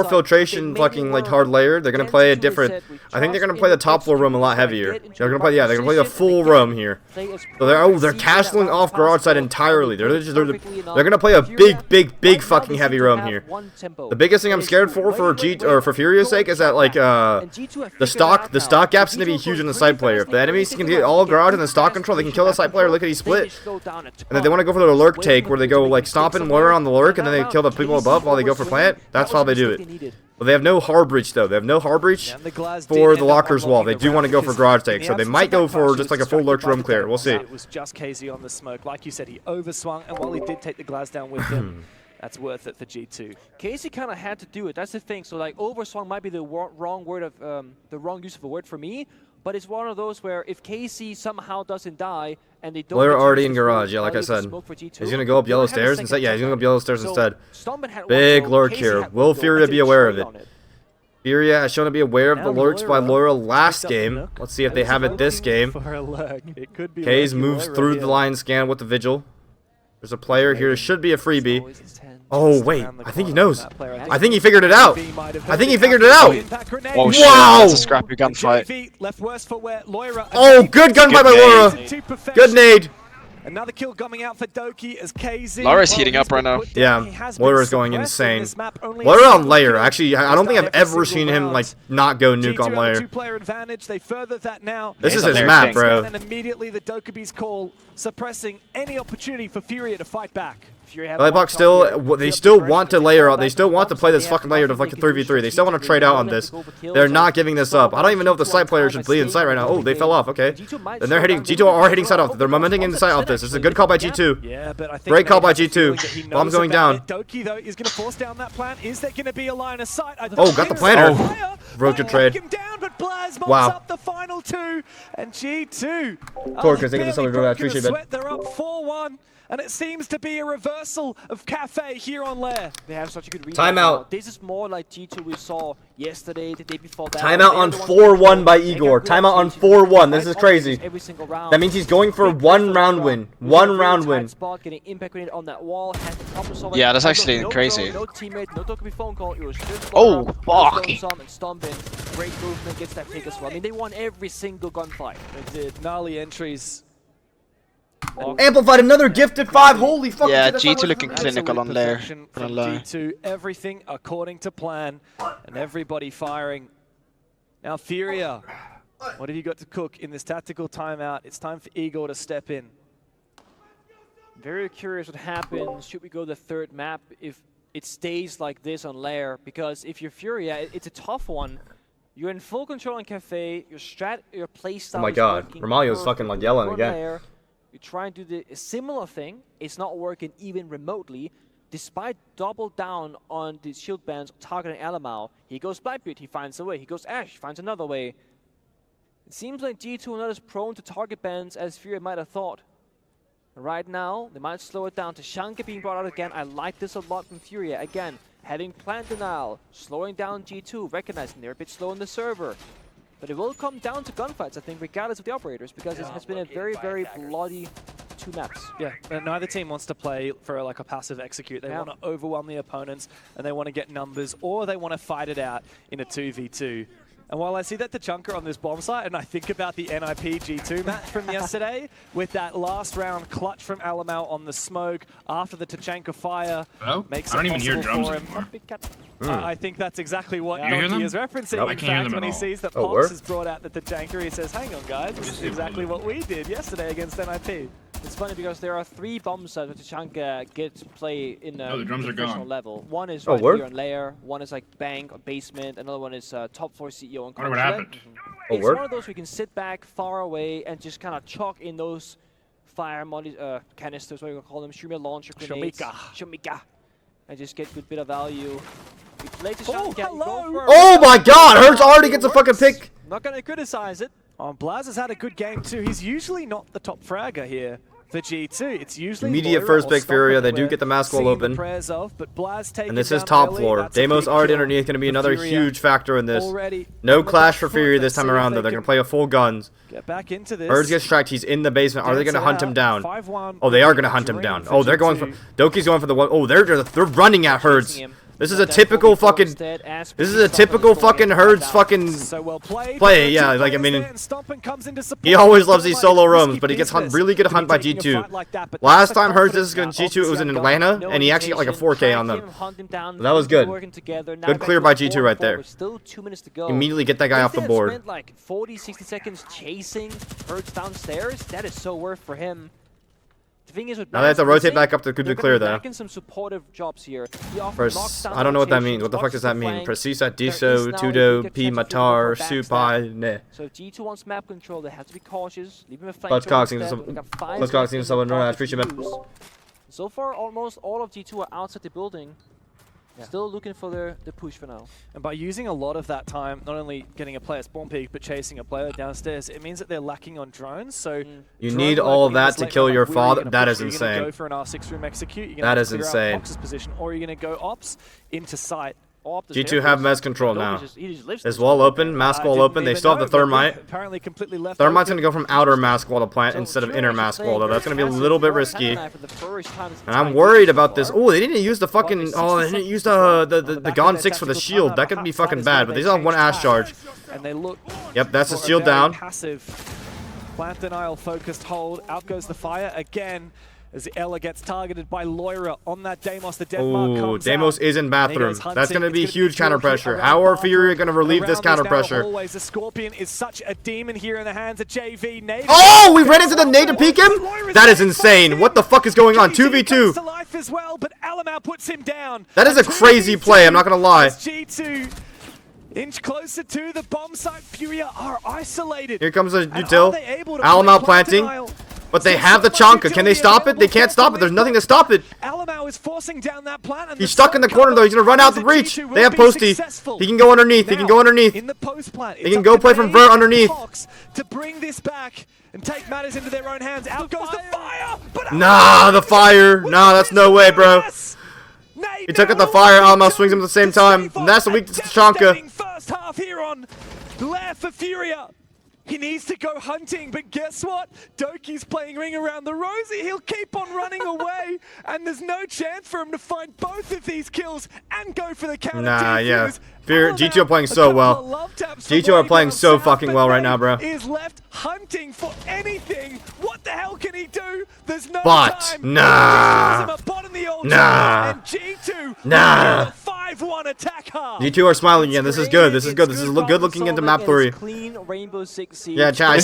filtration fucking like hard layer. They're gonna play a different. I think they're gonna play the top floor room a lot heavier. They're gonna play the full room here. So they're castling off garage side entirely. They're gonna play a big fucking heavy room here. The biggest thing I'm scared for Furia's sake is that like the stock gap's gonna be huge in the side player. The enemies can get all garage and the stock control. They can kill the side player. Look at he split. And then they want to go for the lurk take, where they go like Stompn Lair on the lurk, and then they kill the people above while they go for plant. That's how they do it. But they have no hard breach though. They have no hard breach for the lockers wall. They do want to go for garage take, so they might go for just like a full lurk room clear. We'll see. It was just KZ on the smoke, like you said. He overswung, and while he did take the glass down with him. That's worth it for G2. Casey kind of had to do it. That's the thing. So like overswung might be the wrong use of a word for me. But it's one of those where if KC somehow doesn't die and they don't. Well, they're already in garage, yeah, like I said. He's gonna go up yellow stairs instead. Yeah, he's gonna go up yellow stairs instead. Big lurk here. Will Furia be aware of it? Furia has shown to be aware of the lurks by Laura last game. Let's see if they have it this game. Kaze moves through the line scan with the Vigil. There's a player here. Should be a freebie. Oh, wait. I think he knows. I think he figured it out. Oh, shit. Wow. That's a scrappy gunfight. Oh, good gunfight by Laura. Good nade. Another kill coming out for Doki as KZ. Laura's heating up right now. Yeah, Laura's going insane. Lair on Lair. Actually, I don't think I've ever seen him like not go nuke on Lair. This is his map, bro. And immediately the Dokkaebi's call suppressing any opportunity for Furia to fight back. Lollipop still, they still want to layer out. They still want to play this fucking layer to like a 3v3. They still want to trade out on this. They're not giving this up. I don't even know if the site player should bleed in sight right now. Oh, they fell off. Okay. Then they're hitting. G2 are hitting side off. They're momenting in the side off this. This is a good call by G2. Yeah, but I think great call by G2. Bomb's going down. Doki though is going to force down that plan. Is there going to be a line of sight? Oh, got the planner. Broke a trade. Wow. Up the final two, and G2. Torque, thank you so much for that. Appreciate it. They're up 4-1. And it seems to be a reversal of Kafe here on Lair. They have such a good timeout. This is more like G2 we saw yesterday, the day before that. Timeout on 4-1 by Igor. Timeout on 4-1. This is crazy. That means he's going for one round win. One round win. Yeah, that's actually crazy. No teammate, no talking phone call. It was just oh, fuck. Stompn, great movement, gets that pick as well. I mean, they won every single gunfight. They did. Gnarly entries. Amplified another gifted 5. Holy fuck. Yeah, G2 looking clinical on Lair. G2, everything according to plan, and everybody firing. Now Furia, what have you got to cook in this tactical timeout? It's time for Igor to step in. Very curious what happens. Should we go the third map if it stays like this on Lair? Because if you're Furia, it's a tough one. You're in full control on Kafe. Your playstyle. Oh my god, Romalio's fucking like yelling again. Lair. You try and do a similar thing. It's not working even remotely. Despite double down on the shield bands targeting Alamau, he goes Blackbeard, he finds a way. He goes Ash, finds another way. It seems like G2 are not as prone to target bans as Furia might have thought. Right now, they might slow it down to Shanka being brought out again. I like this a lot from Furia. Again, having plant denial, slowing down G2, recognizing they're a bit slow on the server. But it will come down to gunfights, I think, regardless of the operators, because it has been a very, very bloody 2 maps. Yeah, neither team wants to play for like a passive execute. They want to overwhelm the opponents, and they want to get numbers, or they want to fight it out in a 2v2. And while I see that Tachanka on this bomb site, and I think about the NIP G2 match from yesterday, with that last round clutch from Alamau on the smoke after the Tachanka fire, makes it possible for him. I think that's exactly what Doki is referencing. In fact, when he sees that Pox has brought out the Tachanka, he says, hang on guys, this is exactly what we did yesterday against NIP. It's funny because there are 3 bomb sites that Tachanka gets to play in the professional level. One is right here on Lair, one is like bank or basement, another one is top floor CEO on Chalet. What happened? It's one of those we can sit back far away and just kind of chalk in those fire canisters, what you call them, Shumia launcher grenades. Shumika. And just get a good bit of value. Oh my god, Hurts already gets a fucking pick. Not going to criticize it. Blaz has had a good game too. He's usually not the top fragger here for G2. It's usually immediate first pick Furia. They do get the mask wall open. And this is top floor. Demos already underneath, going to be another huge factor in this. No clash for Furia this time around though. They're going to play a full guns. Get back into this. Hurts gets tracked. He's in the basement. Are they going to hunt him down? Oh, they are going to hunt him down. Oh, they're going for Doki's going for the one. Oh, they're running at Hurts. This is a typical fucking. This is a typical fucking Herds fucking play. Yeah, like I mean, he always loves these solo roams, but he gets really good hunt by G2. Last time Herds this is going G2, it was in Atlanta, and he actually got like a 4K on them. So that was good. Good clear by G2 right there. Immediately get that guy off the board. Spent like 40-60 seconds chasing Herds downstairs. That is so worth for him. The thing is, now they have to rotate back up to clear though. Some supportive jobs here. I don't know what that means. What the fuck does that mean? Precisa, Diso, Tudo, P, Matar, Supai, ne. So if G2 wants map control, they have to be cautious. Leave him a flank. Let's Cox someone know that. Appreciate it. So far, almost all of G2 are outside the building. Still looking for the push for now. And by using a lot of that time, not only getting a player spawn peak, but chasing a player downstairs, it means that they're lacking on drones. So you need all of that to kill your father. That is insane. You're going to go for an R6 room execute. That is insane. Ops' position, or you're going to go ops into sight. G2 have Mez control now. Is wall open, mask wall open. They still have the Thermite. Thermite's going to go from outer mask wall to plant instead of inner mask wall, though. That's going to be a little bit risky. And I'm worried about this. Oh, they didn't use the fucking. Oh, they didn't use the Gone 6 for the shield. That could be fucking bad, but they still have one Ash charge. Yep, that's the shield down. Passive plant denial focused hold. Out goes the fire again. as Ella gets targeted by Lair on that Deimos. The Denmark comes Deimos out. is in bathroom. That's going to be huge counter pressure. How are Furia going to relieve this counter pressure? Always, the Scorpion is such a demon here in the hands of JV. Nade. Oh, we ran into the nade to peek him? That is insane. What the fuck is going on? 2v2. To life as well, but Alamau puts him down. That is a crazy play, I'm not going to lie. G2 inch closer to the bomb site. Furia are isolated. Here comes a util. Alamau planting. But they have the Chonka. Can they stop it? They can't stop it. There's nothing to stop it. Alamau is forcing down that plant. He's stuck in the corner, though. He's going to run out the breach. They have Posty. He can go underneath. He can go underneath. In the post plant. He can go play from Vert underneath. To bring this back and take matters into their own hands. Out goes the fire. Nah, the fire. Nah, that's no way, bro. He took out the fire. Alamau swings him at the same time. And that's the weakness to Chonka. First half here on Lair for Furia. He needs to go hunting, but guess what? Doki's playing ring around the rosy. He'll keep on running away, and there's no chance for him to find both of these kills and go for the counter. Nah, yeah. G2 are playing so well. G2 are playing so fucking well right now, bro. Is left hunting for anything. What the hell can he do? There's no time. Nah. Nah. And G2 nah. 5-1 attack hard. G2 are smiling again. This is good. This is good. This is good looking into map 3. Yeah, chat.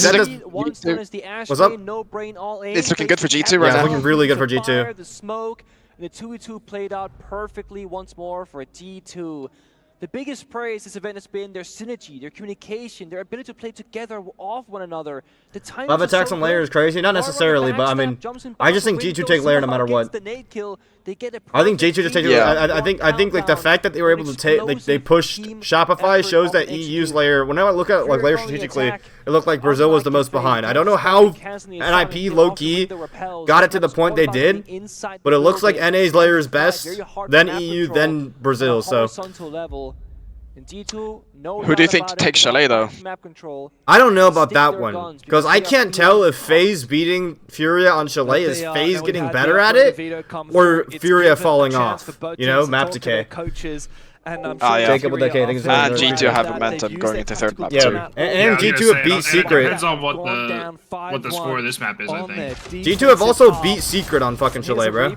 What's up? It's looking good for G2 right now. Yeah, it's looking really good for G2. The smoke, the 2v2 played out perfectly once more for G2. The biggest praise this event has been their synergy, their communication, their ability to play together off one another. The time Love attacks on Lair is crazy. Not necessarily, but I mean, I just think G2 take Lair no matter what. I think G2 just take. Yeah. I think like the fact that they were able to take, like they pushed Shopify shows that EU's Lair. When I look at like Lair strategically, it looked like Brazil was the most behind. I don't know how NIP low key got it to the point they did, but it looks like NA's Lair is best, then EU, then Brazil. So. Who do you think takes Chalet though? I don't know about that one, because I can't tell if FaZe beating Furia on Chalet is FaZe getting better at it, or Furia falling off. You know, map decay. Yeah. Jacob with decay. And G2 have momentum going into third map too. And G2 have beat Secret. Depends on what the score of this map is, I think. G2 have also beat Secret on fucking Chalet, bro. Do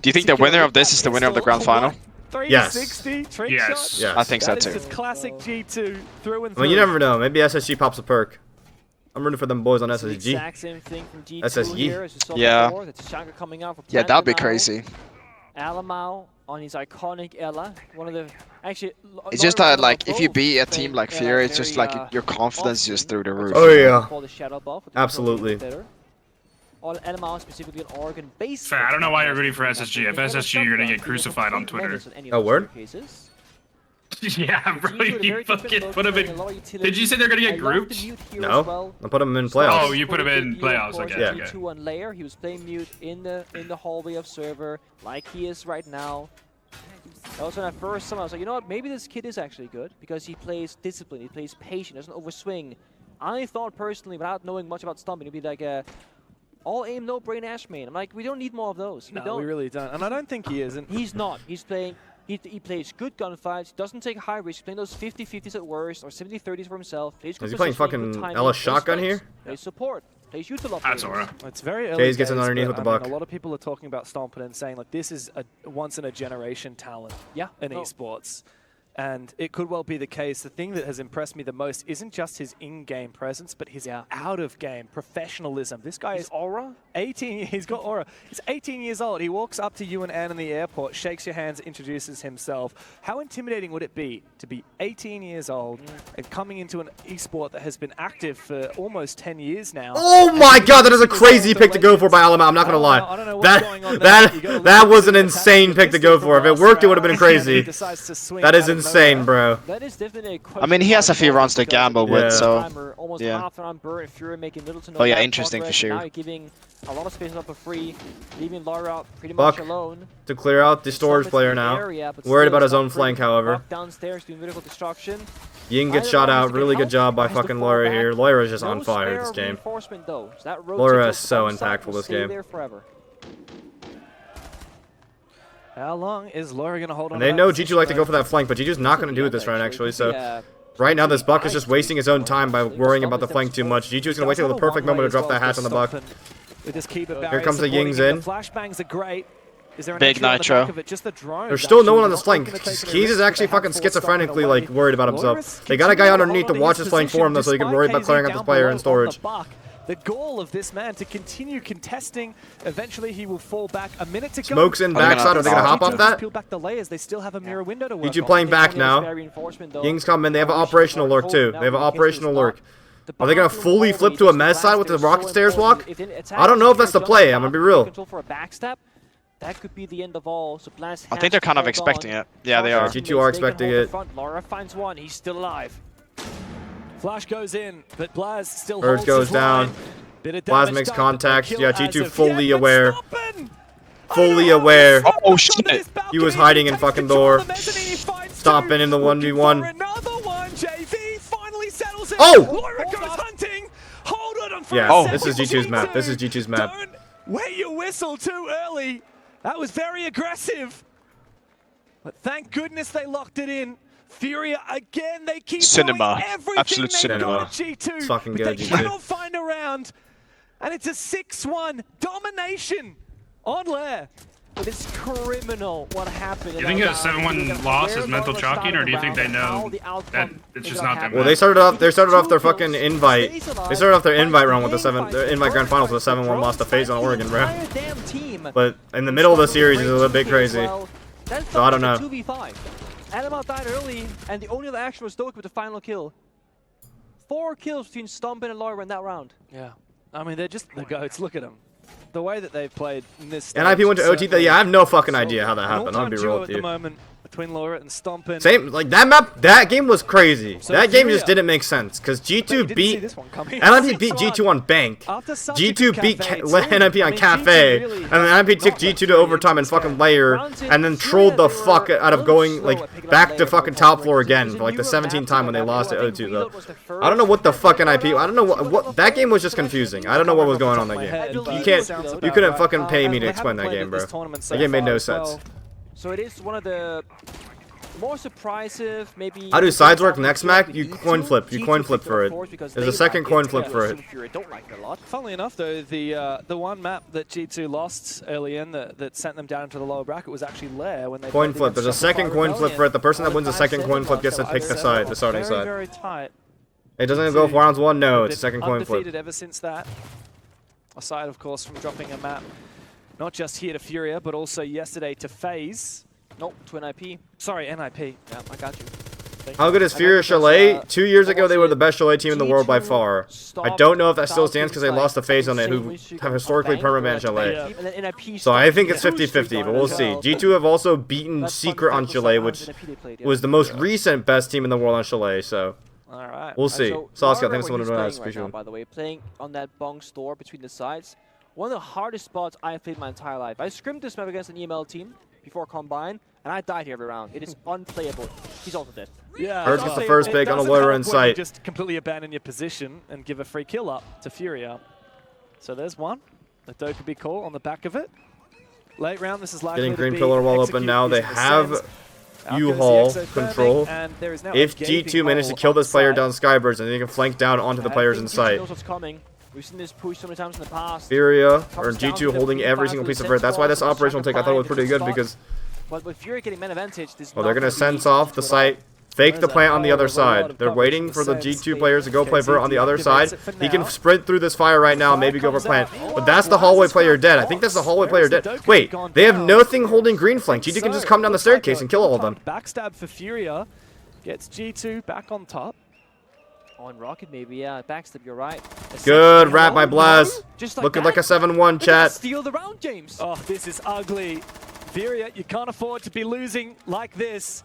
you think the winner of this is the winner of the grand final? Yes. Yes. I think so too. Classic G2 through and through. Well, you never know. Maybe SSG pops a perk. I'm rooting for them boys on SSG. SSG. Yeah. Yeah, that'd be crazy. Alamau on his iconic Ella, one of the actually. It's just that like if you beat a team like Furia, it's just like your confidence just through the roof. Oh yeah. Absolutely. On Alamau specifically on Oregon base. Fair, I don't know why you're rooting for SSG. If SSG, you're gonna get crucified on Twitter. Oh, word? Yeah, bro, you fucking put them in. Did you say they're gonna get grouped? No, I put them in playoffs. Oh, you put them in playoffs, okay. Yeah. Two on Lair, he was playing mute in the hallway of server, like he is right now. Also, at first, someone was like, you know what? Maybe this kid is actually good because he plays disciplined, he plays patient, doesn't overswing. I thought personally, without knowing much about Stompn, it'd be like a all aim, no brain Ash main. I'm like, we don't need more of those. We really don't, and I don't think he is. He's not. He's playing. He plays good gunfights, he doesn't take high risk, playing those 50-50s at worst, or 70-30s for himself. Is he playing fucking Ella shotgun here? Plays support, plays utility. That's Aura. It's very early Jays gets in underneath with the buck. A lot of people are talking about Stompn and saying like this is a once-in-a-generation talent in esports. And it could well be the case. The thing that has impressed me the most isn't just his in-game presence, but his out-of-game professionalism. This guy is aura. 18. He's got aura. He's 18 years old. He walks up to you and Anne in the airport, shakes your hands, introduces himself. How intimidating would it be to be 18 years old and coming into an esport that has been active for almost 10 years now? Oh my god, that is a crazy pick to go for by Alamau. I'm not gonna lie. I don't know what's going on there. That was an insane pick to go for. If it worked, it would have been crazy. That is insane, bro. That is definitely I mean, he has a few rounds to gamble with, so yeah. Oh yeah, interesting for sure. Now giving a lot of space up for free, leaving Lair pretty much alone. To clear out the storage player now. Worried about his own flank, however. Downstairs doing vertical destruction. Ying gets shot out. Really good job by fucking Lair here. Lair is just on fire this game. Lair is so impactful this game. How long is Lair going to hold on? And they know G2 like to go for that flank, but G2's not going to do it this round, actually. So right now, this Buck is just wasting his own time by worrying about the flank too much. G2 is going to wait till the perfect moment to drop that hatch on the Buck. with this keeper barrier. Here comes the Yings in. The flashbangs are great. Is there an Big entry on the nitro. back of it? Just the drone. There's still no actually one on this not flank. looking to take a Keys risk, is actually but they fucking have forced schizophrenically, Stompn like, away. worried about himself. Loris They got a guy continuing underneath to holding watch his his flank for him, though, so he can position worry about despite clearing out KZ this player down in storage. below on the buck. The goal of this man to continue contesting. Eventually, he will fall back. A minute to go. Smokes in backside. Are they gonna hop off that? Peel back the layers. They still have a mirror window to work G2 on. playing back now. Ying's coming. They have an operational lurk too. They have an operational lurk. Are they gonna fully flip to a mez side with the rocket stairs walk? I don't know if that's the play. I'm gonna be real. That could be the end of all. So Blast I think they're kind of expecting it. Yeah, they are. G2 are expecting it. Laura finds one. He's still alive. Flash goes in, but Blaz still Urge holds goes his line. down. Bit of Blaz damage makes done, contact. but Yeah, kill G2 as of fully yet, but aware. Stompn! Fully aware. Oh, shit. He was hiding in fucking door. Stompn in the 1v1. Another one, JV finally settles it. Oh! Laura goes hunting. Hold on for Yeah, a this is second, G2's map. This is G2's map. Don't wet your whistle too early. That was very aggressive. But thank goodness they locked it in. Furia again, they keep Cinema. throwing everything Absolute they cinema. got at G2, It's fucking but good, they G2. cannot find a round. And it's a 6-1 domination on Lair. It is criminal what happened. You think a 7-1 loss is mental chalking, or do you think they know that it's just not them? Well, they started off their fucking invite. They started off their invite round with their invite grand finals with a 7-1 loss to FaZe on Oregon, bro. But in the middle of the series is a little bit crazy. So I don't know. 2v5. Animal died early, and the only other action was Stoke with the final kill. 4 kills between Stompn and Lair in that round. Yeah. I mean, they're just the goats. Look at them. The way that they've played in this NIP went to OT. Yeah, I have no fucking idea how that An happened. I'll all-time be duo real at with the you. moment between Lair and Stompn. Same, like that map, that game was crazy. So That game Furia- just didn't make sense because But you G2 didn't see beat this one coming. NIP beat G2 on Bank. After such a G2 good beat Kafe NIP too. on I mean, Kafe, G2 really and then NIP took not G2 to left overtime and fucking Lair, and then trolled the fuck out of going like back to fucking top floor again for like the 17th time when they lost at O2 though. I don't know what the fuck NIP. I don't know what that game was just confusing. I don't know what was going on that game. You couldn't fucking pay me to explain that game, bro. That game made no sense. So it is one of the more surprise, maybe. How do sides work next map? You coin flip. You coin flip for it. There's a second coin flip for it. Funnily enough, though, the one map that G2 lost early in that sent them down into the lower bracket was actually Lair when they Coin played flip. There's a against second Shopify coin flip for it. The person that wins the second coin flip gets to pick the side, the starting very, side. very tight. It doesn't go for rounds 1. No, it's a They've second been coin flip. undefeated ever since that. Aside, of course, from dropping a map, not just here to Furia, but also yesterday to FaZe. Nope, to NIP. Sorry, NIP. Yeah, I got you. How good is Furia Chalet? 2 years ago, they were the best Chalet team in the world by far. I don't know if that still stands because they lost to FaZe on it, who have historically permanent Chalet. So I think it's 50-50, but we'll see. G2 have also beaten Secret on Chalet, which was the most recent best team in the world on Chalet, so All right. we'll see. Sasuke, I think someone would ask right now, by the way, playing on that bong store between the sides. One of the hardest spots I've played my entire life. I scrimmed this map against an EML team before Combine, and I died here every round. It is unplayable. He's also dead. Yeah, Urge gets the first pick on a Lair in sight. Just completely abandon your position and give a free kill up to Furia. So there's one. The doe could be caught on the back of it. Late round, this is likely getting to green be pillar wall open execute now. They using the have Sens. Out U-Haul goes the exothermic, control. and there is now If a gaping G2 manages to hole kill this player on down Skybirds, then they can flank down onto the players in sight. Knows what's coming. We've seen this push so many times in the past. Furia, or G2 holding every single piece of it. That's why this operational take I thought was pretty good because But with Furia getting man advantage, this well, they're going to sense off the site, fake the plant on the other side. They're waiting for the G2 players to go play vert on the other side. He can sprint through this fire right now, maybe go for plant. But that's the hallway player dead. I think that's the hallway player dead. Wait, they have nothing holding green flank. G2 can just come down the staircase and kill all of them. Backstab for Furia gets G2 back on top. On Rocket, maybe, yeah. Backstab, you're right. Good wrap by Blaz. Just Looking that. like a 7-1 chat. Steal the round, James. Oh, this is ugly. Furia, you can't afford to be losing like this.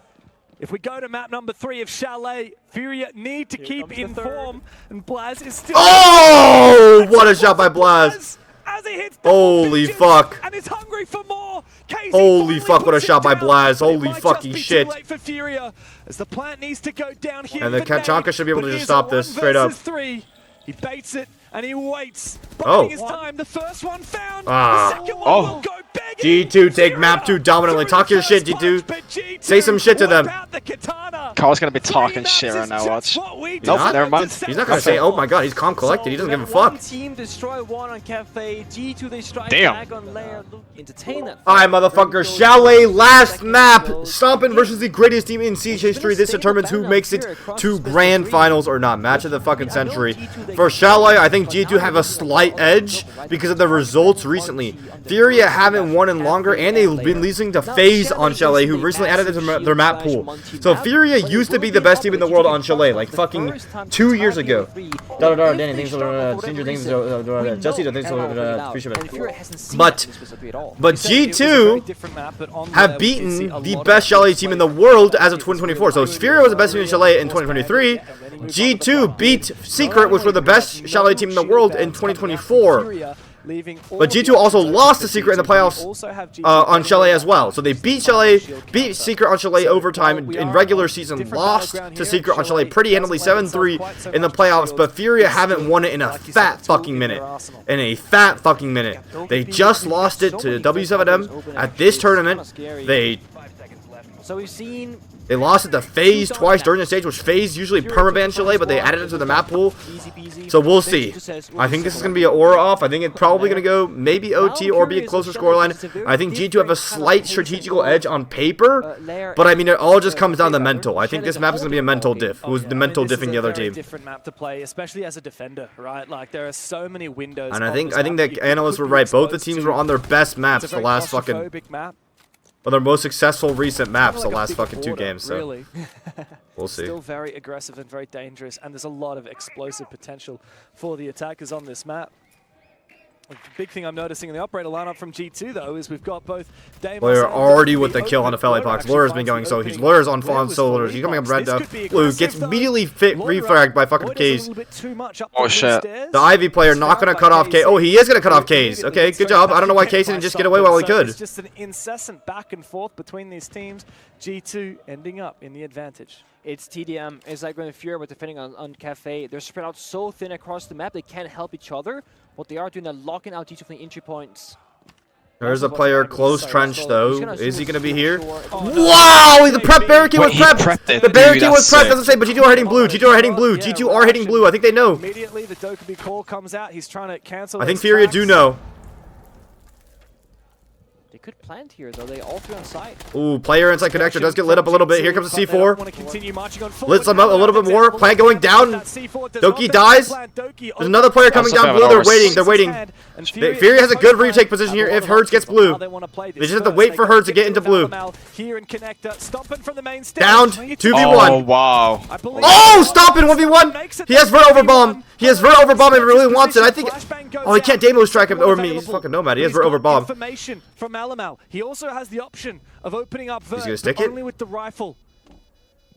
If we go to map number 3 of Chalet, Furia need to keep in form, and Blaz is still. Oh, what a shot by Blaz. As he hits Holy fuck. And is hungry for more. KZ Holy finally fuck, what a puts it shot by down. Blaz. But it Holy might fucking just be shit. too late for Furia, as the plant needs to go down here. And the for Nate, Kachanka should be able but to just it is stop a this 1 straight up. versus 3. He baits it and he waits. Oh. Biding his time. The first one found. Ah. The second one Oh. will go begging. G2 take map 2 dominantly. Talk your shit, G2. Say some shit to them. About the katana. Carl's gonna be talking shit right now, watch. Nope, never mind. He's not gonna say, oh my god, he's calm collected, he doesn't give a fuck. Team destroy one on Kafe, G2 they strike Damn. back on Lair. Entertain that. Alright, motherfucker, Chalet, last map. Stompn versus the greatest team in Siege history. This determines who makes it to grand finals or not. Match of the fucking century. For Chalet, I think G2 have a slight edge because of the results recently. Furia haven't won in longer, and they've been losing to FaZe on Chalet, who recently added it to their map pool. So Furia used to be the best team in the world on Chalet, like fucking 2 years ago. Danny, thanks for Jesse, thanks for appreciate it. But G2 have beaten the best Chalet team in the world as of 2024. So Furia was the best team in Chalet in 2023. G2 beat Secret, which were the best Chalet team in the world in 2024. But G2 also lost to Secret in the playoffs on Chalet as well. So they beat Chalet, beat Secret on Chalet overtime in regular season, lost to Secret on Chalet pretty handily 7-3 in the playoffs. But Furia haven't won it in a fat fucking minute. In a fat fucking minute. They just lost it to W7M at this tournament. They lost it to FaZe twice during the stage, which FaZe usually permaban Chalet, but they added it to the map pool. So we'll see. I think this is going to be an aura off. I think it's probably going to go maybe OT or be a closer scoreline. I think G2 have a slight strategical edge on paper, but I mean, it all just comes down to mental. I think this map is going to be a mental diff. Who's the mental diffing the other team? Different map to play, especially as a defender, right? Like there are so many windows. And I think the analysts were right. Both the teams were on their best maps the last fucking. Well, their most successful recent maps the last fucking 2 games, so really. We'll see. Still very aggressive and very dangerous, and there's a lot of explosive potential for the attackers on this map. The big thing I'm noticing in the operator lineup from G2 though is we've got both Lair already with the kill on the Felly Box. Lair's been going so huge. Lair's on solo. He's coming up red though. Blue gets immediately refragged by fucking K's. Oh shit. The Ivy player not gonna cut off K. Oh, he is gonna cut off K's. Okay, good job. I don't know why K didn't just get away while he could. It's just an incessant back and forth between these teams. G2 ending up in the advantage. It's TDM. It's like when Furia were defending on Kafe. They're spread out so thin across the map, they can't help each other. What they are doing, they're locking out G2 from the entry points. There's a player close trench though. Is he gonna be here? Wow! The prep barricade was prepped. The barricade was prepped. Doesn't say, but G2 are hitting blue. G2 are hitting blue. G2 are hitting blue. I think they know. Immediately, the Dokkaebi call comes out. He's trying to cancel. I think Furia do know. They could plant here though. They all 3 on site. Ooh, player inside connector does get lit up a little bit. Here comes the C4. Lits them up a little bit more. Plant going down. Doki dies. There's another player coming down blue. They're waiting. They're waiting. Furia has a good retake position here if Hertz gets blue. They just have to wait for Hertz to get into blue. Down 2v1. Oh, wow. Oh, Stompn 1v1. He has Vert over bomb. He has Vert over bomb if he really wants it. I think. Oh, he can't Damo strike him or me. He's fucking nomad. He has Vert over bomb. Information from Malamal. He also has the option of opening up Vert only with the rifle.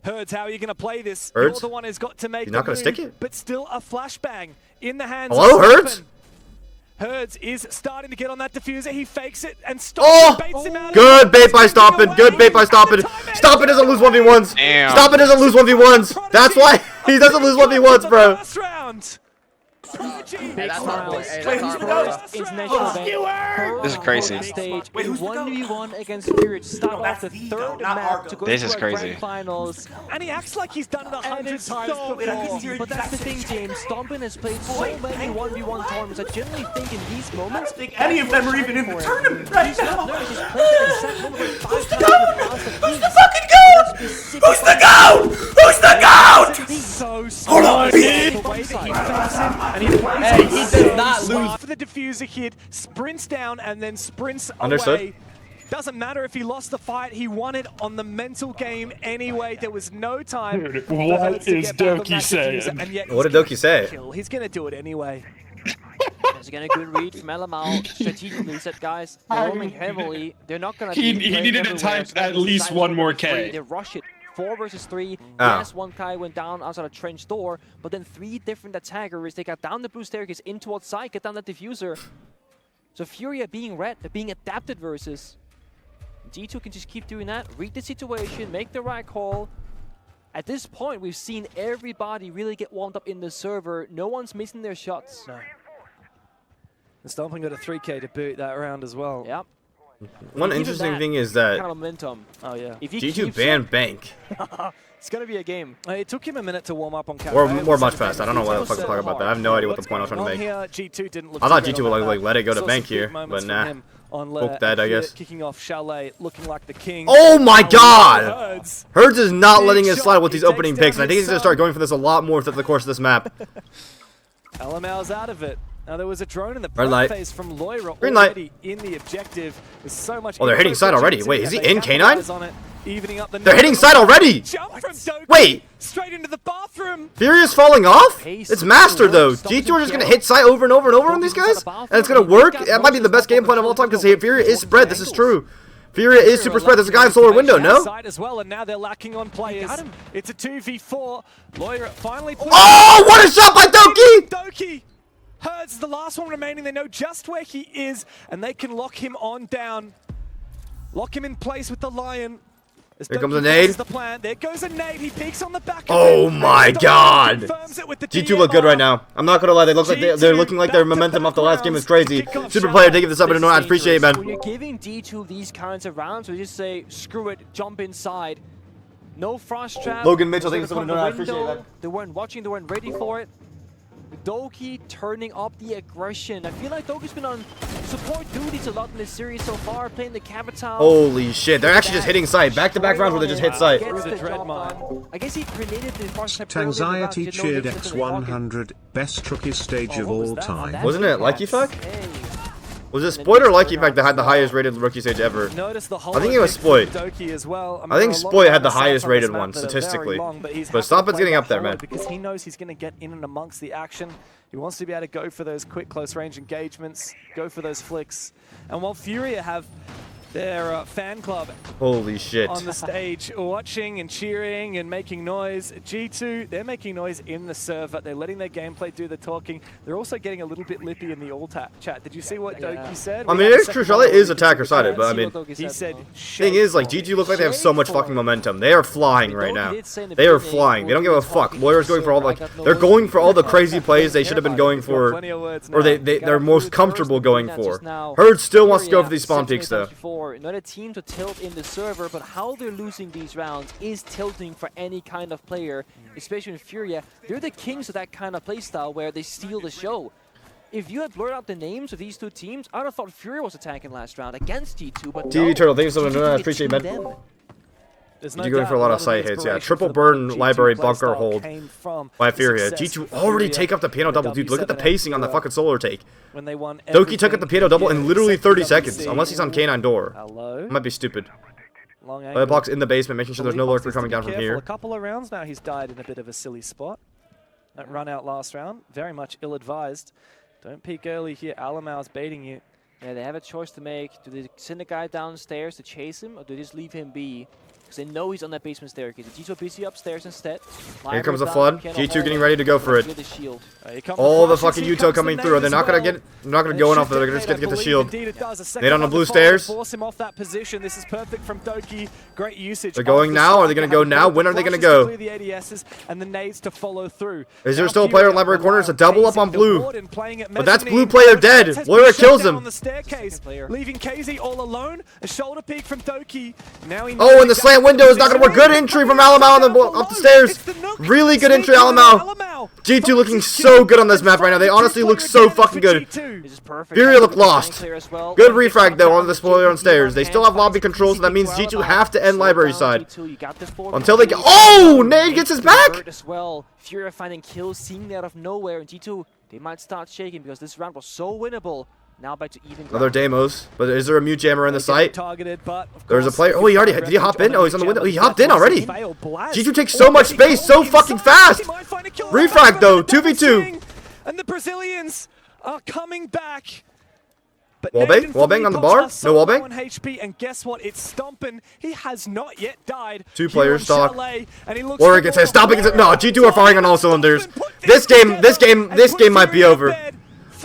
Herds, how are you going to play this? Herds? You're the one who's got to make. He's not going to stick it. But still a flashbang in the hands. Hello, of Herds? Herds is starting to get on that diffuser. He fakes it and baits him out. Good bait by Stompn. Good bait by Stompn. Stompn doesn't lose 1v1s. Damn. Stompn doesn't lose 1v1s. That's why he doesn't lose 1v1s, bro. First round. This is crazy. Stage 1v1 against Furia to start off the 3rd map to go This to is the crazy. grand finals. And he acts like he's done it 100 times before. But that's the thing, James. Stompn has played so many 1v1 tournaments. I generally think in these moments, any of them are even in the tournament right now. Who's the fucking goat? Who's the goat? Who's the goat? So hold on, and he does not lose for the diffuser kid, sprints down and then sprints away. Doesn't matter if he lost the fight, he won it on the mental game anyway. There was no time. Dude, what is Doki saying? What did Doki say? He's gonna do it anyway. He's getting a good read from Malamal. Strategically, he said, guys, they're roaming heavily. They're not gonna. He needed to type at least one more K. They rush it. 4 versus 3. Yes, one guy went down outside a trench door, but then 3 different attackers. They got down the blue staircase in towards side, get down the diffuser. So Furia being red, they're being adapted versus. G2 can just keep doing that, read the situation, make the right call. At this point, we've seen everybody really get warmed up in the server. No one's missing their shots. No. The Stompn got a 3K to boot that round as well. Yep. One interesting thing is that kind of momentum. Oh yeah. If he G2 keeps banned it, Bank. it's gonna be a game. It took him a minute to warm up on Kafe. Or much past. I don't know what the fuck to talk about that. I have no idea what the point I was trying to make. G2 didn't look I thought too G2 good would on like let it go to Saw Bank some big here, moments but from nah. him on Lair, Hope that, I guess. Kicking off Chalet, looking like the king. Oh my god! Herds. Herds is not Big letting it shot. slide with He these opening takes down picks, and I think he's his gonna start going for this a lot more throughout the course of this map. LML's out of it. Now there was a drone in the Red light. phase from Lair Green light. already in the objective. There's so much. Oh, they're hitting side already. Wait, is he in K9? On it, evening up the They're hitting side already! Jump from Doki Wait! straight into the bathroom. Furia's falling off? It's Master though. G2 are just gonna hit side over and over and over on these guys? And it's gonna work? That might be the best game plan of all time because Furia is spread. This is true. Furia is super spread. There's a guy in solar window, no? Side as well, and now they're lacking on players. It's a 2v4. Lair finally. Oh, what a shot by Doki! Doki! Herds the last one remaining. They know just where he is, and they can lock him on down. Lock him in place with the Lion. Here comes a nade. The plan. There goes a nade. He peeks on the back. Oh my god! G2 look good right now. I'm not gonna lie, they look like they're looking like their momentum off the last game is crazy. Super player, take this up and I appreciate it, man. When you're giving D2 these kinds of rounds, we just say, screw it, jump inside. No frost trap. Logan Mitchell, thank you so much. I appreciate it, man. They weren't watching, they weren't ready for it. Doki turning up the aggression. I feel like Doki's been on support duties a lot in this series so far, playing the Capital. Holy shit, they're actually just hitting side. Back-to-back rounds where they just hit side. I guess he grenaded the frost trap. Anxiety cheered X100, best rookie stage of all time. Wasn't it Like Effect? Was it Spoit or Like Effect that had the highest rated rookie stage ever? Notice the I think it was Spoit. As well. I think Spoit had the highest rated one, statistically. But Stompn's getting up there, man. Because he knows he's going to get in and amongst the action. He wants to be able to go for those quick close range engagements, go for those flicks. And while Furia have their fan club Holy shit. on the stage watching and cheering and making noise, G2, they're making noise in the server. They're letting their gameplay do the talking. They're also getting a little bit lippy in the all chat. Did you see what Doki said? I mean, it's true, Chalet is attacker-sided, but I mean, he said, thing is, like, G2 look like they have so much fucking momentum. They are flying right now. They are flying. They don't give a fuck. Lawyer's going for all, like, they're going for all the crazy plays they should have been going for, or they're most comfortable going for. Herd still wants to go for these spawn peaks, though. Not a team to tilt in the server, but how they're losing these rounds is tilting for any kind of player, especially in Furia. They're the kings of that kind of playstyle where they steal the show. If you had blurred out the names of these two teams, I would have thought Furia was attacking last round against G2, but TV Turtle, thank you so much. I appreciate it, man. You're going for a lot of site hits, yeah. Triple burn library bunker hold by Furia. G2 already take up the piano double. Dude, look at the pacing on the fucking solar take. Doki took up the piano double in literally 30 seconds, unless he's on K9 door. Might be stupid. Box in the basement, making sure there's no lurker coming down from here. A couple of rounds now, he's died in a bit of a silly spot. That run out last round, very much ill-advised. Don't peek early here. Alamau's baiting you. Yeah, they have a choice to make. Do they send a guy downstairs to chase him, or do they just leave him be? Because they know he's on that basement staircase. G2 busy upstairs instead. Here comes the flood. G2 getting ready to go for it. All the fucking Uto coming through. They're not gonna go enough. They're gonna just get the shield. Nade on the blue stairs. Force him off that position. This is perfect from Doki. Great usage. They're going now. Are they gonna go now? When are they gonna go? The ADSs and the nades to follow through. Is there still a player in library corner? It's a double up on blue. But that's blue player dead. Lair kills him. On the staircase, leaving KZ all alone. A shoulder peek from Doki. Now he oh, and the slant window is not gonna work. Good entry from Alamau up the stairs. Really good entry, Alamau. G2 looking so good on this map right now. They honestly look so fucking good. Furia look lost. Good refrag though on the spoiler on stairs. They still have lobby control, so that means G2 have to end library side. Until they get. Oh, Nade gets his back. As well, Furia finding kills, seeing out of nowhere, and G2 they might start shaking because this round was so winnable. Now back to even. Another Deimos, but is there a mute jammer in the site? But there's a player. Oh, he already did he hop in? Oh, he's on the window. He hopped in already. G2 takes so much space, so fucking fast. Refrag though, 2v2. And the Brazilians are coming back. But wallbang on the bar. No wallbang. HP, and guess what? It's Stompn. He has not yet died. Two players stock. Or gets hit. Stop it. No, G2 are firing on all cylinders. This game might be over.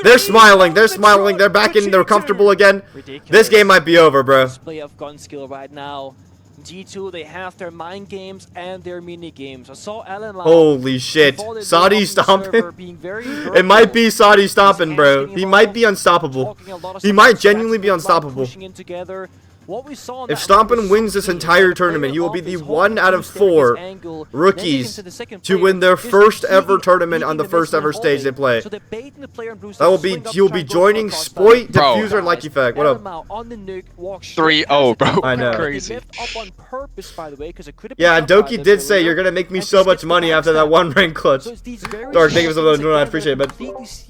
They're smiling. They're back in. They're comfortable again. This game might be over, bro. Display of gun skill right now. G2, they have their mind games and their mini games. I saw Alan Lau. Holy shit. Saudi Stompn? It might be Saudi Stompn, bro. He might be unstoppable. He might genuinely be unstoppable. If Stompn wins this entire tournament, he will be the 1 out of 4 rookies to win their first ever tournament on the first ever stage they play. That will be, he will be joining Spoit, Diffuser, and Like Effect. What up? 3-0, bro. I know. Crazy. Yeah, and Doki did say you're gonna make me so much money after that 1 rank clutch. Dark, thank you so much. I appreciate it, but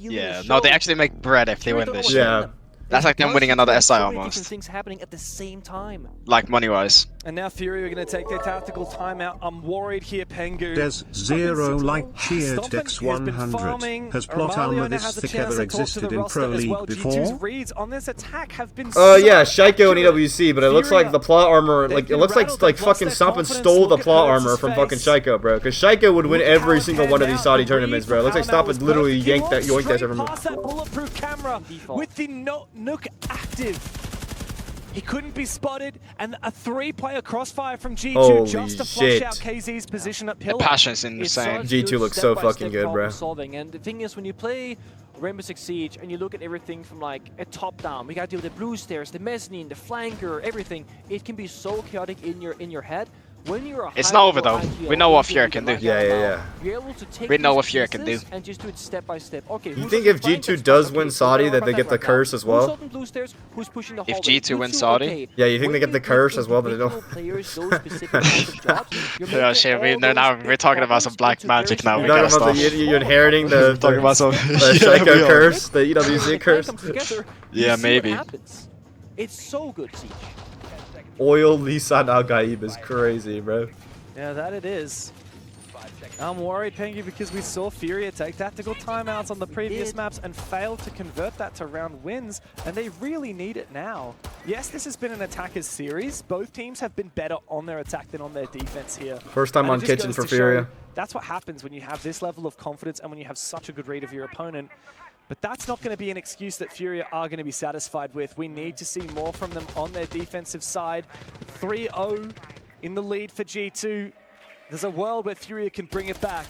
Yeah, no, they actually make bread if they win this shit. yeah. That's like them winning another SI almost. Things happening at the same time. Like money-wise. And now Furia are going to take their tactical timeout. I'm worried here, Pengu. Des Zero like cheered X100. Has plot armor this thick ever existed in Pro League before? Reads on this attack have been Yeah, Shaiko and EWC, but it looks like the plot armor, like, it looks like fucking Stompn stole the plot armor from fucking Shaiko, bro. Because Shaiko would win every single one of these Saudi tournaments, bro. It looks like Stompn literally yoinked that shit from him. Past that bulletproof camera with the Nook active. He couldn't be spotted, and a 3-player crossfire from G2 Holy just to shit. flush out KZ's position at The pillar. passion's insane. G2 looks so fucking good, bro. And the thing is, when you play Rainbow Six Siege and you look at everything from like a top down, we gotta deal with the blue stairs, the mezzanine, the flanker, everything. It can be so chaotic in your head. When you're It's not over though. We know what Furia can do. Yeah. You're able to take We know these what Furia can do. pieces and just do it step by step. Okay, You think if G2 does win Saudi that they get the curse as well? If G2 wins Saudi? Yeah, you think they get the curse as well, but they don't. Yeah, shit, we're talking about some black magic now. We You're gotta talking about stop. you're inhering the Talking about some Shaiko we are. curse, the EWC curse. Yeah, maybe. It's so good, Siege. Oil Lisan Al Gaib is crazy, bro. Yeah, that it is. I'm worried, Pengu, because we saw Furia take tactical timeouts on the previous maps and failed to convert that to round wins, and they really need it now. Yes, this has been an attackers series. Both teams have been better on their attack than on their defense here. First time And on it just Kitchen goes for to show Furia. That's what happens when you have this level of confidence and when you have such a good read of your opponent. But that's not going to be an excuse that Furia are going to be satisfied with. We need to see more from them on their defensive side. 3-0 in the lead for G2. There's a world where Furia can bring it back.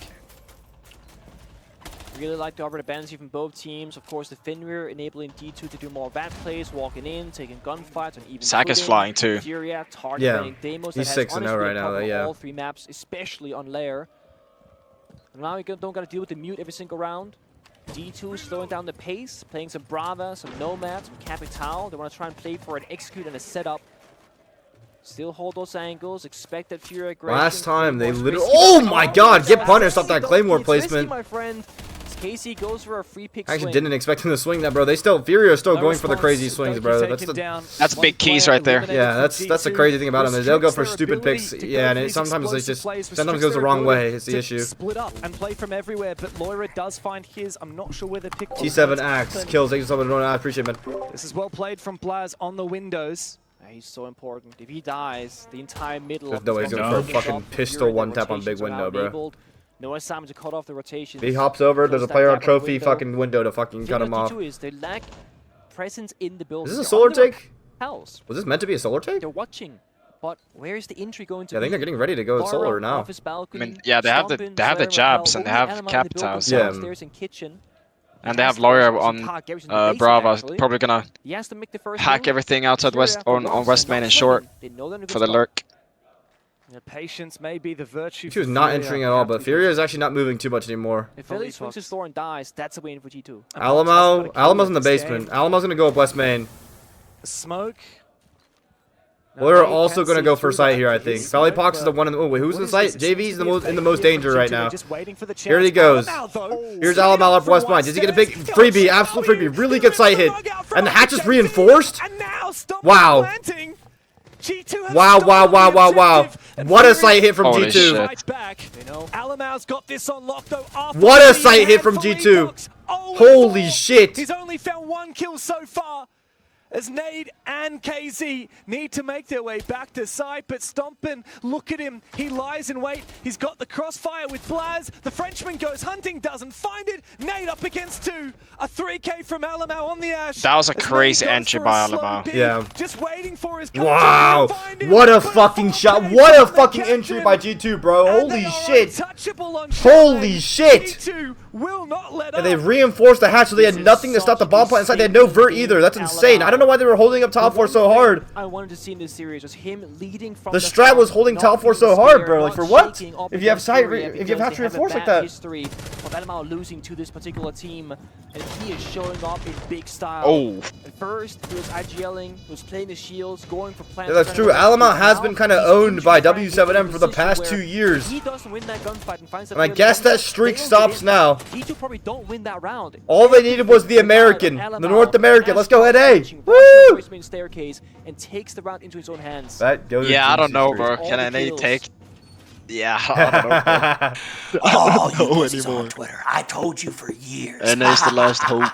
Really like the opportunity from both teams. Of course, the Fenrir enabling D2 to do more rat plays, walking in, taking gunfights, and even Sack is flying too. Furia targeting Deimos. He's 6-0 right now, yeah. All 3 maps, especially on Lair. And now you don't got to deal with the mute every single round. D2 slowing down the pace, playing some Brava, some Nomad, some Capital. They want to try and play for an execute and a setup. Still hold those angles, expect that Furia aggression. Last time they literally. Oh my god, get punished off that Claymore placement. My friend. Casey goes for a free pick I actually didn't expect him to swing that, bro. Furia is still going for the crazy swings, bro. That's big keys right there. Yeah, that's the crazy thing about them is they'll go for stupid picks. Yeah, and sometimes goes the wrong way. It's the issue. Split up and play from everywhere, but Lair does find his. I'm not sure where the pick. T7 Axe kills. Thank you so much. I appreciate it, man. This is well played from Blaz on the windows. He's so important. If he dies, the entire middle. There's no way he's going for a fucking pistol one tap on big window, bro. No assignment to cut off the rotation. He hops over, there's a player on trophy fucking window to fucking cut him off. They lack presence in the building. Is this a solar take? House. Was this meant to be a solar take? They're watching. But where is the entry going to be? I think they're getting ready to go solar now. I mean, yeah, they have the jabs and they have Capitals. Yeah. And they have Lair on Brava, probably gonna hack everything outside West on West Main and short for the lurk. The patience may be the virtue. She was not entering at all, but Furia is actually not moving too much anymore. If Philly swings his Thor and dies, that's a win for G2. Alamo's in the basement. Alamo's gonna go up West Main. Smoke. We're also gonna go for site here, I think. Valleypox is the one in the. Oh wait, who's in the site? JV's in the most danger right now. Here he goes. Here's Alamo up West Main. Does he get a big freebie? Absolute freebie. Really good site hit. And the hatch is reinforced. Wow. Wow. What a sight hit from G2. Alamo's got this on lock though. What a sight hit from G2. Holy shit. He's only found 1 kill so far. as Nade and KZ need to make their way back to side, but Stompn, look at him, he lies in wait, he's got the crossfire with Blaz, the Frenchman goes hunting, doesn't find it, Nade up against 2, a 3K from Alamau on the Ash. That was a crazy entry by Alamau. Yeah. Just waiting for his wow, what a fucking shot, what a fucking entry by G2, bro, holy shit. Holy shit. Will not let and they reinforced the hatch so they had nothing to stop the bomb plant inside. They had no vert either. That's insane. I don't know why they were holding up top 4 so hard. I wanted to see in this series was him leading from the strat was holding top 4 so hard, bro. Like for what? If you have side, if you have hatch reinforced like that. History of Alamau losing to this particular team, and he is showing up in big style. Oh. At first, he was IGLing, he was playing the shields, going for plants. Yeah, that's true. Alamau has been kind of owned by W7M for the past 2 years. He doesn't win that gunfight and finds and I guess that streak stops now. G2 probably don't win that round. All they needed was the American, the North American. Let's go head A. Woo! Staircase and takes the round into his own hands. That goes yeah, I don't know, bro. Can I take? Yeah, I don't know. Oh, you pussies on Twitter. I told you for years. And there's the last hope.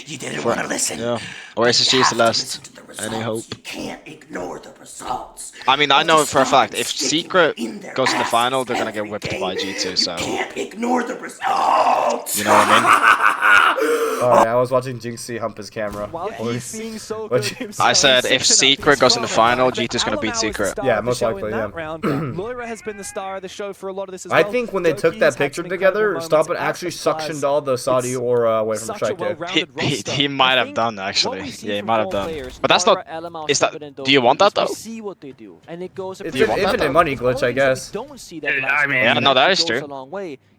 You didn't want to listen. Yeah. Or SSG is the last. Any hope. You can't ignore the results. I mean, I know for a fact if Secret goes in the final, they're gonna get whipped by G2. So. You can't ignore the results. You know what I mean? Oh, yeah, I was watching Jinxie hump his camera. While he's being so good himself, I said if Secret goes in the final, G2's gonna beat Secret. Yeah, most likely. Yeah. Lair has been the star of the show for a lot of this as I well. think when they took that picture together, Stompn actually suctioned all the Saudi aura away from Strike Day. He might have done actually. Yeah, he might have done. But that's not. Is that? Do you want that though? See what they do, and it goes. It's an infinite money glitch, I guess. I mean, yeah, no, that is true.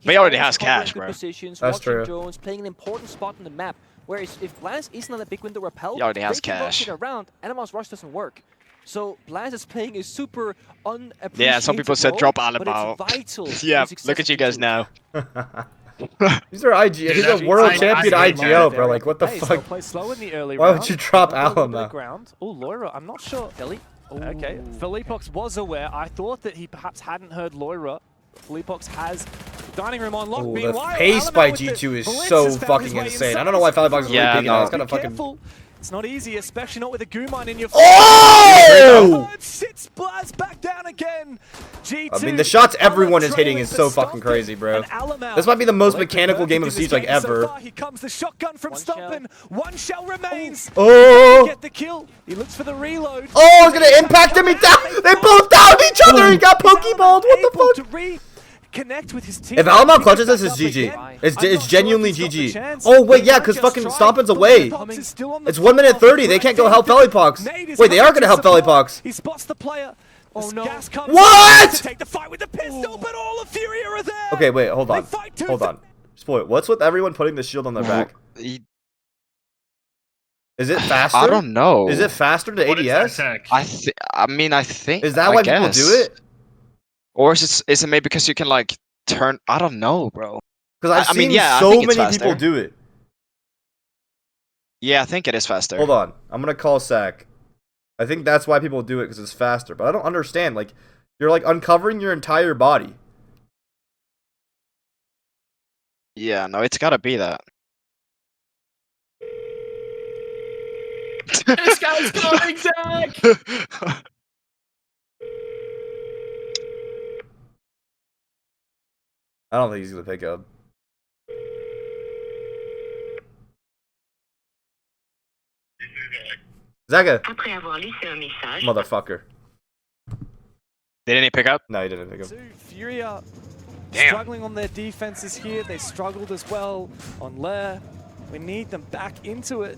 But he already has cash, bro. That's true. Jones playing an important spot on the map. Whereas if Blaz isn't on a big window repel, he already has cash. Around, Alamau's rush doesn't work. So Blaz is playing a super unappreciated Yeah, some people said drop Alamau. Yeah, look at you guys now. These are IG. He's a world champion IGO, bro. Like, what the fuck? Play slow in the early Why would you drop Alamau? Oh, Lair, I'm not sure. Okay, Philippox was aware. I thought that he perhaps hadn't heard Lair. Philippox has dining room on lock. Oh, the pace by G2 is so fucking insane. I don't know why Philippox is really big now. It's kind of fucking... It's not easy, especially not with a Gumon in your face. Oh! Sits Blaz back down again. G2, I mean, the shots everyone is hitting is so fucking crazy, bro. This might be the most mechanical game of Siege like ever. Here comes the shotgun from Stompn. One shell remains. Oh! Get the kill. He looks for the reload. Oh, it's gonna impact him. They both downed each other. He got pokeballed. What the fuck? Connect with his team. If Alamau clutches this, it's GG. It's genuinely GG. Oh wait, yeah, because fucking Stompn's away. It's 1 minute 30. They can't go help Philippox. Wait, they are gonna help Philippox. He spots the player. Oh no! What? To take the fight with the pistol, but all of Furia are there. Okay, wait, hold on. Hold on. Spoil. What's with everyone putting the shield on their back? Is it faster? I don't know. Is it faster to ADS? I mean, I think. Is that why people do it? Or is it maybe because you can like turn? I don't know, bro. Because I've seen so many people do it. Yeah, I think it is faster. Hold on, I'm gonna call Sack. I think that's why people do it because it's faster. But I don't understand. Like, you're like uncovering your entire body. Yeah, no, it's gotta be that. This guy's calling Zach. I don't think he's gonna pick up. Zaga! Motherfucker. Didn't he pick up? No, he didn't pick up. Furia struggling on their defenses here. They struggled as well on Lair. We need them back into it.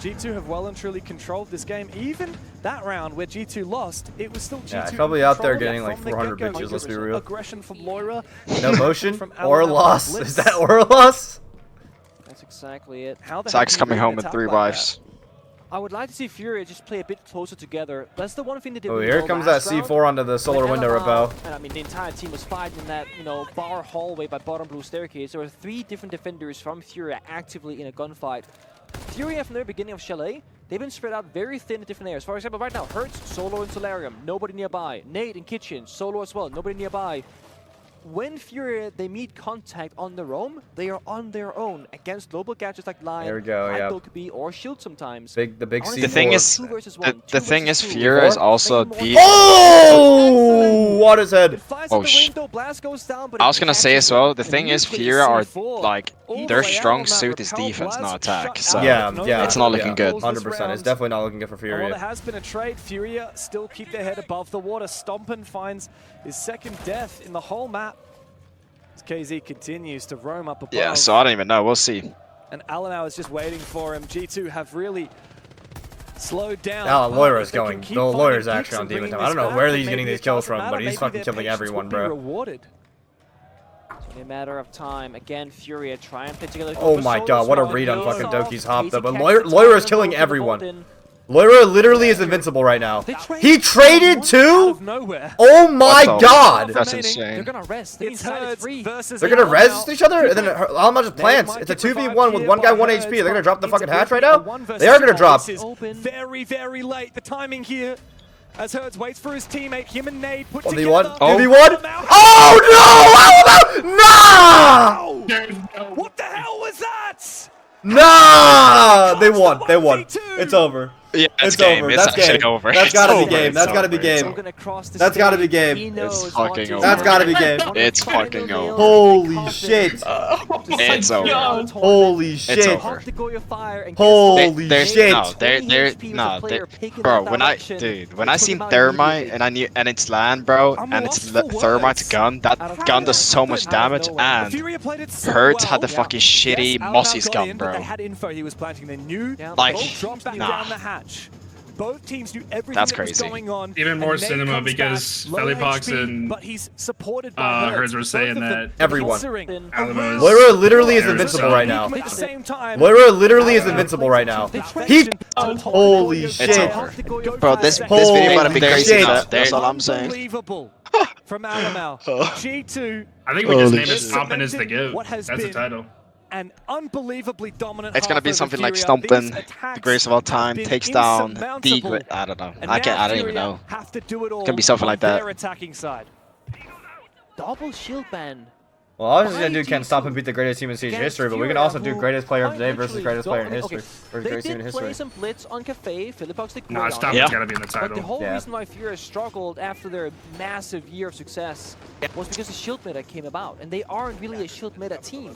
G2 have well and truly controlled this game. Even that round where G2 lost, it was still G2. Yeah, probably out there getting like 400 bitches, let's be real. Aggression from Lair. No motion or loss. Is that or loss? That's exactly it. Sack's coming home with 3 wives. I would like to see Furia just play a bit closer together. That's the one thing they did. Oh, here comes that C4 onto the solar window repel. And I mean, the entire team was fighting in that, bar hallway by bottom blue staircase. There were 3 different defenders from Furia actively in a gunfight. Furia from the beginning of Chalet, they've been spread out very thin in different areas. For example, right now, Hertz, solo in Solarium, nobody nearby. Nade in Kitchen, solo as well, nobody nearby. when Furia, they meet contact on the roam, they are on their own against global gadgets like Lair, There we go, yeah. or Shield sometimes. The big C4. The thing is, Furia is also the. Oh! Water's head. Oh shit. I was gonna say as well. The thing is, Furia are like their strong suit is defense, not attack. So yeah, it's not looking good. 100%. It's definitely not looking good for Furia. Well, there has been a trade. Furia still keep their head above the water. Stompn finds his second death in the whole map. As KZ continues to roam up above. Yeah, so I don't even know. We'll see. And Alanau is just waiting for him. G2 have really slowed down. Lair is going. The Lawyer's actually on Demon Time. I don't know where he's getting these kills from, but he's fucking killing everyone, bro. Rewarded. In a matter of time, again, Furia try and put together. Oh my god, what a read on fucking Doki's hop though. But Lair is killing everyone. Lair literally is invincible right now. He traded too? Oh my god! That's insane. They're gonna rest. It's versus They're gonna res each other? And then Alamaj just plants. It's a 2v1 with one guy 1 HP. They're gonna drop the fucking hatch right now? They are gonna drop. Very, very late. The timing here. As Herds waits for his teammate, him and Nade put together. 2v1? 2v1? Oh no! No! What the hell was that? Nah! They won. They won. It's over. Yeah, it's over. It's That's game. over. That's gotta be game. It's That's gotta be game. That's gotta be game. It's fucking over. That's gotta be game. It's fucking over. Holy shit. It's over. Holy shit. It's over. Holy shit. No, bro, when I seen Thermite and it's land, bro, and it's Thermite's gun, that gun does so much damage, and Hertz had the fucking shitty Mossy's gun, bro. Like, nah. Both teams knew everything That's that was crazy. going on. Even more cinema because Felipox and but he's supported by Herds were saying that everyone. Alamos, Lair literally is invincible right now. At the same time, Lair literally is invincible right now. He. Holy shit. Bro, this video might be crazy. Shit. That's all I'm saying. Unbelievable from Alamau. G2. I think we just named it Stompn is the GOAT. That's the title. An unbelievably dominant. It's gonna be something like Stompn, the greatest of all time, takes down the. I don't know. I don't even know. It's gonna be something like that. Attacking side. Double shield ban. Well, I was just gonna do can't stop and beat the greatest team in Siege history, but we can also do greatest player of the day versus greatest player in history. Or greatest team in history. They did play some blitz on Kafe, Felipox the Nah, Stompn's gotta be in the title. But the whole reason why Furia struggled after their massive year of success was because the shield meta came about, and they aren't really a shield meta team.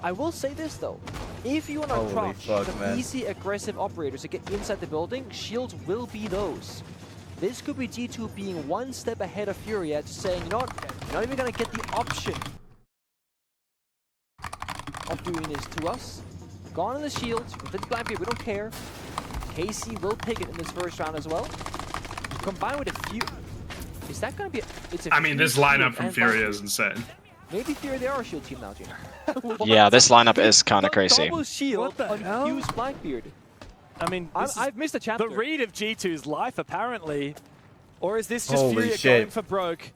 I will say this though, if you want to approach some easy aggressive operators to get inside the building, shields will be those. This could be G2 being one step ahead of Furia, just saying, you know what, you're not even going to get the option of doing this to us. Gone on the shields, with the Blackbeard, we don't care. KC will pick it in this first round as well. Combined with a few... Is that going to be... I mean, this lineup from Furia is insane. Maybe Furia, they are a shield team now, Jim. Yeah, this lineup is kind of crazy. Double shield on Fuse Blackbeard. I mean, I've missed a chapter. The read of G2's life, apparently. Or is this just Furia going for broke?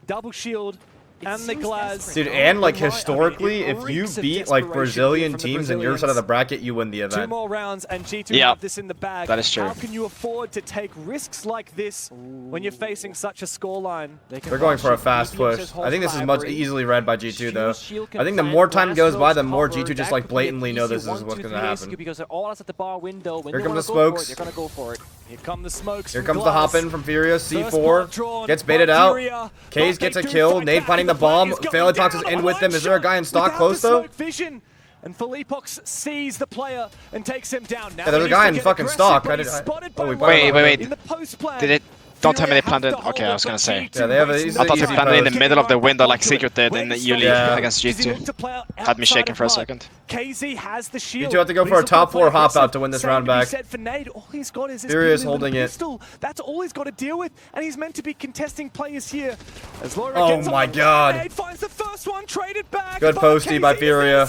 Double shield and the glass. Dude, and like historically, if you beat like Brazilian teams in your side of the bracket, you win the event. 2 more rounds and G2 have this in the bag. That is true. How can you afford to take risks like this when you're facing such a scoreline? They're going for a fast push. I think this is much easily read by G2 though. I think the more time goes by, the more G2 just like blatantly know this is what's gonna happen. Because they're all at the bar window. When Here come the smokes. smokes. They're gonna go for it. Here come the smokes. Here comes the hop in from Furia. C4 gets baited out. Kaze gets a kill. Nade finding the bomb. Felipox is in with them. Is there a guy in stock close though? Vision. And Felipox sees the player and takes him down. Now yeah, there's a guy in fucking stock. Wait. Did it? Don't tell me they planted. Okay, I was gonna say. Yeah, they have I thought they planted in the middle of the window like Secret did in the Yuli against G2. Had me shaking for a second. KZ has the shield. G2 have to go for a top 4 hop out to win this round back. Furia is holding it. That's all he's got to deal with, and he's meant to be contesting players here. As oh my god. Finds the first one, traded back. Good posty by Furia.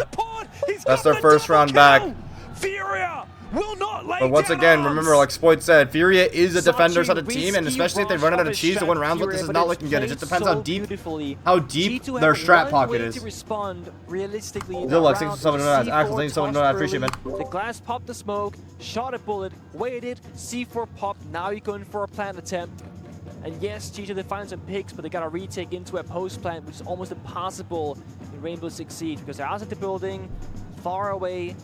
That's their first round back. Furia will not lay But once again, remember, like Spoit said, Furia is a defender sort of team, and especially if they run out of cheese to win rounds with, this is not looking good. It just depends how deep their strat pocket is. Zilluck, thanks for someone known as Axel, thanks for someone known as appreciate, man. The glass popped the smoke, shot a bullet, waited, C4 popped, now you're going for a plant attempt. And yes, G2 they find some picks, but they got a retake into a post plant, which is almost impossible in Rainbow Six Siege because they're outside the building, far away.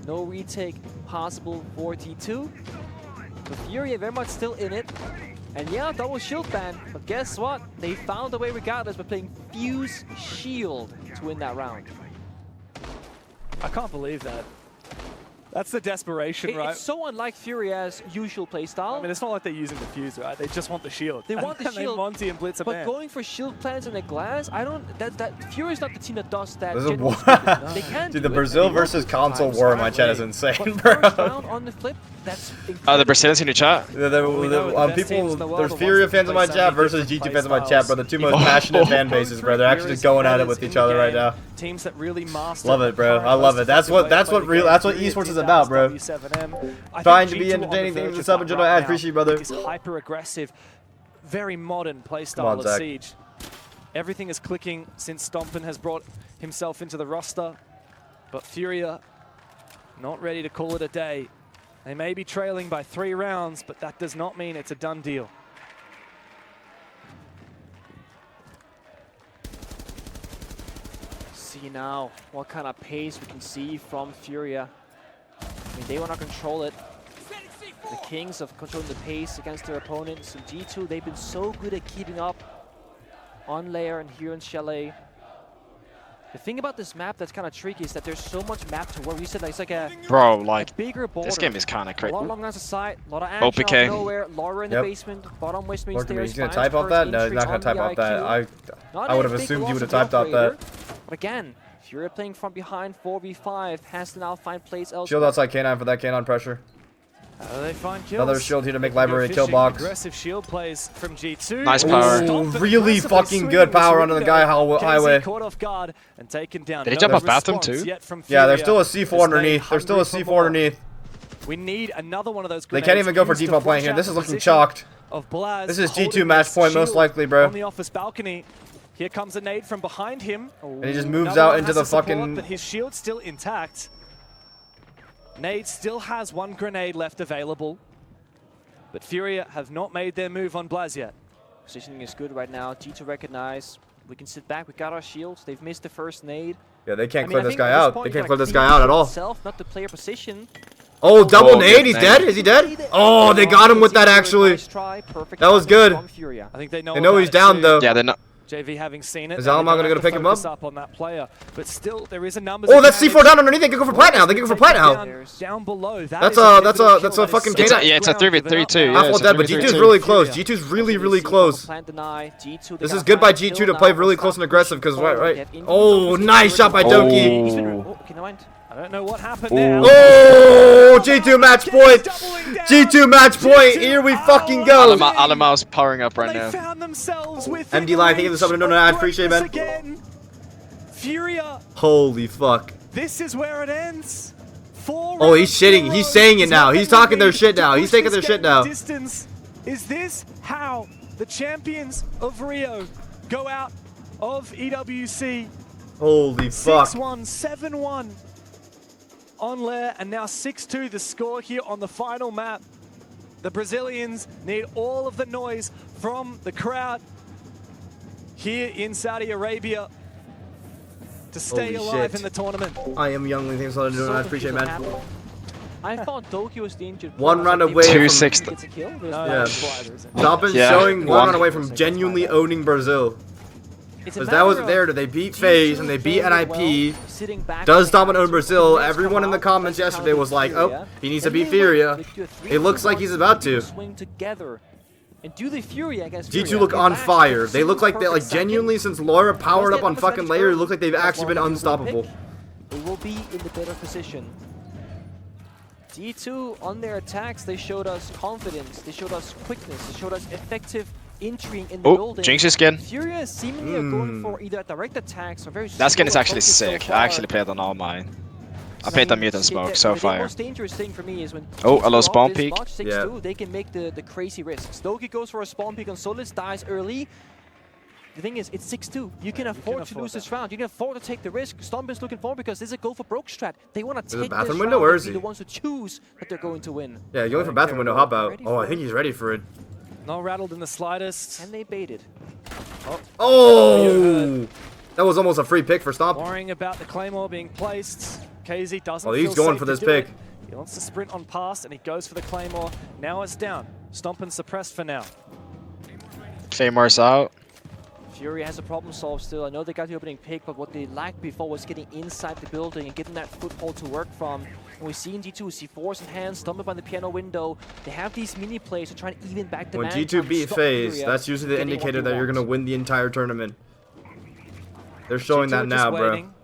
No retake possible for T2. But Furia very much still in it. And yeah, double shield ban, but guess what? They found a way regardless by playing Fuse Shield to win that round. I can't believe that. That's the desperation, right? It's so unlike Furia's usual playstyle. I mean, it's not like they're using the fuse, right? They just want the shield. They want the shield. Monty and Blitz but going for shield plans in a glass, I don't. Fury's not the team that does that. They can. Dude, the Brazil versus console war in my chat is insane, bro. On the flip, that's the Brazilians in your chat. There's Furia fans in my chat versus G2 fans in my chat, bro. The two most passionate fan bases, bro. They're actually just going at it with each other right now. Teams that really master. Love it, bro. I love it. That's what esports is about, bro. Trying to be entertaining things and sub and general. I appreciate you, brother. This hyper aggressive, very modern playstyle of Siege. Everything is clicking since Stompn has brought himself into the roster, but Furia not ready to call it a day. They may be trailing by 3 rounds, but that does not mean it's a done deal. See now what kind of pace we can see from Furia. I mean, they want to control it. The Kings have controlled the pace against their opponents. And G2, they've been so good at keeping up on Lair and here in Chalet. The thing about this map that's kind of tricky is that there's so much map to work. You said it's like a bigger border. This game is kind of crazy. A lot along the side, a lot of action out of nowhere. Laura in the basement, bottom west main stairs. He's gonna type out that? No, he's not gonna type out that. I would have assumed he would have typed out that. But again, Furia playing from behind 4v5 has to now find plays elsewhere. Shield outside K9 for that K9 pressure. They find kills. Another shield here to make library kill box. Aggressive shield plays from G2. Nice power. Ooh, really fucking good power under the guy highway. Caught off guard and taken down. Did he jump off bathroom too? Yeah, there's still a C4 underneath. There's still a C4 underneath. We need another one of those. They can't even go for default playing here. This is looking chalked. This is G2 match point most likely, bro. On the office balcony. Here comes a nade from behind him. And he just moves out into the fucking... But his shield's still intact. Nade still has 1 grenade left available. But Furia have not made their move on Blaz yet. Positioning is good right now. G2 recognize. We can sit back. We got our shields. They've missed the first nade. Yeah, they can't clear this guy out. They can't clear this guy out at all. Not the player position. Oh, double nade. He's dead. Is he dead? Oh, they got him with that actually. That was good. I think they know he's down though. Yeah, they're not. JV having seen it. Is Alma gonna go to pick him up? On that player, but still there is a number. Oh, that's C4 down underneath. They can go for plat now. They can go for plat now. Down below. That's a fucking game. Yeah, it's a 3v3 too. Half dead, but G2's really close. G2's really close. This is good by G2 to play really close and aggressive because right. Oh, nice shot by Doki. I don't know what happened there. Oh, G2 match point. G2 match point. Here we fucking go. Alama's powering up right now. MD Live, thank you for the no, I appreciate it, man. Furia. Holy fuck. This is where it ends. Oh, he's shitting. He's saying it now. He's talking their shit now. He's taking their shit now. Is this how the champions of Rio go out of EWC? Holy fuck. 6-1, 7-1. On Lair, and now 6-2 the score here on the final map. The Brazilians need all of the noise from the crowd here in Saudi Arabia to stay alive in the tournament. I am Youngling, thanks a lot for doing it. I appreciate it, man. I thought Doki was the injured. 1 round away from... 2-6. Yeah. Stompn showing 1 round away from genuinely owning Brazil. Because that was there. They beat FaZe and they beat NIP. Does Stompn own Brazil? Everyone in the comments yesterday was like, oh, he needs to beat Furia. It looks like he's about to. G2 look on fire. They look like they genuinely, since Laura powered up on fucking Lair, it looks like they've actually been unstoppable. They will be in the better position. G2 on their attacks, they showed us confidence, they showed us quickness, they showed us effective entering in the building. Jinx skin. Furia seemingly are going for either direct attacks or very. That skin is actually sick. I actually played on all mine. I played on Mutant Smoke, so fire. The most dangerous thing for me is when a little spawn peek. Yeah. They can make the crazy risks. Doki goes for a spawn peek on Solis, dies early. The thing is, it's 6-2. You can afford to lose this round. You can afford to take the risk. Stompn's looking for because this is a go for broke strat. They want to take this round and be the ones who choose that they're going to win. Yeah, going for bathroom window. How about? Oh, I think he's ready for it. Not rattled in the slightest. And they baited. Oh! That was almost a free pick for Stompn. Worrying about the Claymore being placed. KZ doesn't Oh, he's feel going safe for to this do pick. it. He wants to sprint on past, and he goes for the Claymore. Now it's down. Stompn suppressed for now. Claymore's out. Furia has a problem solved still. I know they got the opening pick, but what they lacked before was getting inside the building and getting that foothold to work from. And we see in G2, C4s in hand, Stompn by the piano window. They have these mini plays to try and even back the When man G2 count, beat stop FaZe, Furia that's usually the getting what indicator they that you're want. going to win the entire tournament. They're showing G2 that now, just bro. waiting.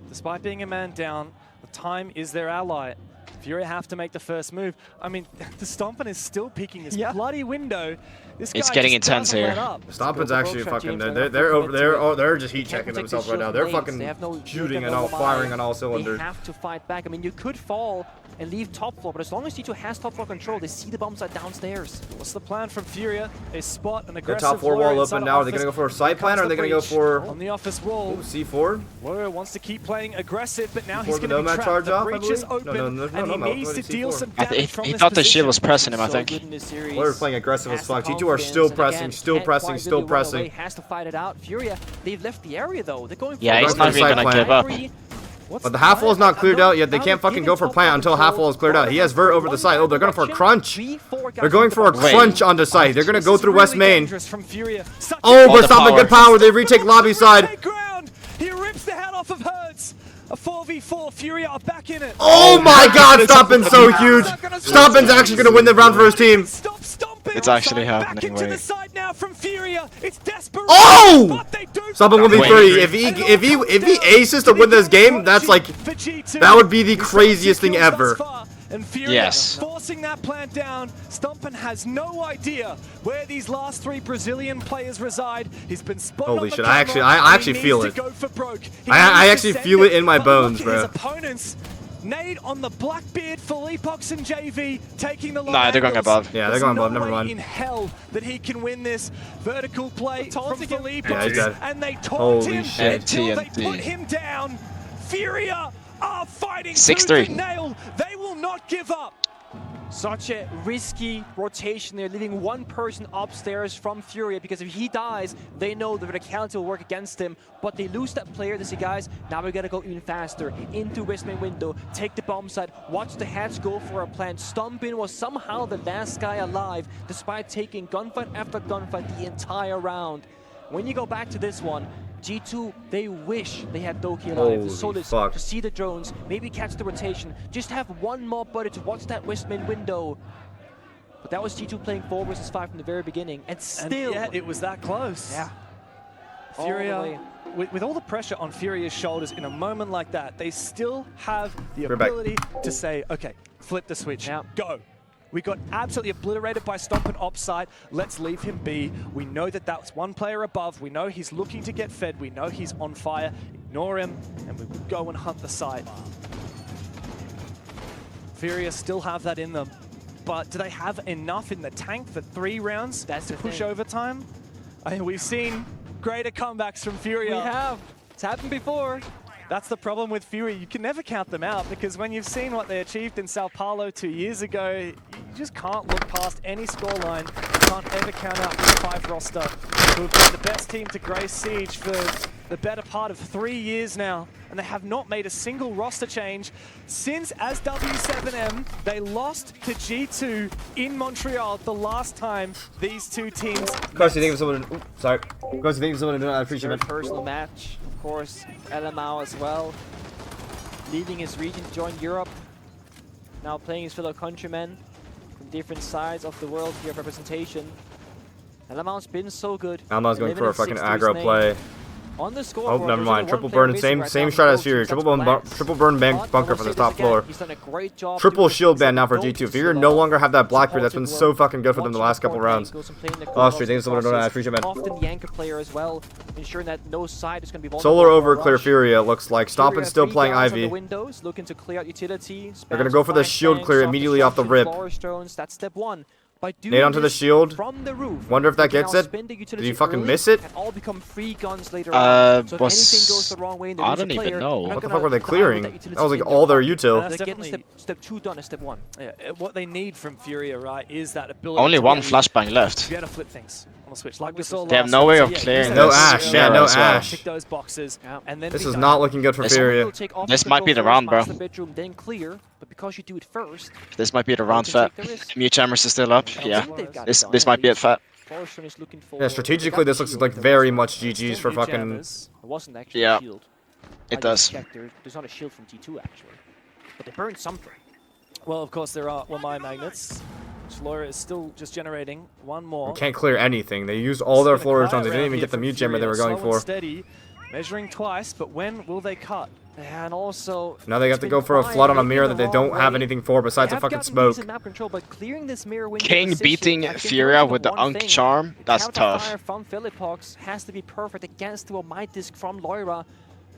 Despite being a man down, the time is their ally. Furia have to make the first move. I mean, the Stompn is still peeking his bloody window. This guy It's getting just intense doesn't here. let up. Stompn's actually fucking. They're just heat checking themselves right now. They're fucking shooting and all, firing on all cylinders. They have to fight back. I mean, you could fall and leave top floor, but as long as G2 has top floor control, they see the bomb site downstairs. What's the plan from Furia? They spot an Their aggressive top floor wall open now. Are they going to go for a side plan or are they going to go for on the office wall? C4? Lair wants to keep playing aggressive, but now Before he's the going to be Nomad trapped. charge The off, I breach is believe? open, No, and he needs to deal some He damage from this thought the shield position. was pressing him, I So think. good in this series. Lair's playing aggressive as Has fuck. the G2 are still confidence, and pressing, again, still can't pressing, quite still really run away, pressing. has to fight it out. Furia, they've left the area though. They're going for Yeah, it. he's not even side gonna plan. give up. But the half wall is not cleared out yet. They can't fucking go for plant until half wall is cleared out. He has vert over the side. Oh, they're going for a crunch. They're going for a crunch on the site. They're going to go through West Main. Oh, but Stompn good power. They retake lobby side. He rips the head off of Hertz. A 4v4. Furia are back in it. Oh my god, Stompn's so huge. Stompn's actually going to win the round for his team. Stop stomping. It's actually Back happening, into the wait. side now from Furia. It's desperate. Oh! But they do Stompn will be Wait. 3. If he aces to win this game, that's like, that would be the craziest thing ever. And Furia Yes. forcing that plant down. Stompn has no idea where these last 3 Brazilian players reside. He's been spotted Holy on the shit, camera, I actually and he feel needs it. to go for broke. He I needs actually to feel send it in my but look bones, at bro. His opponents. Nade on the Blackbeard, Philippox and JV taking the long Nah, they're going angles. above. Yeah, they're There's going no above, never way mind. in hell that he can win this vertical play from Philippox. Yeah, he's dead. And they taunt Holy him shit. until they TNT. put him down. Furia are fighting 6-3. tooth and nail. They will not give up. Such a risky rotation there, leaving one person upstairs from Furia, because if he dies, they know the verticality will work against him, but they lose that player. They say, guys, now we gotta go even faster into West Main window, take the bomb site, watch the heads go for a plant. Stompn was somehow the last guy alive, despite taking gunfight after gunfight the entire round. When you go back to this one, G2, they wish they had Doki alive. Holy So this fuck. to see the drones, maybe catch the rotation, just have one more buddy to watch that West Main window. But that was G2 playing 4 versus 5 from the very beginning, and still, And yet it was that close. yeah, all the Furia, way. with all the pressure on Furia's shoulders in a moment like that, they still have the We're back. ability to say, okay, flip the switch, Yeah. go. We got absolutely obliterated by Stompn offside. Let's leave him be. We know that that's one player above. We know he's looking to get fed. We know he's on fire. Ignore him, and we will go and hunt the site. Furia still have that in them. But do they have enough in the tank for 3 rounds That's to the push thing. overtime? I mean, we've seen greater comebacks from Furia. We have. It's happened before. That's the problem with Furia. You can never count them out, because when you've seen what they achieved in Sao Paulo 2 years ago, you just can't look past any scoreline. You can't ever count out this 5 roster, who have been the best team to grace Siege for the better part of 3 years now. And they have not made a single roster change since, as W7M, they lost to G2 in Montreal the last time these 2 teams. Of course, you think of someone. Oops, sorry. Of course, you think of someone. I appreciate Third it. personal match, of course, LMAO as well. Leaving his region to join Europe. Now playing his fellow countrymen from different sides of the world here of representation. LMAO's been so good. Alma's going for a 11-6 fucking to his aggro name. play. On the Oh, scoreboard, never there's mind. only Triple one player burn, missing same right same now strat from as the Fury. coach, Triple that's burn Black. bank bunker But from the I will top say this floor. again, he's done a great job Triple doing shield ban things now for that G2. don't Figure slow no down. longer have that Blackbeard that's been Supported so work. fucking good for them the last couple Watching rounds. goes and playing the Oh, straight cool things, someone don't know. I appreciate it, man. Often the anchor player as well, ensuring that no side is going to be vulnerable. Solar over, for a clear rush. Furia. Looks like Furia Stompn's still 3 playing guys on the Ivy. windows, looking to clear out utility. They're gonna go for the shield clear immediately off the rip. Drones, that's step 1. Nade onto the shield. From the roof, Wonder if that gets it. Did you fucking miss it? all become free guns later on. So if anything goes the wrong way and I don't even know. What the fuck were they clearing? That was like all their util. They're getting step 2 done and step 1. Yeah, what they need from Furia, right, is that ability. Only to one be flashbang left. To be able to flip things on the switch, like we saw They have last no time. way So of yeah, clearing use No that Ash, Furia yeah, no as well. Ash. Pick those boxes, and then This be is done. not looking good for Furia. This might be the round, bro. Bedroom, then clear, but because you do it first, This might be the round, Fett. Mute Hammers is still up. Yeah. This might be it, Fett. Yeah, strategically, this looks like very much GG's for fucking. It wasn't actually Yeah, a shield. it does. There's not a shield from T2 actually, but they burned something. Well, of course, there are mine magnets. Lair is still just generating one more. Can't clear anything. They used all their floor zones. They didn't even get the mute jammer they were going Slow and for. Steady, measuring twice, but when will they cut? And also, Now they have to go for a flood on a mirror that they don't have anything for besides a fucking smoke. King beating Furia with the Unk charm, that's tough. From Philippox has to be perfect against the Might Disc from Lair.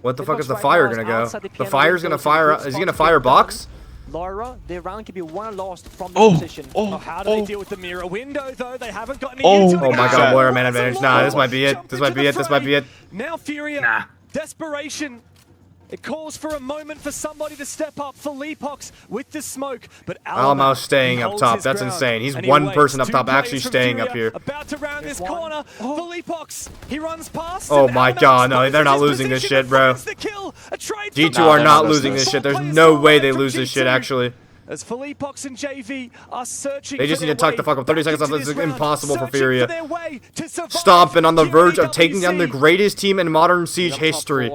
What the fuck is the fire gonna go? The fire's gonna fire. Is he gonna fire box? Lair, their round can be won lost from the position. How do they deal with the mirror window though? They haven't got any Oh utility. my god, Lair man advantage. Nah, this might be it. This might be it. This might be it. Now Furia, desperation. It calls for a moment for somebody to step up for Philippox with the smoke, but Alamos staying up top. That's insane. He's one person up top actually staying up here. About to round this corner. Philippox, he runs past. Oh my god, no, they're not losing this shit, bro. G2 are not losing this shit. There's no way they lose this shit, actually. As Philippox and JV are searching. They just need to tuck the fuck up. 30 seconds left. This is impossible for Furia. Stompn on the verge of taking down the greatest team in modern Siege history.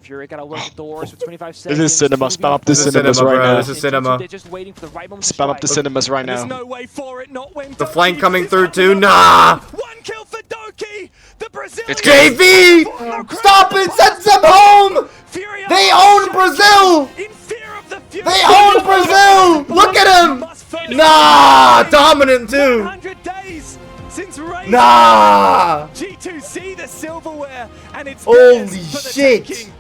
Furia gotta work the doors for 25 seconds. This is cinema. Spam up the cinemas right now. This is cinema. They're just waiting for the right moment to Spam up the strike. cinemas right There's now. no way for it, not when The flank coming through too. Nah! One kill for Doki! The Brazilian! It's good. JV! Stompn sends them home! Furia They own Brazil! in fear of the future. They own Brazil! Look at him! Nah! Dominant too! 100 days since Ray. Nah! G2 see the silverware and it's Holy theirs for the shit! taking.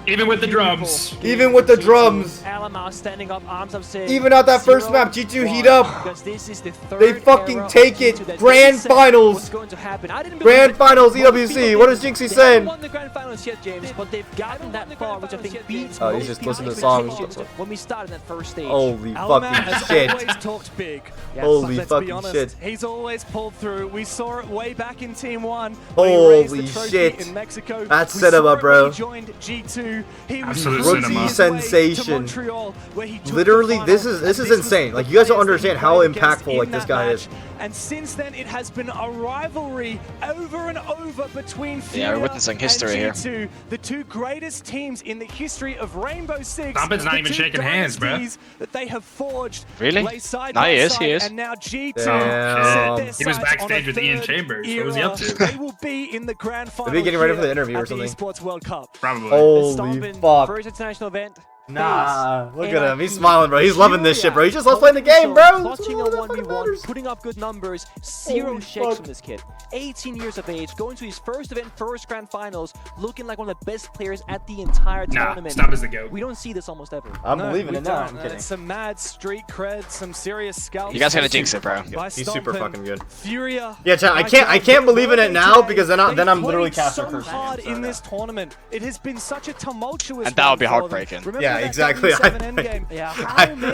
Even with the drums. Even with the drums. Alamo standing up, arms up, saying, Even at that first map, G2 heat up. Because this is the third They fucking era of take G2 it. that Grand they said finals. was going to happen. I didn't Grand believe it. finals, Most EWC. people What is did. Jinxie They saying? haven't won the grand finals yet, James, but they've gotten that far, which I think beats Oh, he's most just people's listening to songs. expectations when we started that first stage. Holy Alamo fucking has shit. always talked big. Holy Let's be fucking honest, shit. he's always pulled through. We saw it way back in Team 1. Holy shit. In Mexico. That's We cinema, saw it when bro. He joined G2. He was Absolute rookie cinema. Sensation. Montreal, where he took Literally, the this finals, is and insane. was Like, you guys don't the players that understand he how played against impactful like in this that guy match. is. And since then, it has been a rivalry over and over between Furia we're witnessing history and here. G2, the two greatest teams in the history of Rainbow Six. Stompn's not the even two shaking hands, bro. dynasties that they have forged. Really? Lay side No, by he is, side, he is. And now G2 Damn. set their He was sights backstage on a with Ian third Chambers. What era. was he up to? They will be in the grand final. Maybe getting ready for the here interview or at the something. Esports World Cup. Probably. Holy Stompn, fuck. first international event. Nah, look And at him. He's smiling, bro. He's loving this shit, bro. He just loves Furia, playing the game, bro. Clutching a That's all that fucking 1v1, matters. putting up good numbers, zero Holy shakes fuck. from this kid. 18 years of age, going to his first event, first grand finals, looking like one of the best players at the entire Nah, tournament. Stomp is the GOAT. We don't see this almost ever. I'm No, believing we it now. don't. I'm kidding. It's some mad street cred, some serious scouts. You guys gotta jinx it, bro. by He's super Stompn. fucking good. Furia. Yeah, chat, I can't believe in it now because then I'm literally casting so first. hard in this tournament. It has been such a tumultuous. And that would be run for them. heartbreaking. Remember Yeah, that exactly. W7 endgame? Yeah.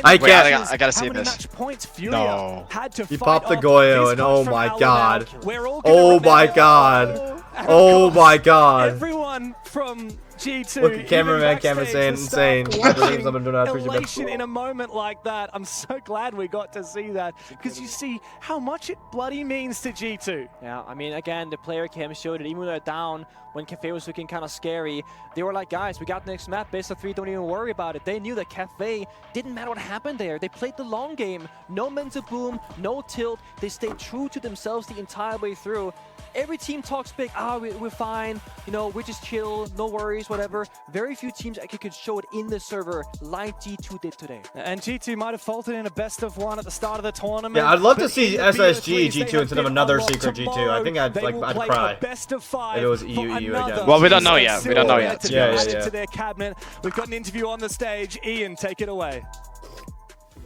I Wait, can't. I gotta see How many this. match points Furia No. had to He fight popped the off Goyo this and punch oh from my Alamo. god. We're all gonna Oh my remember- god. And of Oh course, my god. Everyone from G2. Look at cameraman, camera saying insane. I believe someone do not appreciate Elation that. in a moment like that. I'm so glad we got to see that because you see how much it bloody means to G2. Yeah, I mean, again, the player cam showed it. Even when they're down, when Kafe was looking kind of scary, they were like, guys, we got the next map, best of 3, don't even worry about it. They knew that Kafe didn't matter what happened there. They played the long game. No mental boom, no tilt. They stayed true to themselves the entire way through. Every team talks big, we're fine, you know, we're just chill, no worries, whatever. Very few teams actually could show it in the server like G2 did today. And G2 might have faltered in a best of 1 at the start of the tournament. Yeah, I'd love to but see in the SSG BO3s, they G2 have instead of been another unlocked secret G2. I tomorrow. think I'd They will I'd play cry. a best of 5 If it was for EU again. another Well, we don't know yet. We don't know yet. to be Yeah, added yeah. to their cabinet. We've got an interview on the stage. Ian, take it away.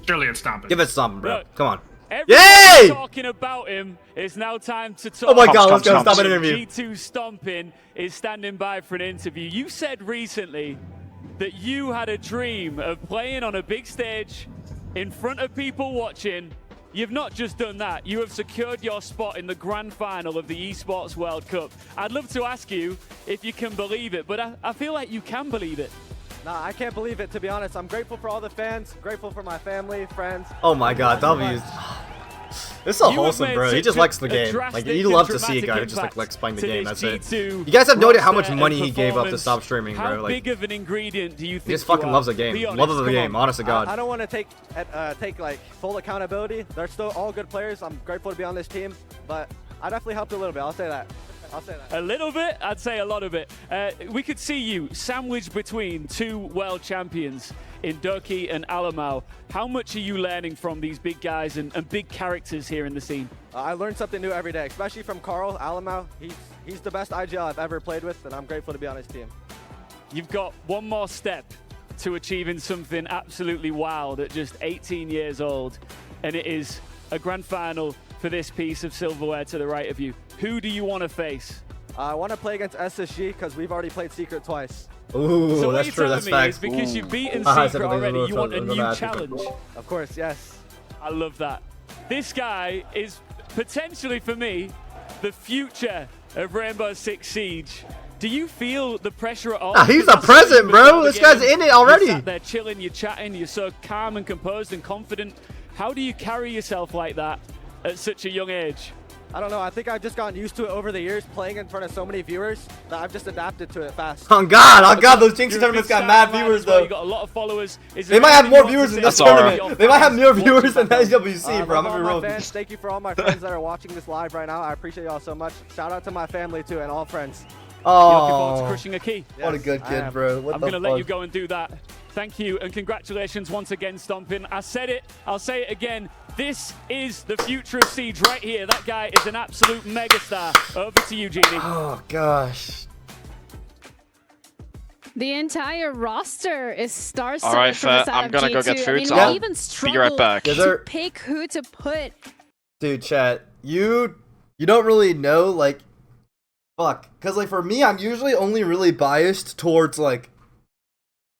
Surely it's Stompn. Give it something, bro. Come on. Yay! Talking about him. It's now time to talk. Oh my god, let's go. Stop an interview. G2 Stompn is standing by for an interview. You said recently that you had a dream of playing on a big stage in front of people watching. You've not just done that, you have secured your spot in the grand final of the Esports World Cup. I'd love to ask you if you can believe it, but I feel like you can believe it. Nah, I can't believe it, to be honest. I'm grateful for all the fans, grateful for my family, friends. Oh my god, W's. It's so wholesome, bro. He just likes the game. Like, you love to see a guy who just likes playing the game. That's it. You guys have no idea how much money he gave up to stop streaming, bro. Like, how big of an ingredient do you think he just fucking loves the game. Loves the game, honest to God. I don't want to take like full accountability. They're still all good players. I'm grateful to be on this team, but I definitely helped a little bit. I'll say that. A little bit? I'd say a lot of it. We could see you sandwiched between two world champions in Doki and Alamau. How much are you learning from these big guys and big characters here in the scene? I learn something new every day, especially from Carl Alamau. He's the best IGL I've ever played with, and I'm grateful to be on his team. You've got one more step to achieving something absolutely wild at just 18 years old, and it is a grand final for this piece of silverware to the right of you. Who do you want to face? I want to play against SSG because we've already played Secret twice. Ooh, so that's true, that's facts. Because you've beaten Secret already, you want a new challenge. Of course, yes. I love that. This guy is potentially, for me, the future of Rainbow Six Siege. Do you feel the pressure at all? He's a present, bro. This guy's in it already. You're sat there chilling, you're chatting, you're so calm and composed and confident. How do you carry yourself like that at such a young age? I don't know. I think I've just gotten used to it over the years, playing in front of so many viewers that I've just adapted to it fast. Oh God, those Jinx tournaments got mad viewers though. You got a lot of followers. They might have more viewers than this tournament. They might have more viewers than EWC, bro. I'm gonna be real. Fans, thank you for all my friends that are watching this live right now. I appreciate y'all so much. Shout out to my family too and all friends. Oh, you're looking forward to crushing a key. What a good kid, bro. I'm gonna let you go and do that. Thank you and congratulations once again, Stompn. I said it, I'll say it again. This is the future of Siege right here. That guy is an absolute megastar. Over to you, Genie. Oh, gosh. The entire roster is star-studded. All right, Fett, I'm gonna go get food, so I'll be right back. To pick who to put. Dude, chat, you don't really know, like, fuck. Because, like, for me, I'm usually only really biased towards, like,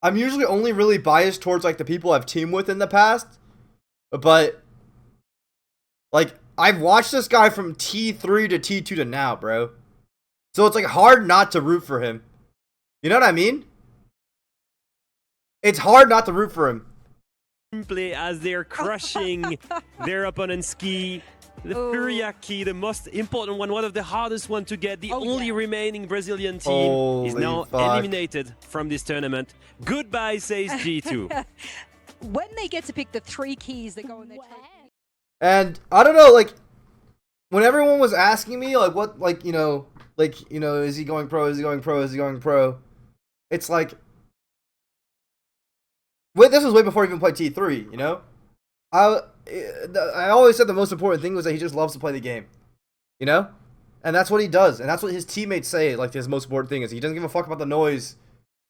the people I've teamed with in the past. But, like, I've watched this guy from T3 to T2 to now, bro. So it's, like, hard not to root for him. You know what I mean? It's hard not to root for him. Simply as they're crushing their opponent's key. The Furia key, the most important one of the hardest one to get. The only remaining Brazilian team is now eliminated from this tournament. Goodbye, says G2. When they get to pick the 3 keys that go in their and I don't know, like, when everyone was asking me, like, what, like, you know, is he going pro, is he going pro, is he going pro? It's like, this was way before he even played T3, you know? I always said the most important thing was that he just loves to play the game, you know? And that's what he does, and that's what his teammates say, like, his most important thing is he doesn't give a fuck about the noise,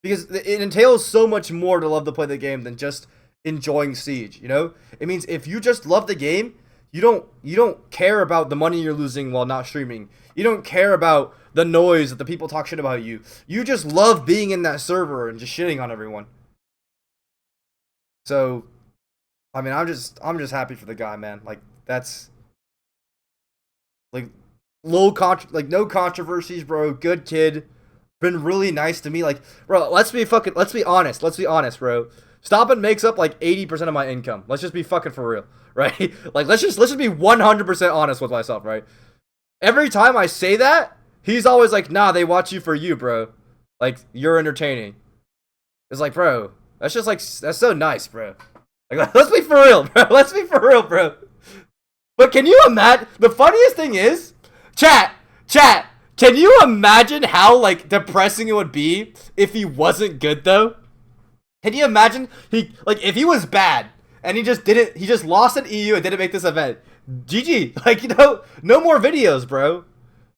because it entails so much more to love to play the game than just enjoying Siege, you know? It means if you just love the game, you don't care about the money you're losing while not streaming. You don't care about the noise that the people talk shit about you. You just love being in that server and just shitting on everyone. So, I mean, I'm just happy for the guy, man. Like, that's like no controversies, bro. Good kid. Been really nice to me. Like, bro, let's be honest. Let's be honest, bro. Stompn makes up like 80% of my income. Let's just be fucking for real, right? Like, let's just be 100% honest with myself, right? Every time I say that, he's always like, nah, they watch you for you, bro. Like, you're entertaining. It's like, bro, that's just like, that's so nice, bro. Like, let's be for real, bro. Let's be for real, bro. But can you imagine, the funniest thing is, chat, can you imagine how, like, depressing it would be if he wasn't good, though? Can you imagine, if he was bad, and he just lost an EU and didn't make this event? GG, like, you know, no more videos, bro.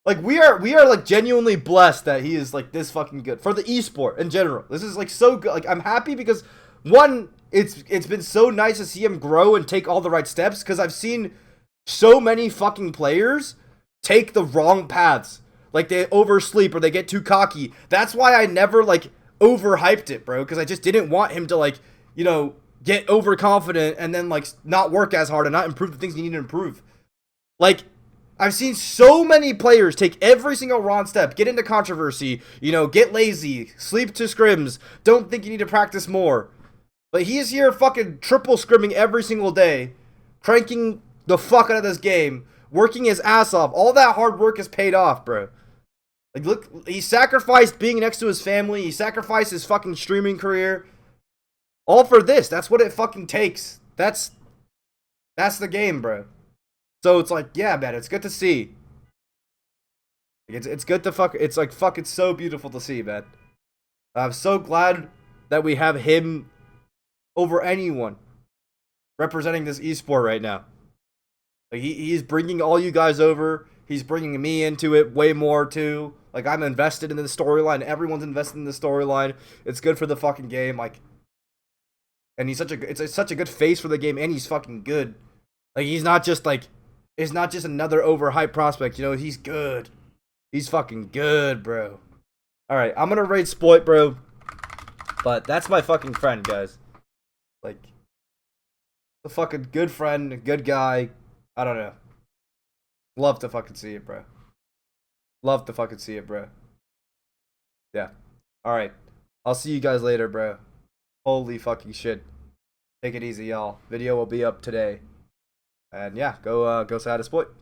Like, we are, like, genuinely blessed that he is, like, this fucking good. For the esport, in general. This is, like, so good. Like, I'm happy because, one, it's been so nice to see him grow and take all the right steps, because I've seen so many fucking players take the wrong paths. Like, they oversleep or they get too cocky. That's why I never, like, overhyped it, bro. Because I just didn't want him to, like, you know, get overconfident and then, like, not work as hard and not improve the things he needed to improve. Like, I've seen so many players take every single wrong step, get into controversy, you know, get lazy, sleep to scrims, don't think you need to practice more. But he is here fucking triple scrimming every single day, cranking the fuck out of this game, working his ass off. All that hard work has paid off, bro. Like, look, he sacrificed being next to his family, he sacrificed his fucking streaming career. All for this. That's what it fucking takes. That's the game, bro. So it's like, yeah, man, it's good to see. It's good to it's like, fuck, it's so beautiful to see, man. I'm so glad that we have him over anyone representing this esport right now. Like, he's bringing all you guys over. He's bringing me into it way more, too. Like, I'm invested in the storyline. Everyone's invested in the storyline. It's good for the fucking game. Like, and he's such a good face for the game, and he's fucking good. Like, he's not just, like, it's not just another overhyped prospect, you know, he's good. He's fucking good, bro. Alright, I'm gonna raid Sploit, bro. But that's my fucking friend, guys. Like, a fucking good friend, a good guy. I don't know. Love to fucking see it, bro. Love to fucking see it, bro. Yeah. Alright. I'll see you guys later, bro. Holy fucking shit. Take it easy, y'all. Video will be up today. And yeah, go say hi to Sploit.